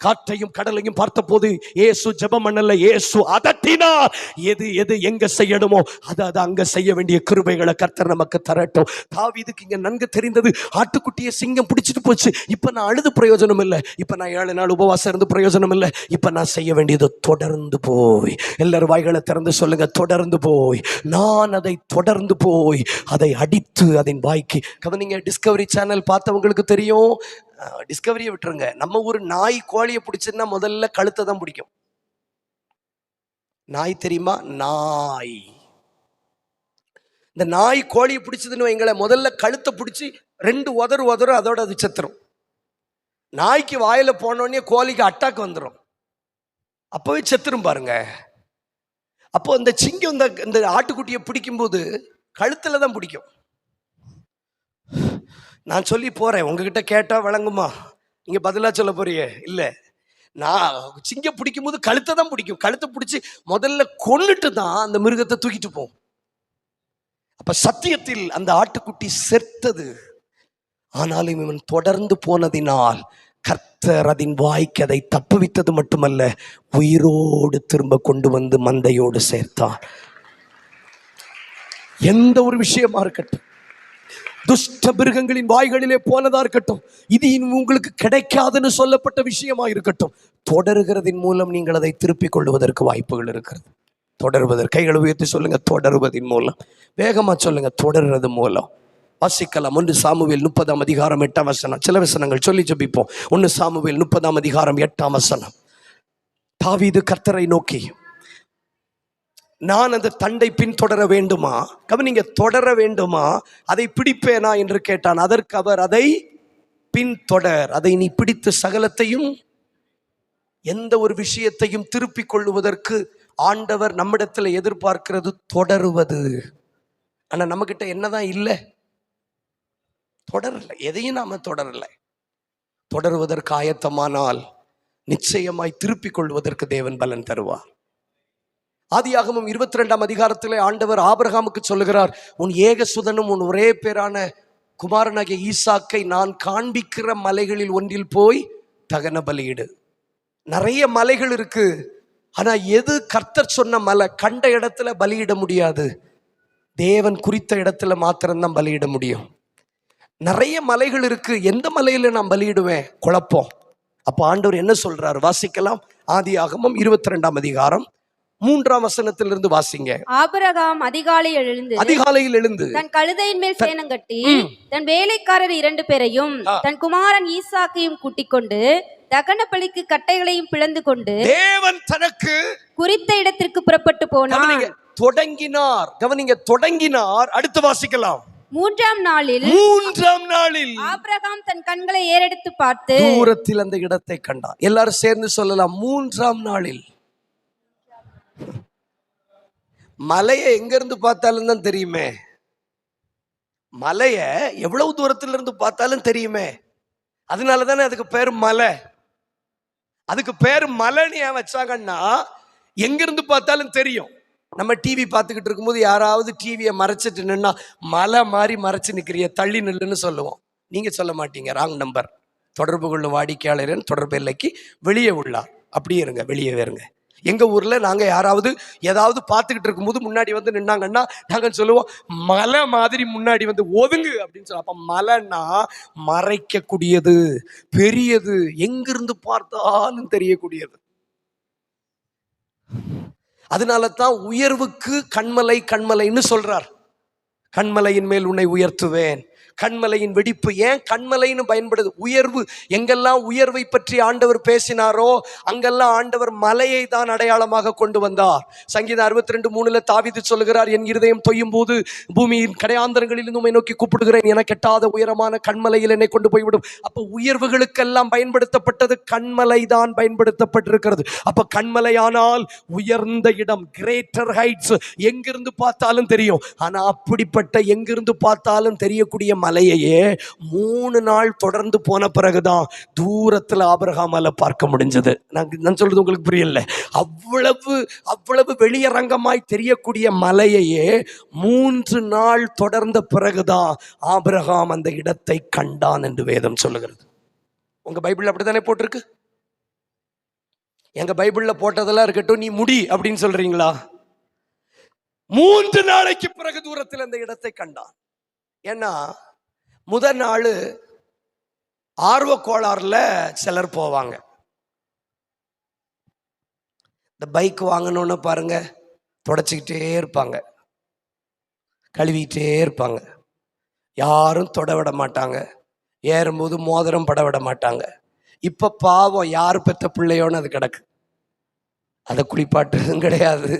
காற்றையும் கடலையும் பார்த்த போது இயேசு ஜெபம் பண்ணல, இயேசு அதட்டினார். எது எது எங்க செய்யணுமோ அதை அங்க செய்ய வேண்டிய கிருபைகளை கர்த்தர் நமக்கு தரட்டும். தாவீதுக்கு இங்க நன்கு தெரிந்தது, ஆட்டுக்குட்டியை சிங்கம் பிடிச்சிட்டு போச்சு, இப்ப நான் அழுது பிரயோஜனம் இல்லை, இப்ப நான் 7 நாள் உபவாசம் இருந்து பிரயோஜனம் இல்லை, இப்ப நான் செய்ய வேண்டியது தொடர்ந்து போய். எல்லாரும் வாய்களை திறந்து சொல்லுங்க, தொடர்ந்து போய். நான் அதை தொடர்ந்து போய் அதை அடித்து அதன் வாய்க்கு. கவனிங்க, டிஸ்கவரி சேனல் பார்த்தவங்களுக்கு தெரியும். டிஸ்கவரியை விட்டுருங்க, நம்ம ஒரு நாய் கோழியை பிடிச்சுன்னா முதல்ல கழுத்தை தான் பிடிக்கும். நாய் தெரியுமா? நாய், இந்த நாய் கோழியை பிடிச்சதுன்னு வைங்கள, முதல்ல கழுத்தை பிடிச்சி 2 உதறு அதோட அது செத்துரும். நாய்க்கு வாயில போனோடனே கோழிக்கு அட்டாக் வந்துடும், அப்பவே செத்துரும் பாருங்க. அப்போ அந்த சிங்கம் இந்த ஆட்டுக்குட்டியை பிடிக்கும் போது கழுத்துல தான் பிடிக்கும். நான் சொல்லி போறேன், உங்ககிட்ட கேட்டா வழங்குமா? நீங்க பதிலா சொல்ல போறியே இல்ல. நான் சிங்கம் பிடிக்கும் போது கழுத்தை தான் பிடிக்கும், கழுத்தை பிடிச்சி முதல்ல கொன்னுட்டு தான் அந்த மிருகத்தை தூக்கிட்டு போகும். அப்ப சத்தியத்தில் அந்த ஆட்டுக்குட்டி செத்தது, ஆனாலும் இவன் தொடர்ந்து போனதினால் கர்த்தர் அதன் வாய்க்கு அதை தப்புவித்தது மட்டுமல்ல, உயிரோடு திரும்ப கொண்டு வந்து மந்தையோடு சேர்த்தார். எந்த ஒரு விஷயமா இருக்கட்டும், துஷ்ட மிருகங்களின் வாய்களிலே போனதா இருக்கட்டும், இது உங்களுக்கு கிடைக்காதுன்னு சொல்லப்பட்ட விஷயமா இருக்கட்டும், தொடருகிறதின் மூலம் நீங்கள் அதை திருப்பிக் கொள்வதற்கு வாய்ப்புகள் இருக்கிறது. தொடருவதற்கு கைகளை உயர்த்தி சொல்லுங்க, தொடருவதின் மூலம். வேகமா சொல்லுங்க, தொடர்றது மூலம். வாசிக்கலாம். 1 சாமுவேல் 30ஆம் அதிகாரம் 8ஆம் வசனம். சில வசனங்கள் சொல்லி ஜெபிப்போம். 1 சாமுவேல் 30ஆம் அதிகாரம் 8ஆம் வசனம். தாவீது கர்த்தரை நோக்கி, நான் அந்த தண்டை பின்தொடர வேண்டுமா? கவனிங்க, தொடர வேண்டுமா, அதை பிடிப்பேனா என்று கேட்டான். அதற்கு அவர், அதை பின்தொடர், அதை நீ பிடித்து சகலத்தையும், எந்த ஒரு விஷயத்தையும் திருப்பிக் கொள்ளுவதற்கு ஆண்டவர் நம்மிடத்தில் எதிர்பார்க்கிறது தொடருவது. ஆனா நம்ம கிட்ட என்னதான் இல்லை? தொடரல, எதையும் நாம தொடரல. தொடருவதற்கு ஆயத்தமானால் நிச்சயமாய் திருப்பிக் கொள்வதற்கு தேவன் பலன் தருவார். ஆதியாகமம் 22ஆம் அதிகாரத்திலே ஆண்டவர் ஆபிரகாமுக்கு சொல்லுகிறார், உன் ஏகசுதனும் உன் ஒரே பேரான குமாரனாகிய ஈசாக்கை நான் காண்பிக்கிற மலைகளில் ஒன்றில் போய் தகன பலியிடு. நிறைய மலைகள் இருக்கு, ஆனா எது கர்த்தர் சொன்ன மலை? கண்ட இடத்துல பலியிட முடியாது, தேவன் குறித்த இடத்துல மாத்திரம்தான் பலியிட முடியும். நிறைய மலைகள் இருக்கு, எந்த மலையில நான் பலியிடுவேன்? குழப்பம். அப்போ ஆண்டவர் என்ன சொல்றாரு? வாசிக்கலாம். ஆதியாகமம் 22ஆம் அதிகாரம் 3ஆம் வசனத்திலிருந்து வாசிங்க. ஆபிரகாம் அதிகாலையில் எழுந்து தன் கழுதையின் மேல் சேணம் கட்டி தன் வேலைக்காரர் 2 பேரையும் தன் குமாரன் ஈசாக்கையும் கூட்டிக் கொண்டு தகன பலிக்கு கட்டைகளையும் பிளந்து கொண்டு தேவன் தனக்கு குறித்த இடத்திற்கு புறப்பட்டு போனார். தொடங்கினார். அடுத்து வாசிக்கலாம். 3ஆம் நாளில் ஆபிரகாம் தன் கண்களை ஏறெடுத்து பார்த்து தூரத்தில் அந்த இடத்தை கண்டார். எல்லாரும் சேர்ந்து சொல்லலாம், 3ஆம் நாளில். மலையை எங்க இருந்து பார்த்தாலும் தான் தெரியுமே, மலைய எவ்வளவு தூரத்துல இருந்து பார்த்தாலும் தெரியுமே. அதனாலதானே அதுக்கு பேர் மலை. அதுக்கு பேர் மலைன்னு ஏன் வச்சாங்கன்னா, எங்கிருந்து பார்த்தாலும் தெரியும். நம்ம டிவி பார்த்துக்கிட்டு இருக்கும்போது யாராவது டிவியை மறைச்சிட்டு நின்னா, மலை மாதிரி மறைச்சு நிக்கிறிய, தள்ளி நில்லுன்னு சொல்லுவோம். நீங்க சொல்ல மாட்டீங்க, ராங் நம்பர். தொடர்பு கொள்ளும் வாடிக்கையாளரின் தொடர்பு எல்லைக்கு வெளியே உள்ளார். அப்படியே இருங்க, வெளியே வேறுங்க. எங்க ஊர்ல நாங்க யாராவது ஏதாவது பார்த்துக்கிட்டு இருக்கும்போது முன்னாடி வந்து நின்னாங்கன்னா நாங்க சொல்லுவோம், மலை மாதிரி முன்னாடி வந்து ஒதுங்கு அப்படின்னு சொல்லுவோம். அப்ப மலைன்னா மறைக்கக்கூடியது, பெரியது, எங்கிருந்து பார்த்தாலும் தெரியக்கூடியது. அதனால தான் உயர்வுக்கு கண்மலை கண்மலைன்னு சொல்றார். கண்மலையின் மேல் உன்னை உயர்த்துவேன். கண்மலையின் வெடிப்பு ஏன் கண்மலைன்னு பயன்படுது? உயர்வு. எங்கெல்லாம் உயர்வை பற்றி ஆண்டவர் பேசினாரோ அங்கெல்லாம் ஆண்டவர் மலையை தான் அடையாளமாக கொண்டு வந்தார். சங்கீதம் 62:3 தாவீது சொல்லுகிறார், என் இருதயம் தொய்யும் போது பூமியின் கடையாந்தரங்களில் உம்மை நோக்கி கூப்பிடுகிறேன், என கெட்டாத உயரமான கண்மலையில் என்னை கொண்டு போய்விடும். அப்ப உயர்வுகளுக்கெல்லாம் பயன்படுத்தப்பட்டது கண்மலை தான் பயன்படுத்தப்பட்டிருக்கிறது. அப்ப கண்மலையானால் உயர்ந்த இடம், கிரேட்டர் ஹைட்ஸ், எங்கிருந்து பார்த்தாலும் தெரியும். ஆனா அப்படிப்பட்ட எங்கிருந்து பார்த்தாலும் தெரியக்கூடிய மலையையே 3 நாள் தொடர்ந்து போன பிறகுதான் தூரத்துல ஆபிரகாமால பார்க்க முடிஞ்சது. நான் சொல்றது உங்களுக்கு புரியல. அவ்வளவு வெளியரங்கமாய் தெரியக்கூடிய மலையையே 3 நாள் தொடர்ந்த பிறகுதான் ஆபிரகாம் அந்த இடத்தை கண்டான் என்று வேதம் சொல்லுகிறது. உங்க பைபிள் அப்படித்தானே போட்டிருக்கு? எங்க பைபிள்ல போட்டதெல்லாம் இருக்கட்டும், நீ முடி அப்படின்னு சொல்றீங்களா? 3 நாளைக்கு பிறகு தூரத்தில் அந்த இடத்தை கண்டான். ஏன்னா முதல் நாள் ஆர்வ கோளாறுல சிலர் போவாங்க. இந்த பைக் வாங்கணும்னு பாருங்க, தொடச்சிக்கிட்டே இருப்பாங்க, கழுவிக்கிட்டே இருப்பாங்க, யாரும் தொட விட மாட்டாங்க, ஏறும்போது மோதிரம் பட விட மாட்டாங்க. இப்ப பாவம் யார் பெற்ற பிள்ளையோன்னு அது கிடக்கு. அதை குளிப்பாட்டுறதும் கிடையாது,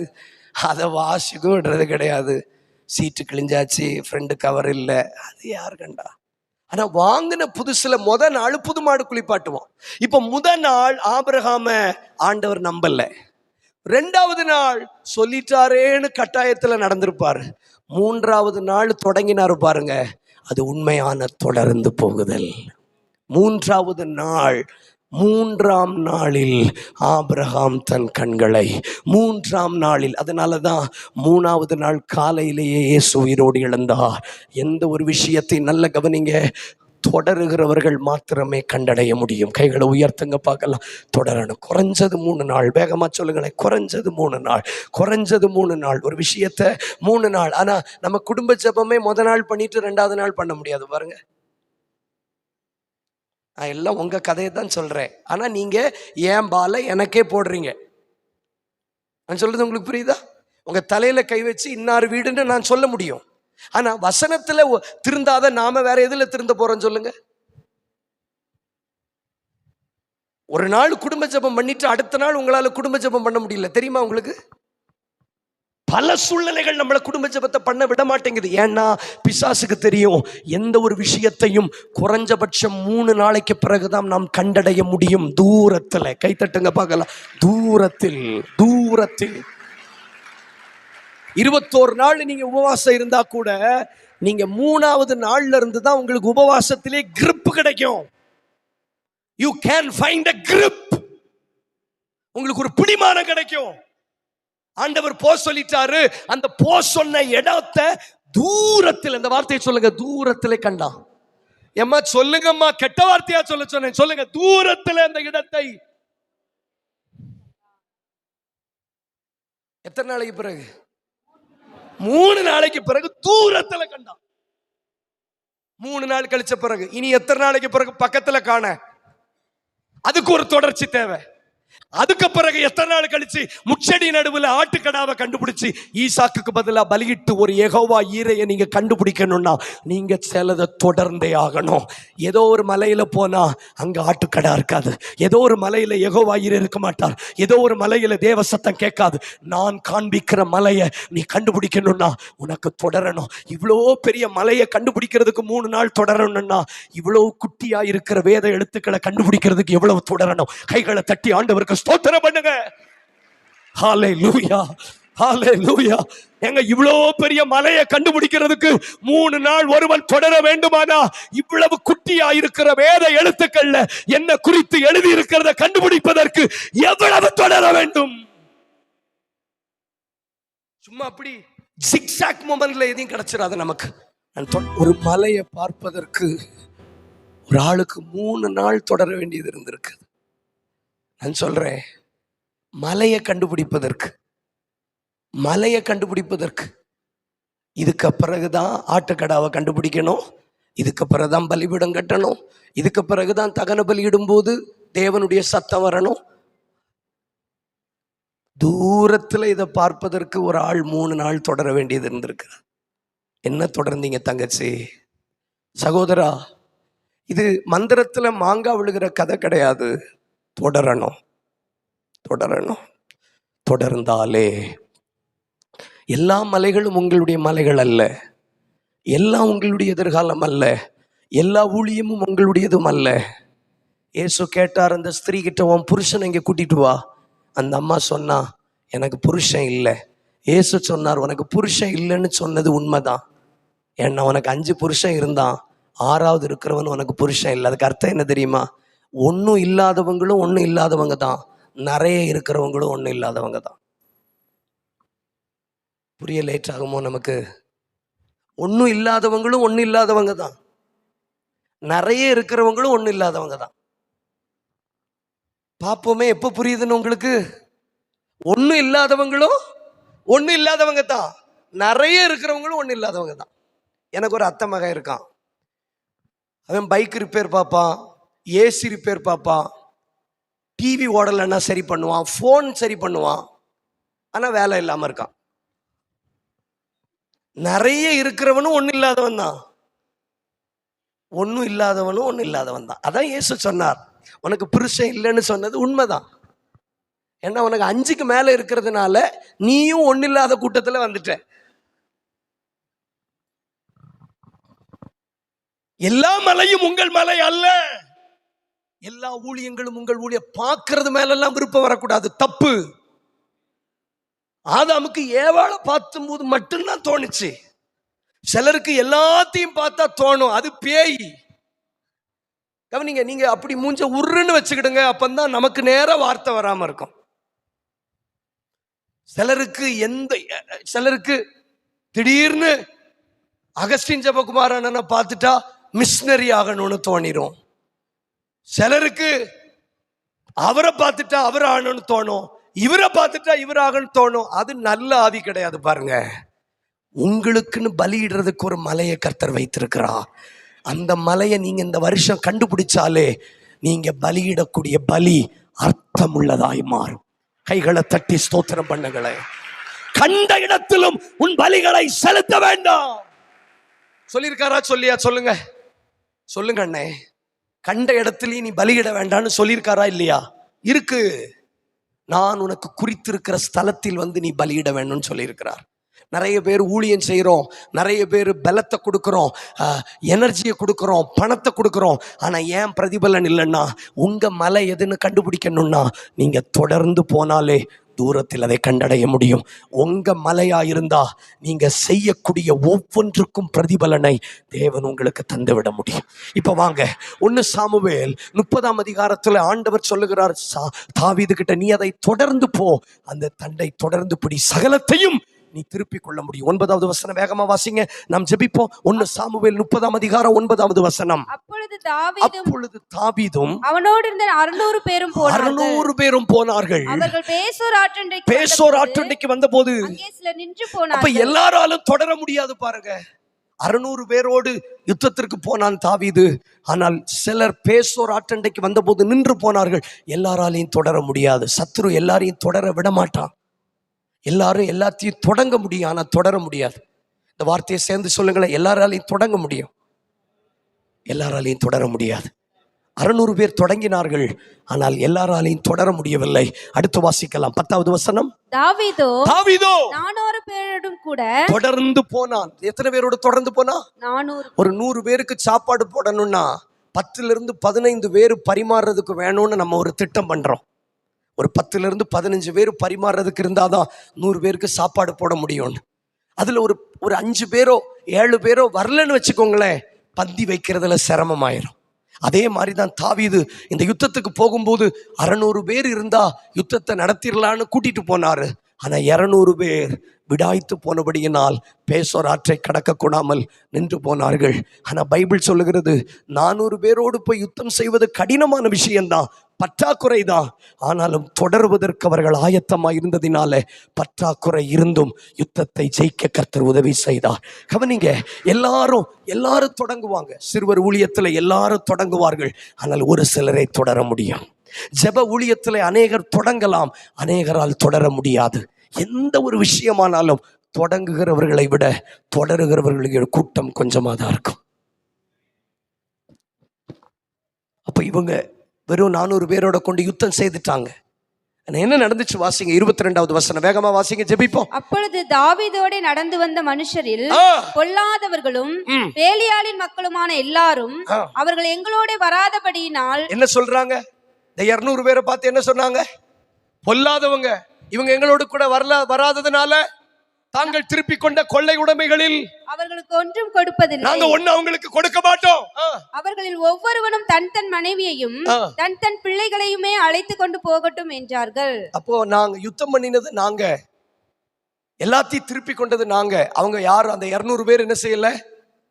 அதை வாஷுக்கும் விடுறது கிடையாது. சீட்டு கிழிஞ்சாச்சு, ஃப்ரெண்டு கவர் இல்லை, அது யார் கண்டா? ஆனா வாங்கின புதுசுல நாள் புது மாடு குளிப்பாட்டுவோம். இப்ப நாள் ஆபிரகாம ஆண்டவர் நம்பல. 2வது நாள் சொல்லிட்டாரேன்னு கட்டாயத்துல நடந்திருப்பாரு. 3வது நாள் தொடங்கினாரு பாருங்க, அது உண்மையான தொடர்ந்து போகுதல். 3வது நாள், 3ஆம் நாளில் ஆபிரகாம் தன் கண்களை 3ஆம் நாளில், அதனாலதான் 3வது நாள் காலையிலேயே இயேசு உயிரோடு எழுந்தார். எந்த ஒரு விஷயத்தை நல்ல கவனிங்க, தொடருகிறவர்கள் மாத்திரமே கண்டடைய முடியும். கைகளை உயர்த்துங்க பார்க்கலாம். தொடரணும். குறைஞ்சது 3 நாள். வேகமா சொல்லுங்களேன், குறைஞ்சது 3 நாள். குறைஞ்சது 3 நாள் ஒரு விஷயத்தை 3 நாள். ஆனா நம்ம குடும்ப ஜெபமே முதல் நாள் பண்ணிட்டு 2வது நாள் பண்ண முடியாது பாருங்க. நான் எல்லாம் உங்க கதையை தான் சொல்றேன். ஆனா நீங்க ஏன் பால எனக்கே போடுறீங்க. நான் சொல்றது உங்களுக்கு புரியுதா? உங்க தலையில கை வச்சு இன்னார் வீடுன்னு நான் சொல்ல முடியும். ஆனா வசனத்துல திருந்தாத நாம வேற எதுல திருந்த போறோம் சொல்லுங்க? ஒரு நாள் குடும்ப ஜெபம் பண்ணிட்டு அடுத்த நாள் உங்களால குடும்ப ஜெபம் பண்ண முடியல, தெரியுமா உங்களுக்கு? பல சூழ்நிலைகள் நம்மளை குடும்ப ஜெபத்தை பண்ண விட மாட்டேங்குது. ஏன்னா பிசாசுக்கு தெரியும், எந்த ஒரு விஷயத்தையும் குறைஞ்சபட்சம் 3 நாளைக்கு பிறகுதான் நாம் கண்டடைய முடியும். தூரத்துல கைத்தட்டுங்க பார்க்கலாம். தூரத்தில் 21 நாள் நீங்க உபவாசம் இருந்தா கூட நீங்க 3வது நாள்ல இருந்து தான் உங்களுக்கு உபவாசத்திலே கிரிப் கிடைக்கும். You can find a grip. உங்களுக்கு ஒரு பிடிமானம் கிடைக்கும். ஆண்டவர் போ சொல்லிட்டாரு, அந்த போ சொன்ன இடத்தை தூரத்தில், அந்த வார்த்தையை சொல்லுங்க, தூரத்தில் கண்டான். ஏம்மா சொல்லுங்கம்மா, கெட்ட வார்த்தையா சொன்னேன், சொல்லுங்க, தூரத்தில் அந்த இடத்தை. எத்தனை நாளைக்கு பிறகு? 3 நாளைக்கு பிறகு தூரத்தில் கண்டான். 3 நாள் கழிச்ச பிறகு இனி எத்தனை நாளைக்கு பிறகு பக்கத்துல காண? அதுக்கு ஒரு தொடர்ச்சி தேவை. அதுக்கு பிறகு எத்தனை நாள் கழிச்சு முச்செடி நடுவில் ஆட்டுக்கடாவை கண்டுபிடிச்சு ஈசாக்குக்கு பதிலா பலியிட்டு ஒரு யெகோவா ஈரையை நீங்க கண்டுபிடிக்கணும்னா நீங்க சிலதை தொடர்ந்தே ஆகணும். ஏதோ ஒரு மலையில போனா அங்க ஆட்டுக்கடா இருக்காது, ஏதோ ஒரு மலையில யெகோவா ஈரை இருக்க மாட்டார், ஏதோ ஒரு மலையில தேவ சத்தம் கேட்காது. நான் காண்பிக்கிற மலையை நீ கண்டுபிடிக்கணும்னா உனக்கு தொடரணும். இவ்வளோ பெரிய மலையை கண்டுபிடிக்கிறதுக்கு 3 நாள் தொடரணும்னா இவ்வளவு குட்டியா இருக்கிற வேத எழுத்துக்களை கண்டுபிடிக்கிறதுக்கு எவ்வளவு தொடரணும்? கைகளை தட்டி ஆண்டவருக்கு ஸ்தோத்திரம் பண்ணுங்க. ஹல்லேலூயா, ஹல்லேலூயா. எங்க இவ்வளோ பெரிய மலையை கண்டுபிடிக்கிறதுக்கு 3 நாள் ஒருவன் தொடர வேண்டுமானா இவ்வளவு குட்டியா இருக்கிற வேத எழுத்துக்கள்ல என்ன குறித்து எழுதி இருக்கிறத கண்டுபிடிப்பதற்கு எவ்வளவு தொடர வேண்டும்? சும்மா அப்படி ஜிக்ஸாக் மொமெண்ட்ல எதையும் கிடைச்சிடாது நமக்கு. ஒரு மலையை பார்ப்பதற்கு ஒரு ஆளுக்கு 3 நாள் தொடர வேண்டியது இருந்திருக்கு. நான் சொல்றேன், மலையை கண்டுபிடிப்பதற்கு இதுக்கு பிறகுதான் ஆட்டுக்கடாவை கண்டுபிடிக்கணும், இதுக்கு பிறகுதான் பலிபீடம் கட்டணும், இதுக்கு பிறகுதான் தகன பலியிடும் போது தேவனுடைய சத்தம் வரணும். தூரத்துல இதை பார்ப்பதற்கு ஒரு ஆள் 3 நாள் தொடர வேண்டியது இருந்திருக்கு. என்ன தொடர்ந்தீங்க தங்கச்சி, சகோதரா? இது மந்திரத்துல மாங்காய் விழுகிற கதை கிடையாது. தொடரணும். தொடர்ந்தாலே எல்லா மலைகளும் உங்களுடைய மலைகள் அல்ல, எல்லாம் உங்களுடைய எதிர்காலம் அல்ல, எல்லா ஊழியமும் உங்களுடையதும் அல்ல. இயேசு கேட்டார் அந்த ஸ்திரீ கிட்ட, உன் புருஷனை இங்கே கூட்டிட்டு வா. அந்த அம்மா சொன்னா, எனக்கு புருஷன் இல்லை. இயேசு சொன்னார், உனக்கு புருஷன் இல்லைன்னு சொன்னது உண்மைதான். ஏன்னா உனக்கு 5 புருஷன் இருந்தான், 6வது இருக்கிறவன் உனக்கு புருஷன் இல்லை. அதுக்கு அர்த்தம் என்ன தெரியுமா? ஒன்றும் இல்லாதவங்களும் ஒன்றும் இல்லாதவங்க தான், நிறைய இருக்கிறவங்களும் ஒன்றும் இல்லாதவங்க தான். புரிய லேட் ஆகுமோ நமக்கு? ஒன்றும் இல்லாதவங்களும் ஒன்றும் இல்லாதவங்க தான், நிறைய இருக்கிறவங்களும் ஒன்றும் இல்லாதவங்க தான். பார்ப்போமே எப்போ புரியுதுன்னு உங்களுக்கு? ஒன்றும் இல்லாதவங்களும் ஒன்றும் இல்லாதவங்க தான், நிறைய இருக்கிறவங்களும் ஒன்றும் இல்லாதவங்க தான். எனக்கு ஒரு அத்தை மகன் இருக்கான். அவன் பைக் ரிப்பேர் பார்ப்பான், ஏசி ரிப்பேர் பார்ப்பான், டிவி ஓடலைன்னா சரி பண்ணுவான், ஃபோன் சரி பண்ணுவான். ஆனால் வேலை இல்லாமல் இருக்கான். நிறைய இருக்கிறவனும் ஒன்றும் இல்லாதவன் தான், ஒன்றும் இல்லாதவனும் ஒன்றும் இல்லாதவன் தான். அதான் இயேசு சொன்னார், உனக்கு புருஷன் இல்லைன்னு சொன்னது உண்மைதான். ஏன்னா உனக்கு 5க்கு மேலே இருக்கிறதுனால நீயும் ஒன்றும் இல்லாத கூட்டத்தில் வந்துட்ட. எல்லா மலையும் உங்கள் மலை அல்ல, எல்லா ஊழியங்களும் உங்கள் ஊழியம். பார்க்கறது மேலெல்லாம் விருப்பம் வரக்கூடாது, தப்பு. ஆதாமுக்கு ஏவாளை பார்த்தும்போது மட்டும்தான் தோணுச்சு. சிலருக்கு எல்லாத்தையும் பார்த்தா தோணும், அது பேய். கவனிங்க, நீங்க அப்படி மூஞ்ச உருன்னு வச்சுக்கிடுங்க, அப்பந்தான் நமக்கு நேர வார்த்தை வராம இருக்கும். சிலருக்கு திடீர்னு அகஸ்டின் ஜெபகுமாரனை பார்த்துட்டா மிஷனரி ஆகணும்னு தோணிரும். சிலருக்கு அவரை பார்த்துட்டா அவர் ஆகணும்னு தோணும், இவரை பார்த்துட்டா இவர் ஆகணும்னு தோணும். அது நல்ல ஆவி கிடையாது. பாருங்க, உங்களுக்குன்னு பலியிடுறதுக்கு ஒரு மலையை கர்த்தர் வைத்திருக்கிறார். அந்த மலையை நீங்க இந்த வருஷம் கண்டுபிடிச்சாலே நீங்க பலியிடக்கூடிய பலி அர்த்தம் உள்ளதாய் மாறும். கைகளை தட்டி ஸ்தோத்திரம் பண்ணுங்களே. கண்ட இடத்திலும் உன் பலிகளை செலுத்த வேண்டாம் சொல்லியிருக்காரா? சொல்லியா? சொல்லுங்க, சொல்லுங்க அண்ணே. கண்ட இடத்துலயும் நீ பலியிட வேண்டாம்னு சொல்லியிருக்காரா இல்லையா? இருக்கு. நான் உனக்கு குறித்திருக்கிற ஸ்தலத்தில் வந்து நீ பலியிட வேணும்னு சொல்லியிருக்கிறார். நிறைய பேர் ஊழியம் செய்கிறோம், நிறைய பேர் பலத்தை கொடுக்குறோம், எனர்ஜியை கொடுக்குறோம், பணத்தை கொடுக்குறோம். ஆனால் ஏன் பிரதிபலன் இல்லைன்னா, உங்கள் மலை எதுன்னு கண்டுபிடிக்கணும்னா நீங்கள் தொடர்ந்து போனாலே தூரத்தில் அதை கண்டடைய முடியும். உங்க மலையா இருந்தா நீங்க செய்யக்கூடிய ஒவ்வொன்றுக்கும் பிரதிபலனை தேவன் உங்களுக்கு தந்துவிட முடியும். இப்ப வாங்க, 1 சாமுவேல் 30ஆம் அதிகாரத்துல ஆண்டவர் சொல்லுகிறார் தாவீது கிட்ட, நீ அதை தொடர்ந்து போ, அந்த தண்டை தொடர்ந்து பிடி, சகலத்தையும் நீ திருப்பிக் கொள்ள முடியும். 9வது வசனம் வேகமா வாசிங்க, நாம் ஜெபிப்போம். 1 சாமுவேல் 30ஆம் அதிகாரம் 9வது வசனம். அப்பொழுது தாவீதும் அவனோடு இருந்த 600 பேரும் போனார்கள். அவர்கள் பேசோர் ஆற்றண்டைக்கு வந்தபோது அங்கே சிலர் நின்று போனார்கள். அப்ப எல்லாராலும் தொடர முடியாது பாருங்க. 600 பேரோடு யுத்தத்திற்கு போனான் தாவீது. ஆனால் சிலர் பேசோர் ஆற்றண்டைக்கு வந்தபோது நின்று போனார்கள். எல்லாராலையும் தொடர முடியாது. சத்துரு எல்லாரையும் தொடர விட மாட்டான். எல்லாரும் எல்லாத்தையும் தொடங்க முடியும், ஆனா தொடர முடியாது. இந்த வார்த்தையை சேர்ந்து சொல்லுங்களேன், எல்லாராலையும் தொடங்க முடியும், எல்லாராலையும் தொடர முடியாது. 600 பேர் தொடங்கினார்கள், ஆனால் எல்லாராலையும் தொடர முடியவில்லை. அடுத்து வாசிக்கலாம் 10வது வசனம். தாவீதோ 400 பேரோடும் கூட தொடர்ந்து போனான். எத்தனை பேரோடு தொடர்ந்து போனா? 400. ஒரு 100 பேருக்கு சாப்பாடு போடணும்னா 10லிருந்து 15 பேர் பரிமாறுறதுக்கு வேணும்னு நம்ம ஒரு திட்டம் பண்றோம். ஒரு 10லிருந்து 15 பேர் பரிமாறுறதுக்கு இருந்தாதான் 100 பேருக்கு சாப்பாடு போட முடியும். அதுல ஒரு 5 பேரோ 7 பேரோ வரலன்னு வச்சுக்கோங்களேன், பந்தி வைக்கிறதுல சிரமமாயிரும். அதே மாதிரிதான் தாவீது இந்த யுத்தத்துக்கு போகும்போது 600 பேர் இருந்தா யுத்தத்தை நடத்திடலான்னு கூட்டிட்டு போனாரு. ஆனா 200 பேர் விடாய்த்து போனபடியினால் பேசோர் ஆற்றை கடக்க கூடாமல் நின்று போனார்கள். ஆனா பைபிள் சொல்லுகிறது 400 பேரோடு போய் யுத்தம் செய்வது கடினமான விஷயம்தான், பற்றாக்குறை தான். ஆனாலும் தொடர்வதற்கு அவர்கள் ஆயத்தமாக இருந்ததினால பற்றாக்குறை இருந்தும் யுத்தத்தை ஜெயிக்க கர்த்தர் உதவி செய்தார். கவனிங்க, எல்லாரும் தொடங்குவாங்க. சிறுவர் ஊழியத்தில் எல்லாரும் தொடங்குவார்கள், ஆனால் ஒரு சிலரை தொடர முடியும். ஜெப ஊழியத்தில் அநேகர் தொடங்கலாம், அநேகரால் தொடர முடியாது. எந்த ஒரு விஷயமானாலும் தொடங்குகிறவர்களை விட தொடருகிறவர்களுடைய கூட்டம் கொஞ்சமாக தான் இருக்கும். அப்ப இவங்க வெறும் 400 பேரோட கொண்டு யுத்தம் செய்துட்டாங்க. என்ன நடந்துச்சு வாசிங்க, 22வது வசனம். வேகமா வாசிங்க, ஜெபிப்போம். அப்பொழுது தாவீதோடே நடந்து வந்த மனுஷரில் பொல்லாதவர்களும் பேலியாளின் மக்களுமான எல்லாரும் அவர்கள் எங்களோட வராதபடியினால் என்ன சொல்றாங்க? இந்த 200 பேரை பார்த்து என்ன சொன்னாங்க? பொல்லாதவங்க, இவங்க எங்களோடு கூட வராததுனால தாங்கள் திருப்பி கொண்ட கொள்ளை உடைமைகளில் அவர்களுக்கு ஒன்றும் கொடுப்பதில்லை, நாங்க ஒண்ணு அவங்களுக்கு கொடுக்க மாட்டோம். அவர்களில் ஒவ்வொருவனும் தன் தன் மனைவியையும் தன் தன் பிள்ளைகளையுமே அழைத்து கொண்டு போகட்டும் என்றார்கள். அப்போ நாங்க யுத்தம் பண்ணினது நாங்க, எல்லாத்தையும் திருப்பி கொண்டது நாங்க. அவங்க யாரும் அந்த 200 பேர் என்ன செய்யல,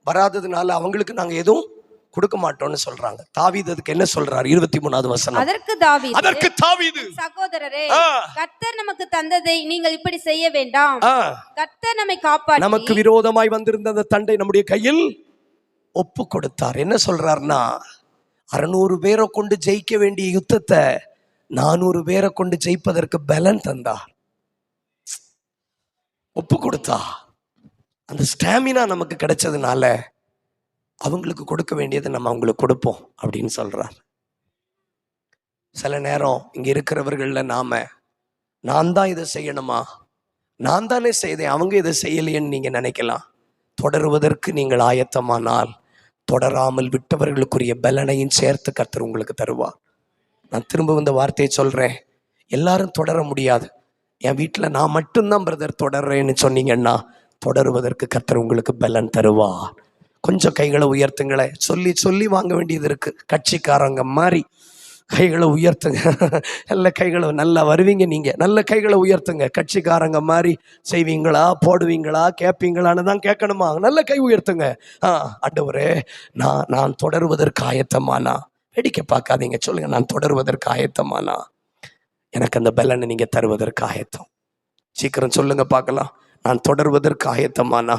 வராததுனால அவங்களுக்கு நாங்க எதுவும் கொடுக்க மாட்டோம்னு சொல்றாங்க. தாவீது அதுக்கு என்ன சொல்றாரு? 23வது வசனம். அதற்கு தாவீது சகோதரரே, கர்த்தர் நமக்கு தந்ததை நீங்கள் இப்படி செய்ய வேண்டாம். கர்த்தர் நம்மை காப்பாற்றி நமக்கு விரோதமாய் வந்திருந்த அந்த தண்டை நம்முடைய கையில் ஒப்பு கொடுத்தார். என்ன சொல்றாருன்னா, 600 பேரை கொண்டு ஜெயிக்க வேண்டிய யுத்தத்தை 400 பேரை கொண்டு ஜெயிப்பதற்கு பலன் தந்தார், ஒப்பு கொடுத்தா. அந்த ஸ்டாமினா நமக்கு கிடைச்சதுனால அவங்களுக்கு கொடுக்க வேண்டியதை நம்ம அவங்களுக்கு கொடுப்போம் அப்படின்னு சொல்றார். சில நேரம் இங்க இருக்கிறவர்கள்ல நான் தான் இதை செய்யணுமா, நான் தானே செய்தேன், அவங்க இதை செய்யலையேன்னு நீங்க நினைக்கலாம். தொடருவதற்கு நீங்கள் ஆயத்தமானால் தொடராமல் விட்டவர்களுக்குரிய பலனையும் சேர்த்து கர்த்தர் உங்களுக்கு தருவார். நான் திரும்ப இந்த வார்த்தையை சொல்றேன், எல்லாரும் தொடர முடியாது. என் வீட்டில் நான் மட்டும்தான் பிரதர் தொடர்றேன்னு சொன்னீங்கன்னா தொடருவதற்கு கர்த்தர் உங்களுக்கு பலன் தருவார். கொஞ்சம் கைகளை உயர்த்துங்களேன். சொல்லி சொல்லி வாங்க வேண்டியது இருக்கு. கட்சிக்காரங்க மாதிரி கைகளை உயர்த்துங்க. நல்ல கைகளை, நல்லா வருவீங்க நீங்க, நல்ல கைகளை உயர்த்துங்க. கட்சிக்காரங்க மாதிரி செய்வீங்களா, போடுவீங்களா, கேட்பீங்களான்னு தான் கேட்கணுமா? நல்ல கை உயர்த்துங்க. ஆண்டவரே, நான் தொடருவதற்கு ஆயத்தமானா, வேடிக்கை பார்க்காதீங்க, சொல்லுங்க, நான் தொடருவதற்கு ஆயத்தமானா எனக்கு அந்த பலனை நீங்க தருவதற்கு ஆயத்தம். சீக்கிரம் சொல்லுங்க பார்க்கலாம். நான் தொடர்வதற்கு ஆயத்தமானா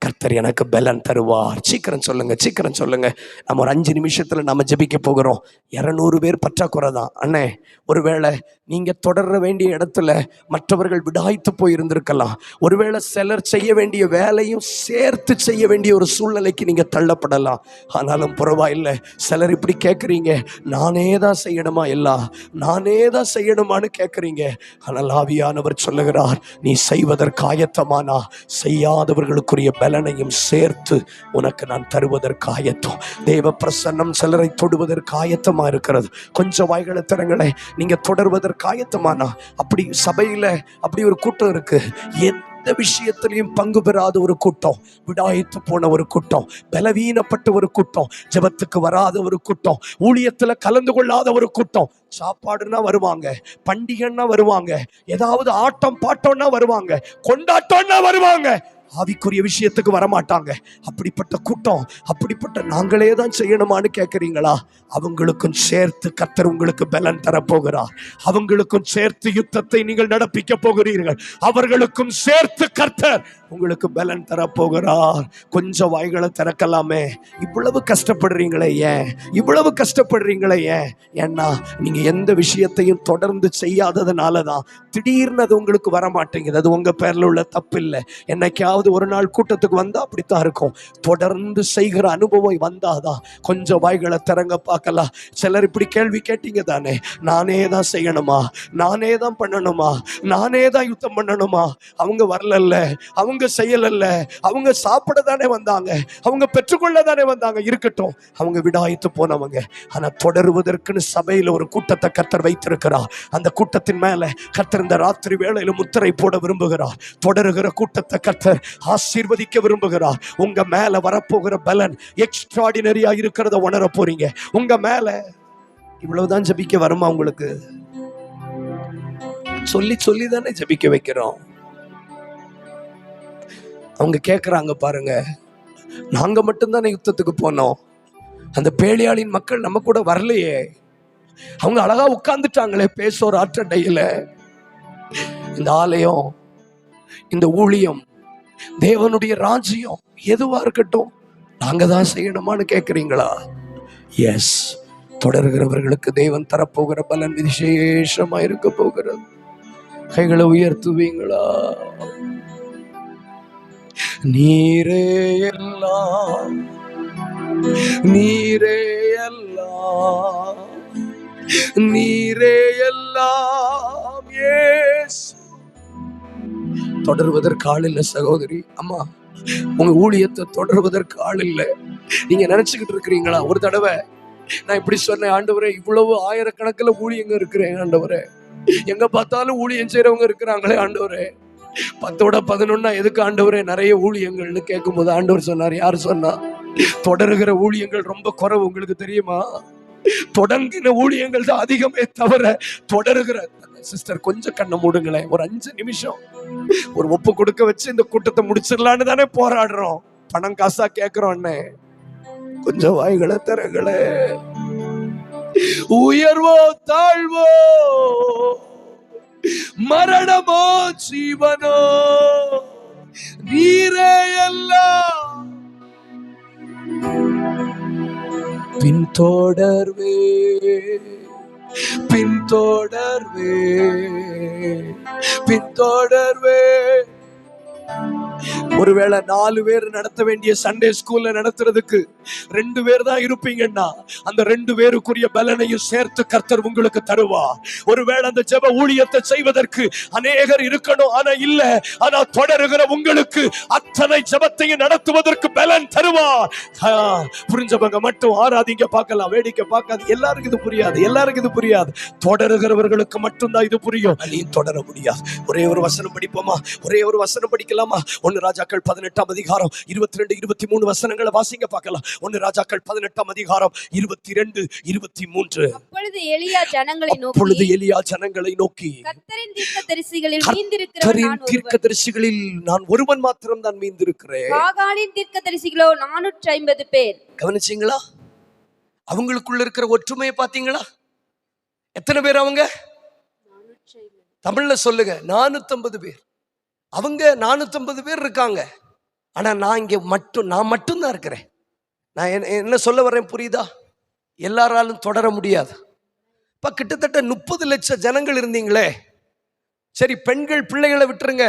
கர்த்தர் எனக்கு பலன் தருவார். சீக்கிரம் சொல்லுங்க, சீக்கிரம் சொல்லுங்க. நம்ம ஒரு 5 நிமிஷத்துல நம்ம ஜெபிக்க போகிறோம். 200 பேர் பற்றாக்குறை தான். அண்ணே, ஒருவேளை நீங்க தொடர வேண்டிய இடத்துல மற்றவர்கள் விடாய்த்து போயிருந்திருக்கலாம். ஒருவேளை சிலர் செய்ய வேண்டிய வேலையும் சேர்த்து செய்ய வேண்டிய ஒரு சூழ்நிலைக்கு நீங்க தள்ளப்படலாம். ஆனாலும் பரவாயில்லை. சிலர் இப்படி கேட்குறீங்க, நானே தான் செய்யணுமா, எல்லாம் நானே தான் செய்யணுமான்னு கேட்குறீங்க. ஆனால் ஆவியானவர் சொல்லுகிறார், நீ செய்வதற்கு ஆயத்தமானா செய்யாதவர்களுக்குரிய பலனையும் சேர்த்து உனக்கு நான் தருவதற்கு ஆயத்தம். தேவ பிரசன்னம் சிலரை தொடுவதற்கு ஆயத்தமா இருக்கிறது. கொஞ்சம் வாய்களை திறங்களே. நீங்க தொடர்வதற்கு ஆயத்தமானா, அப்படி சபையில அப்படி ஒரு கூட்டம் இருக்கு, எந்த விஷயத்திலையும் பங்கு பெறாத ஒரு கூட்டம், விடாய்த்து போன ஒரு கூட்டம், பலவீனப்பட்ட ஒரு கூட்டம், ஜெபத்துக்கு வராத ஒரு கூட்டம், ஊழியத்துல கலந்து கொள்ளாத ஒரு கூட்டம். சாப்பாடுன்னா வருவாங்க, பண்டிகைன்னா வருவாங்க, ஏதாவது ஆட்டம் பாட்டம்னா வருவாங்க, கொண்டாட்டம்னா வருவாங்க. ஆவிக்குரிய விஷயத்துக்கு வரமாட்டாங்க. அப்படிப்பட்ட கூட்டம், அப்படிப்பட்ட நாங்களே தான் செய்யணுமான்னு கேட்கறீங்களா? அவங்களுக்கும் சேர்த்து கர்த்தர் உங்களுக்கு பலன் தரப்போகிறார். அவங்களுக்கும் சேர்த்து யுத்தத்தை நீங்கள் நடப்பிக்க போகிறீர்கள். அவர்களுக்கும் சேர்த்து கர்த்தர் உங்களுக்கு பலன் தரப்போகிறார். கொஞ்சம் வாய்களை திறக்கலாமே. இவ்வளவு கஷ்டப்படுறீங்களே ஏன்? இவ்வளவு கஷ்டப்படுறீங்களே ஏன்? ஏன்னா நீங்க எந்த விஷயத்தையும் தொடர்ந்து செய்யாததுனாலதான் திடீர்னு அது உங்களுக்கு வர மாட்டேங்குது. அது உங்க பேர்ல உள்ள தப்பு இல்லை. என்னைக்காவது ஒரு நாள் கூட்டத்துக்கு வந்தா அப்படித்தான் இருக்கும். தொடர்ந்து செய்கிற அனுபவம் வந்தாதான் கொஞ்சம் வாய்களை திறங்க பார்க்கலாம். சிலர் இப்படி கேள்வி கேட்டீங்க தானே, நானே தான் செய்யணுமா, நானே தான் பண்ணணுமா, நானே தான் யுத்தம் பண்ணணுமா? அவங்க வரலல்ல, அவங்க செய்யலல்ல, அவங்க சாப்பிட தானே வந்தாங்க, அவங்க பெற்றுக்கொள்ள தானே வந்தாங்க. இருக்கட்டும், அவங்க விடாய்த்து போனவங்க. ஆனா தொடருவதற்குன்னு சபையில ஒரு கூட்டத்தை கர்த்தர் வைத்திருக்கிறார். அந்த கூட்டத்தின் மேல கர்த்தர் இந்த ராத்திரி வேளையில முத்திரை போட விரும்புகிறார். தொடருகிற கூட்டத்தை கர்த்தர் ஆசீர்வதிக்க விரும்புகிறார். உங்க மேல வரப்போகிற பலன் எக்ஸ்ட்ராடினரியா இருக்கிறத உணர போறீங்க. உங்க மேல இவ்வளவுதான் ஜெபிக்க வருமா உங்களுக்கு? சொல்லி சொல்லி தானே ஜெபிக்க வைக்கிறோம். அவங்க கேட்கறாங்க பாருங்க, நாங்க மட்டும்தானே யுத்தத்துக்கு போனோம், அந்த பேலியாளின் மக்கள் நம்ம கூட வரலையே, அவங்க அழகா உட்கார்ந்துட்டாங்களே பேசோர் ஆற்றண்டையில. இந்த ஆலயம், இந்த ஊழியம், தேவனுடைய ராஜ்யம் எதுவா இருக்கட்டும் நாங்க தான் செய்யணுமான்னு கேட்கிறீங்களா? எஸ், தொடர்கிறவர்களுக்கு தேவன் தரப்போகிற பலன் விசேஷமா இருக்க போகிறது. கைகளை உயர்த்துவீங்களா? நீரே எல்லாம், நீரே எல்லாம், நீரே எல்லாம். இயேசு. தொடர்வதற்கு ஆள் இல்லை சகோதரி, அம்மா. உங்க ஊழியத்தை தொடர்வதற்கு ஆள் இல்லை. நீங்க நினைச்சுக்கிட்டு இருக்கிறீங்களா? ஒரு தடவை நான் இப்படி சொன்னேன், ஆண்டவரே இவ்வளவு ஆயிரக்கணக்கில் ஊழியங்க இருக்கிறேன் ஆண்டவரே, எங்க பார்த்தாலும் ஊழியம் செய்யறவங்க இருக்கிறாங்களே ஆண்டவரே, 10 11 எதுக்கு ஆண்டவரே நிறைய ஊழியங்கள்னு கேட்கும்போது ஆண்டவர் சொன்னார், யார் சொன்னா? தொடருகிற ஊழியங்கள் ரொம்ப குறைவு. உங்களுக்கு தெரியுமா? தொடங்கின ஊழியங்கள் தான் அதிகமே தவிர தொடருகிற. சிஸ்டர் கொஞ்சம் கண்ணை மூடுங்களேன், ஒரு 5 நிமிஷம் ஒரு ஒப்பு கொடுக்க வச்சு இந்த கூட்டத்தை முடிச்சிடலான்னு தானே போராடுறோம். பணம் காசா கேட்கிறோம். கொஞ்சம் வாய்களை திறங்களே. உயர்வோ தாழ்வோ, மரணமோ ஜீவனோ, நீரே எல்லாம். பின்தொடர்வே, பின்தொடர்வே, பின்தொடர்வே. ஒருவேளை 4 பேர் நடத்த வேண்டிய சண்டே ஸ்கூல்ல நடத்துறதுக்கு 2 பேர் தான் இருப்பீங்கன்னா அந்த 2 பேருக்குரிய பலனையும் சேர்த்து கர்த்தர் உங்களுக்கு தருவார். ஒருவேளை அந்த ஜெப ஊழியத்தை செய்வதற்கு அநேகர் இருக்கணும், ஆனா இல்ல, ஆனா தொடருகிற உங்களுக்கு அத்தனை ஜெபத்தையும் நடத்துவதற்கு பலன் தருவார். புரிஞ்சவங்க மட்டும் ஆராதிங்க, பார்க்கலாம், வேடிக்கை பார்க்காது. எல்லாருக்கும் இது புரியாது, எல்லாருக்கும் இது புரியாது. தொடருகிறவர்களுக்கு மட்டும்தான் இது புரியும். அதையும் தொடர முடியாது. ஒரே ஒரு வசனம் படிப்போமா? ஒரே ஒரு வசனம் படிக்கலாமா? 1 ராஜாக்கள் 18 அதிகாரம் 22 23 வசனங்களை வாசிங்க பார்க்கலாம். 1 ராஜாக்கள் 18 அதிகாரம் 22 23. அப்பொழுது எலியா ஜனங்களை நோக்கி, கர்த்தரின் தீர்க்கதரிசிகளில் நான் ஒருவன் மாத்திரம் தான் மீந்திருக்கிறேன். பாகாலின் தீர்க்கதரிசிகளோ 450 பேர். கவனிச்சீங்களா? அவங்களுக்குள்ள இருக்கிற ஒற்றுமையை பாத்தீங்களா? எத்தனை பேர் அவங்க? தமிழ்ல சொல்லுங்க. 450 பேர். அவங்க 450 பேர் இருக்காங்க. ஆனா நான் மட்டும்தான் இருக்கிறேன். நான் என்ன சொல்ல வர்றேன் புரியுதா? எல்லாராலும் தொடர முடியாது. இப்ப கிட்டத்தட்ட 30 லட்சம் ஜனங்கள் இருந்தீங்களே. சரி, பெண்கள் பிள்ளைகளை விட்டுருங்க,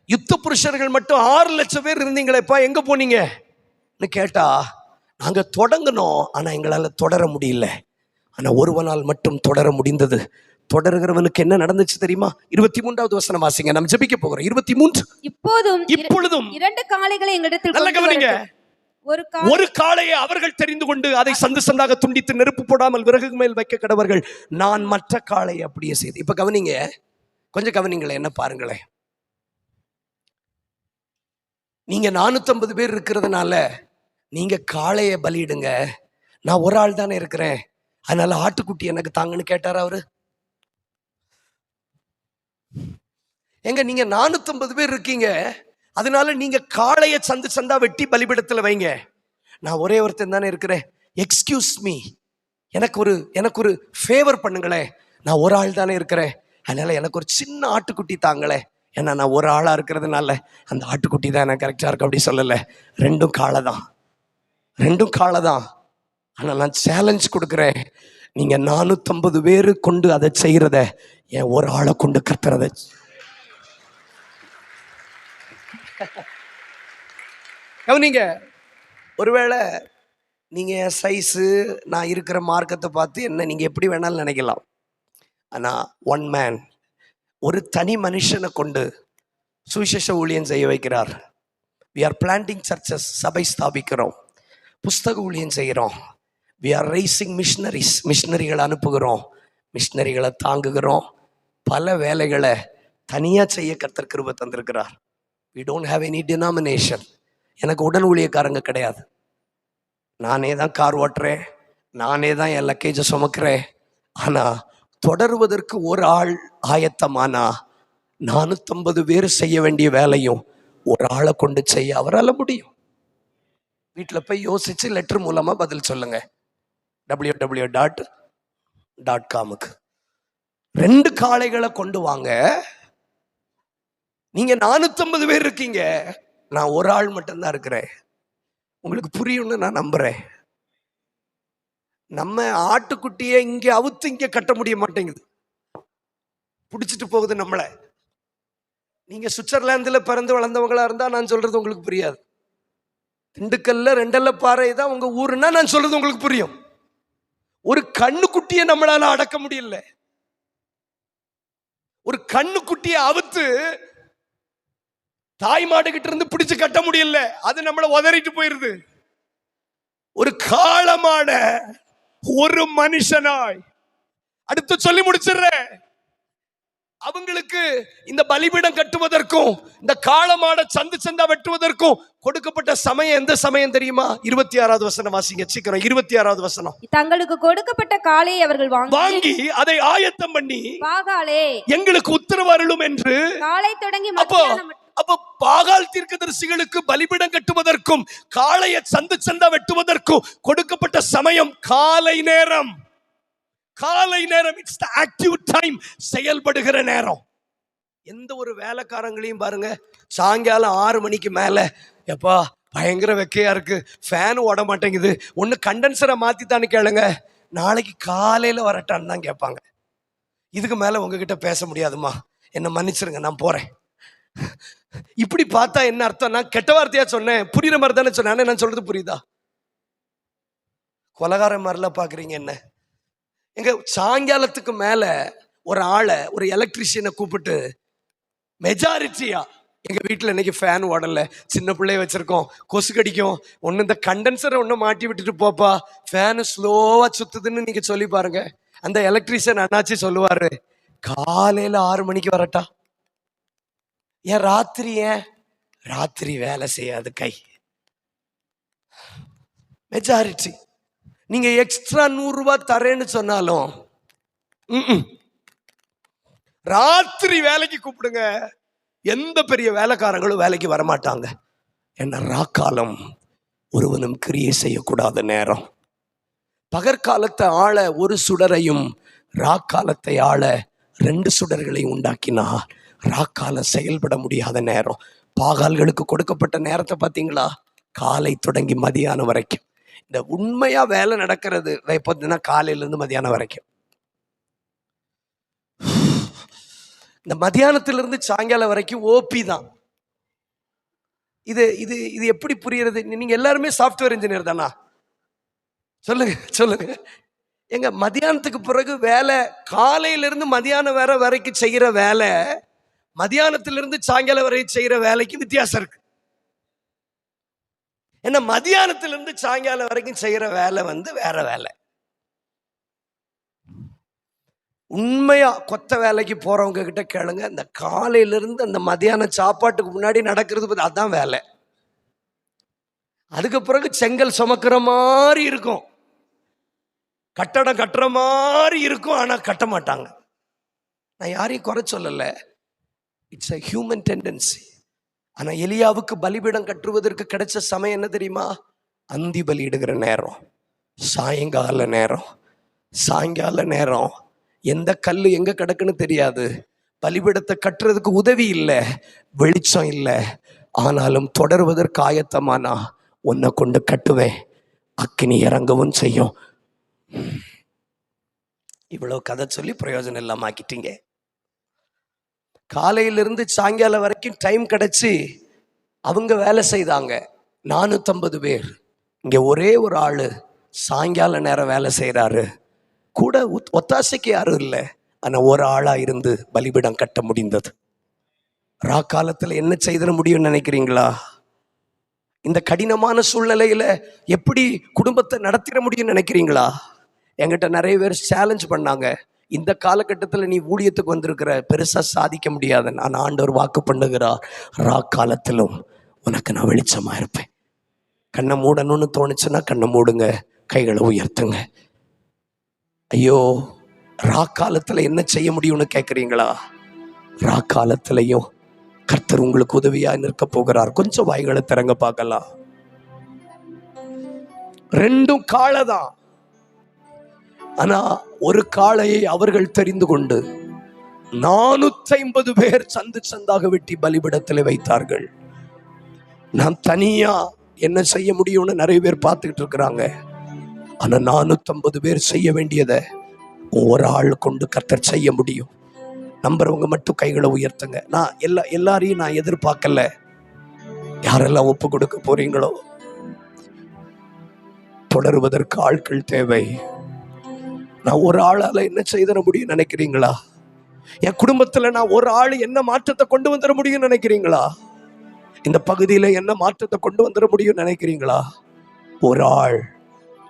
யுத்த புருஷர்கள் மட்டும் 6 லட்சம் பேர் இருந்தீங்களேப்பா, எங்க போனீங்கன்னு கேட்டா, நாங்க தொடங்கணும், ஆனா எங்களால தொடர முடியல. ஆனா ஒருவனால் மட்டும் தொடர முடிந்தது. தொடருகிறவனுக்கு என்ன நடந்துச்சு தெரியுமா? 23வது வசனம் வாசிங்க, நாம் ஜெபிக்க போகிறோம். 23. இப்பொழுதும் 2 காளைகளை எங்களிடத்தில் நல்ல கவனிங்க. ஒரு காளையை அவர்கள் தெரிந்து கொண்டு அதை சந்து சந்தாக துண்டித்து நெருப்பு போடாமல் விறகு மேல் வைக்க கடவர்கள். நான் மற்ற காளையை அப்படியே செய்து. இப்ப கவனிங்க, கொஞ்சம் கவனிங்களேன், என்ன பாருங்களேன். நீங்க 450 பேர் இருக்கிறதுனால நீங்க காளையை பலியிடுங்க, நான் ஒரு ஆள் தானே இருக்கிறேன், அதனால ஆட்டுக்குட்டி எனக்கு தாங்கன்னு கேட்டாரா அவரு? எங்க நீங்க 450 பேர் இருக்கீங்க, அதனால நீங்க காளைய சந்து சந்தா வெட்டி பலிபீடத்துல வைங்க. நான் ஒரே ஒருத்தன் தானே இருக்கிறேன், எக்ஸ்கியூஸ் மீ, எனக்கு ஒரு ஃபேவர் பண்ணுங்களேன், நான் ஒரு ஆள் தானே இருக்கிறேன், அதனால எனக்கு ஒரு சின்ன ஆட்டுக்குட்டி தாங்களே, ஏன்னா நான் ஒரு ஆளா இருக்கிறதுனால அந்த ஆட்டுக்குட்டி தான் எனக்கு கரெக்டா இருக்கு அப்படி சொல்லல. ரெண்டும் காளை தான், ரெண்டும் காளை தான். ஆனா நான் சேலஞ்ச் கொடுக்குறேன், நீங்க 450 பேரு கொண்டு அதை செய்யறத என் ஒரு ஆளை கொண்டு கத்துறத. நீங்க ஒருவேளை நீங்க என் சைஸு, நான் இருக்கிற மார்க்கத்தை பார்த்து என்ன நீங்க எப்படி வேணாலும் நினைக்கலாம். ஆனா ஒன் மேன், ஒரு தனி மனுஷனை கொண்டு சுவிசேஷ ஊழியம் செய்ய வைக்கிறார். we are planting churches, சபை ஸ்தாபிக்கிறோம், புஸ்தக ஊழியம் செய்கிறோம், we are raising missionaries, மிஷினரிகளை அனுப்புகிறோம், மிஷினரிகளை தாங்குகிறோம், பல வேலைகளை தனியா செய்ய கர்த்தர் கிருபை தந்திருக்கிறார். we don't have any denomination. எனக்கு உடன் ஊழியக்காரங்க கிடையாது, நானே தான் கார் ஓட்டுறேன், நானே தான் என் லக்கேஜை சுமக்கிறேன். ஆனா தொடருவதற்கு ஒரு ஆள் ஆயத்தமானா 450 பேர் செய்ய வேண்டிய வேலையும் ஒரு ஆளை கொண்டு செய்ய அவரால் முடியும். வீட்டில் போய் யோசிச்சு லெட்டர் மூலமா பதில் சொல்லுங்க www.com-க்கு. 2 காளைகளை கொண்டு வாங்க. நீங்க 450 பேர் இருக்கீங்க, நான் ஒரு ஆள் மட்டும்தான் இருக்கிறேன். உங்களுக்கு புரியும்னு நான் நம்புறேன். நம்ம ஆட்டுக்குட்டியை இங்க அவுத்து இங்க கட்ட முடிய மாட்டேங்குது, பிடிச்சிட்டு போகுது நம்மள. நீங்க சுவிட்சர்லாந்துல பிறந்து வளர்ந்தவங்களா இருந்தா நான் சொல்றது உங்களுக்கு புரியாது. திண்டுக்கல்ல 2 பாறை தான் உங்க ஊருன்னா நான் சொல்றது உங்களுக்கு புரியும். ஒரு கண்ணுக்குட்டியை நம்மளால அடக்க முடியல, ஒரு கண்ணுக்குட்டியை அவுத்து தாய் மாடு கிட்ட இருந்து பிடிச்சு கட்ட முடியல, அது நம்மள உதறிட்டு போயிருது. ஒரு காளமாட ஒரு மனுஷனாய், அடுத்து சொல்லி முடிச்சிடுறேன், அவங்களுக்கு இந்த பலிபீடம் கட்டுவதற்கும் இந்த காளமாட சந்து சந்தா வெட்டுவதற்கும் கொடுக்கப்பட்ட சமயம் எந்த சமயம் தெரியுமா? 26வது வசனம் வாசிங்க சீக்கிரம். 26வது வசனம். தங்களுக்கு கொடுக்கப்பட்ட காளையை அவர்கள் வாங்கி அதை ஆயத்தம் பண்ணி பாகாலே எங்களுக்கு உத்தரவு அருளும் என்று காலை தொடங்கி அப்ப பாகால் தீர்க்கதரிசிகளுக்கு பலிபீடம் கட்டுவதற்கும் காளைய சந்து சந்தா வெட்டுவதற்கும் கொடுக்கப்பட்ட சமயம் காலை நேரம். காலை நேரம், இட்ஸ் தி ஆக்டிவ் டைம், செயல்படுகிற நேரம். எந்த ஒரு வேலைக்காரங்களையும் பாருங்க, சாயங்காலம் 6 மணிக்கு மேல எப்பா பயங்கர வெக்கையா இருக்கு, ஃபேன் ஓட மாட்டேங்குது, ஒன்னு கண்டென்சரை மாத்தித்தான்னு கேளுங்க, நாளைக்கு காலையில வரட்டான்னு தான் கேட்பாங்க. இதுக்கு மேல உங்ககிட்ட பேச முடியாதுமா, என்ன மன்னிச்சிருங்க, நான் போறேன். இப்படி பார்த்தா என்ன அர்த்தம்? நான் கெட்ட வார்த்தையா சொன்னேன், புரியுற மாதிரி தானே சொன்னேன். நான் சொல்றது புரியுதா? கொலகார மாதிரிலாம் பாக்குறீங்க என்ன? எங்க சாயங்காலத்துக்கு மேல ஒரு ஆளை, ஒரு எலக்ட்ரிஷியனை கூப்பிட்டு மெஜாரிட்டியா, எங்க வீட்டுல இன்னைக்கு ஃபேன் ஓடல, சின்ன பிள்ளைய வச்சிருக்கோம், கொசு கடிக்கும், ஒன்னு இந்த கண்டென்சரை ஒன்னு மாட்டி விட்டுட்டு போப்பா, ஃபேனு ஸ்லோவா சுத்துதுன்னு நீங்க சொல்லி பாருங்க. அந்த எலக்ட்ரிஷியன் அண்ணாச்சி சொல்லுவாரு, காலையில 6 மணிக்கு வரட்டா. ஏன் ராத்திரி வேலை செய்யாது கை. மெஜாரிட்டி. நீங்க எக்ஸ்ட்ரா 100 ரூபாய் தரேன்னு சொன்னாலும் ராத்திரி வேலைக்கு கூப்பிடுங்க, எந்த பெரிய வேலைக்காரங்களும் வேலைக்கு வரமாட்டாங்க. என்ன ராக்காலம் ஒருவனும் கிரியை செய்யக்கூடாத நேரம். பகற்காலத்தை ஆள ஒரு சுடரையும், ராக்காலத்தை ஆள 2 சுடர்களையும் உண்டாக்கினார். ராக்காலம் செயல்பட முடியாத நேரம். பாகால்களுக்கு கொடுக்கப்பட்ட நேரத்தை பார்த்தீங்களா? காலை தொடங்கி மதியானம் வரைக்கும். இந்த உண்மையா வேலை நடக்கிறது எப்போதுன்னா காலையில இருந்து மதியானம் வரைக்கும். இந்த மதியானத்திலிருந்து சாயங்காலம் வரைக்கும் ஓபி தான். இது இது இது எப்படி புரியுறது? நீங்க எல்லாருமே சாஃப்ட்வேர் இன்ஜினியர் தானா? சொல்லுங்க. எங்க மதியானத்துக்கு பிறகு வேலை, காலையிலிருந்து மதியானம் வரைக்கும் செய்யற வேலை, மதியானத்திலிருந்து சாயங்காலம் வரை செய்யற வேலைக்கு வித்தியாசம் இருக்கு. ஏன்னா மதியானத்திலிருந்து சாயங்காலம் வரைக்கும் செய்யற வேலை வேற வேலை. உண்மையா கொத்த வேலைக்கு போறவங்க கிட்ட கேளுங்க, இந்த காலையிலிருந்து அந்த மதியான சாப்பாட்டுக்கு முன்னாடி நடக்கிறது அதான் வேலை. அதுக்கு பிறகு செங்கல் சுமக்கிற மாதிரி இருக்கும், கட்டடம் கட்டுற மாதிரி இருக்கும், ஆனா கட்ட மாட்டாங்க. நான் யாரையும் குறை சொல்லல, இட்ஸ் a human tendency. ஆனா எலியாவுக்கு பலிபீடம் கட்டுவதற்கு கிடைச்ச சமயம் என்ன தெரியுமா? அந்தி பலியிடுகிற நேரம், சாயங்கால நேரம். சாயங்கால நேரம் எந்த கல் எங்க கிடக்குன்னு தெரியாது. பலிபீடத்தை கட்டுறதுக்கு உதவி இல்லை, வெளிச்சம் இல்லை. ஆனாலும் தொடர்வதற்கு ஆயத்தமானா உன்னை கொண்டு கட்டுவேன், அக்கினி இறங்கவும் செய்யும். இவ்வளவு கதை சொல்லி பிரயோஜனம் இல்லாம ஆக்கிட்டீங்க. காலையிலிருந்து சாயங்காலம் வரைக்கும் டைம் கிடைச்சி அவங்க வேலை செய்தாங்க, 450 பேர். இங்க ஒரே ஒரு ஆளு சாயங்கால நேரம் வேலை செய்யறாரு, கூட ஒத்தாசைக்கு யாரும் இல்லை. ஆனா ஒரு ஆளா இருந்து பலிபீடம் கட்ட முடிந்தது. ராக்காலத்துல என்ன செய்திட முடியும்னு நினைக்கிறீங்களா? இந்த கடினமான சூழ்நிலையில எப்படி குடும்பத்தை நடத்திட முடியும்னு நினைக்கிறீங்களா? என்கிட்ட நிறைய பேர் சேலஞ்ச் பண்ணாங்க, இந்த காலகட்டத்தில் நீ ஊழியத்துக்கு வந்திருக்கிற, பெருசா சாதிக்க முடியாது. நான் ஆண்டவர் வாக்கு பண்ணுகிறார், ராக்காலத்திலும் உனக்கு நான் வெளிச்சமா இருப்பேன். கண்ணை மூடணும்னு தோணுச்சுன்னா கண்ணை மூடுங்க, கைகளை உயர்த்துங்க. ஐயோ, ராக்காலத்துல என்ன செய்ய முடியும்னு கேட்குறீங்களா? ராக்காலத்திலையும் கர்த்தர் உங்களுக்கு உதவியா நிற்க போகிறார். கொஞ்சம் வாய்களை திறங்க பார்க்கலாம். ரெண்டும் காளை தான். ஆனா ஒரு காளையை அவர்கள் தெரிந்து கொண்டு 450 பேர் சந்து சந்தாக வெட்டி பலிபீடத்தில் வைத்தார்கள். நான் தனியா என்ன செய்ய முடியும்னு நிறைய பேர் பார்த்துக்கிட்டு இருக்கிறாங்க. ஆனா 450 பேர் செய்ய வேண்டியதை ஒரு ஆள் கொண்டு கர்த்தர் செய்ய முடியும். நம்புறவங்க மட்டும் கைகளை உயர்த்துங்க. நான் எல்லாரையும் நான் எதிர்பார்க்கல. யாரெல்லாம் ஒப்பு கொடுக்க போறீங்களோ, தொடருவதற்கு ஆட்கள் தேவை. நான் ஒரு ஆளால என்ன செய்திட முடியும் நினைக்கிறீங்களா? என் குடும்பத்துல நான் ஒரு ஆள் என்ன மாற்றத்தை கொண்டு வந்துட முடியும் நினைக்கிறீங்களா? இந்த பகுதியில என்ன மாற்றத்தை கொண்டு வந்துட முடியும் நினைக்கிறீங்களா? ஒரு ஆள்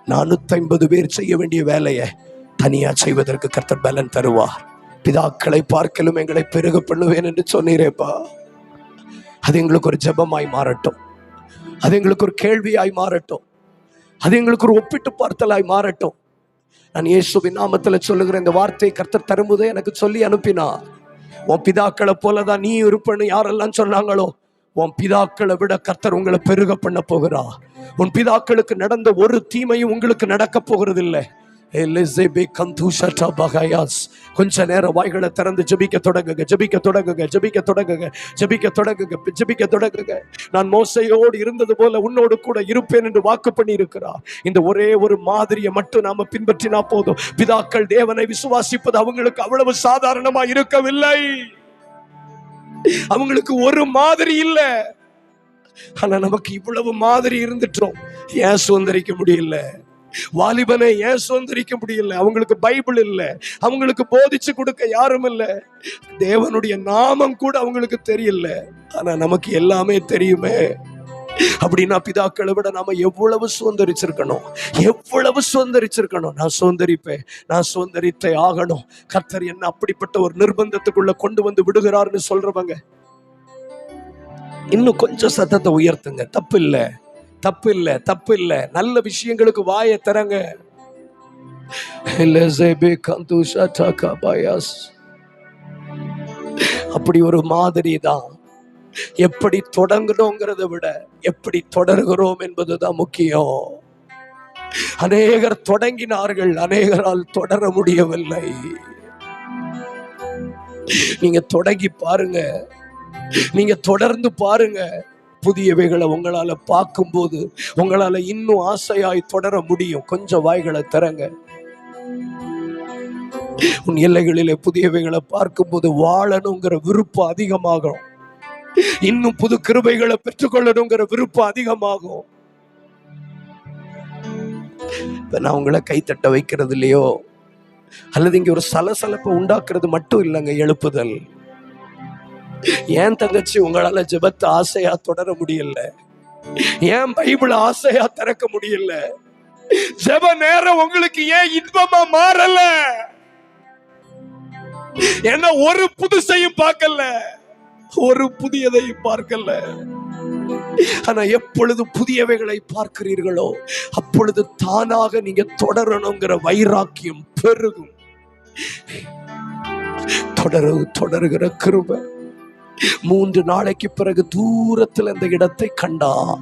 450 பேர் செய்ய வேண்டிய வேலையை தனியா செய்வதற்கு கர்த்தர் பலன் தருவார். பிதாக்களை பார்க்கலும் எங்களை பெருக பண்ணுவேன் என்று சொன்னீரேப்பா. அது எங்களுக்கு ஒரு ஜெபமாய் மாறட்டும், அது எங்களுக்கு ஒரு கேள்வியாய் மாறட்டும், அது எங்களுக்கு ஒரு ஒப்பிட்டு பார்த்தலாய் மாறட்டும். நான் இயேசுவின் நாமத்துல சொல்லுகிற இந்த வார்த்தையை கர்த்தர் தரும்போதே எனக்கு சொல்லி அனுப்பினார். உன் பிதாக்களை போலதான் நீ இருப்பன்னு யாரெல்லாம் சொன்னாங்களோ, உன் பிதாக்களை விட கர்த்தர் உங்களை பெருக பண்ண போகிறார். உன் பிதாக்களுக்கு நடந்த ஒரு தீமையும் உங்களுக்கு நடக்க போகிறது இல்லை. கொஞ்ச நேரம் வாய்களை திறந்து ஜெபிக்க தொடங்குங்க, ஜெபிக்க தொடங்குங்க, ஜெபிக்க தொடங்குங்க, ஜெபிக்க தொடங்குங்க, ஜெபிக்க தொடங்குங்க. நான் மோசையோடு இருந்தது போல உன்னோடு கூட இருப்பேன் என்று வாக்கு பண்ணி இருக்கிறார். இந்த ஒரே ஒரு மாதிரியை மட்டும் நாம பின்பற்றினா போதும். பிதாக்கள் தேவனை விசுவாசிப்பது அவங்களுக்கு அவ்வளவு சாதாரணமா இருக்கவில்லை. அவங்களுக்கு ஒரு மாதிரி இல்லை. ஆனா நமக்கு இவ்வளவு மாதிரி இருந்துட்டோம். ஏன் சுதந்திரிக்க முடியல? வாலிபனை ஏன் சுதந்திரிக்க முடியல? அவங்களுக்கு பைபிள் இல்லை, அவங்களுக்கு போதிச்சு கொடுக்க யாரும் இல்லை, தேவனுடைய நாமம் கூட அவங்களுக்கு தெரியல. ஆனா நமக்கு எல்லாமே தெரியுமே. அப்படின்னா பிதாக்களை விட நாம எவ்வளவு சுதந்திரிச்சிருக்கணும், எவ்வளவு சுதந்திரிச்சிருக்கணும். நான் சுதந்திரிப்பேன், நான் சுதந்திரித்தே ஆகணும். கர்த்தர் என்ன அப்படிப்பட்ட ஒரு நிர்பந்தத்துக்குள்ள கொண்டு வந்து விடுகிறார்னு சொல்றவங்க இன்னும் கொஞ்சம் சத்தத்தை உயர்த்துங்க. தப்பு இல்லை, தப்பு இல்லை, தப்பு இல்லை. நல்ல விஷயங்களுக்கு வாயை திறங்க. அப்படி ஒரு மாதிரி தான். எப்படி தொடங்கணுங்கிறத விட எப்படி தொடர்கிறோம் என்பதுதான் முக்கியம். அநேகர் தொடங்கினார்கள், அநேகரால் தொடர முடியவில்லை. நீங்க தொடங்கி பாருங்க, நீங்க தொடர்ந்து பாருங்க. புதியவைகளை உங்களால பார்க்கும்போது உங்களால இன்னும் ஆசையாய் தொடர முடியும். கொஞ்சம் வாய்களை திறங்க. உன் எல்லைகளிலே புதியவைகளை பார்க்கும்போது வாழணுங்கிற விருப்பம் அதிகமாகும். இன்னும் புது கிருபைகளை பெற்றுக்கொள்ளணுங்கிற விருப்பம் அதிகமாகும். நான் உங்களை கைத்தட்ட வைக்கிறது இல்லையோ, அல்லது இங்க ஒரு சலசலப்பை உண்டாக்குறது மட்டும் இல்லைங்க எழுப்புதல். ஏன் தங்கச்சி உங்களால ஜெபத்தை ஆசையா தொடர முடியல? ஏன் பைபிள் ஆசையா திறக்க முடியல? ஜெப நேரம் உங்களுக்கு ஏன் இன்பமா மாறல? என்ன ஒரு புதுசையும் பார்க்கல, ஒரு புதியதையும் பார்க்கல. ஆனா எப்பொழுது புதியவைகளை பார்க்கிறீர்களோ அப்பொழுது தானாக நீங்க தொடரணுங்கிற வைராக்கியம் பெருகும். தொடருகிற கிருபை 3 நாளைக்கு பிறகு தூரத்தில் அந்த இடத்தை கண்டார்.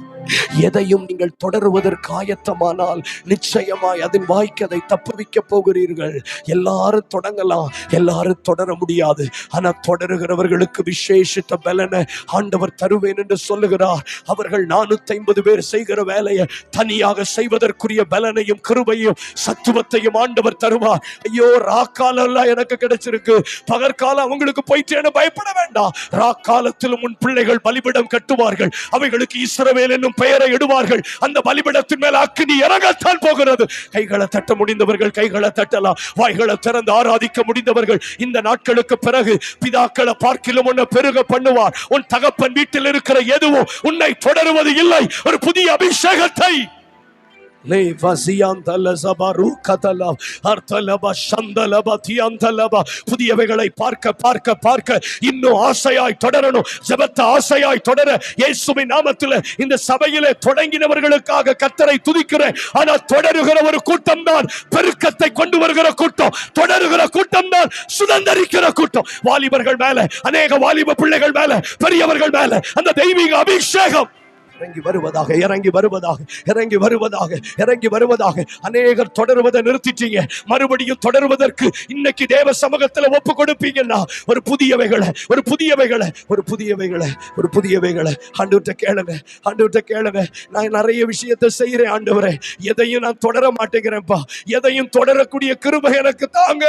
எதையும் நீங்கள் தொடருவதற்கு ஆயத்தமானால் நிச்சயமாய் அதன் வாய்க்கு அதை தப்புவிக்க போகிறீர்கள். எல்லாரும் தொடங்கலாம், எல்லாரும் தொடர முடியாது. ஆனா தொடருகிறவர்களுக்கு விசேஷித்த பலனை ஆண்டவர் தருவேன் என்று சொல்லுகிறார். அவர்கள் 450 பேர் செய்கிற வேலையை தனியாக செய்வதற்குரிய பலனையும் கிருபையும் சத்துவத்தையும் ஆண்டவர் தருவார். ஐயோ, ராக்காலம் எல்லாம் எனக்கு கிடைச்சிருக்கு, பகற்காலம் அவங்களுக்கு போயிட்டேன்னு பயப்பட வேண்டாம். ராக்காலத்திலும் உன் பிள்ளைகள் பலிபீடம் கட்டுவார்கள், அவைகளுக்கு இஸ்ரவேல் என்னும் பெயரை இடுவார்கள். அந்த பலிபீடத்தின் மேல் அக்கினி இறங்கத்தான் போகிறது. கைகளை தட்ட முடிந்தவர்கள் கைகளை தட்டலாம். வாய்களை திறந்து ஆராதிக்க முடிந்தவர்கள் இந்த நாட்களுக்கு பிறகு பிதாக்களை பார்க்கிலும் உன்னை பெருக பண்ணுவார். உன் தகப்பன் வீட்டில் இருக்கிற எதுவும் உன்னை தொடருவது இல்லை. ஒரு புதிய அபிஷேகத்தை புதியவைகளை பார்க்க பார்க்க பார்க்க இன்னும் ஆசையாய் தொடரணும். ஜெபத்தை ஆசையாய் தொடர இயேசுவின் நாமத்தில் இந்த சபையிலே தொடங்கினவர்களுக்காக கர்த்தரை துதிக்கிறேன். ஆனால் தொடருகிற ஒரு கூட்டம் தான் பெருக்கத்தை கொண்டு வருகிற கூட்டம், தொடருகிற கூட்டம் தான் சுதந்திரிக்கிற கூட்டம். வாலிபர்கள் மேல, அநேக வாலிப பிள்ளைகள் மேல, பெரியவர்கள் மேல அந்த தெய்வீக அபிஷேகம் இறங்கி வருவதாக, இறங்கி வருவதாக, இறங்கி வருவதாக, இறங்கி வருவதாக. அநேகர் தொடருவதை நிறுத்திட்டீங்க, மறுபடியும் தொடருவதற்கு இன்னைக்கு தேவ சமூகத்தில் ஒப்பு கொடுப்பீங்கன்னா ஒரு புதியவைகளை, ஒரு புதியவைகளை, ஒரு புதியவைகளை, ஒரு புதியவைகளை ஆண்டவர்கிட்ட கேளுங்க, ஆண்டவர்கிட்ட கேளுங்க. நான் நிறைய விஷயத்தை செய்யறேன் ஆண்டவரே, எதையும் நான் தொடர மாட்டேங்கிறேன்ப்பா, எதையும் தொடரக்கூடிய கிருபை எனக்கு தாங்க.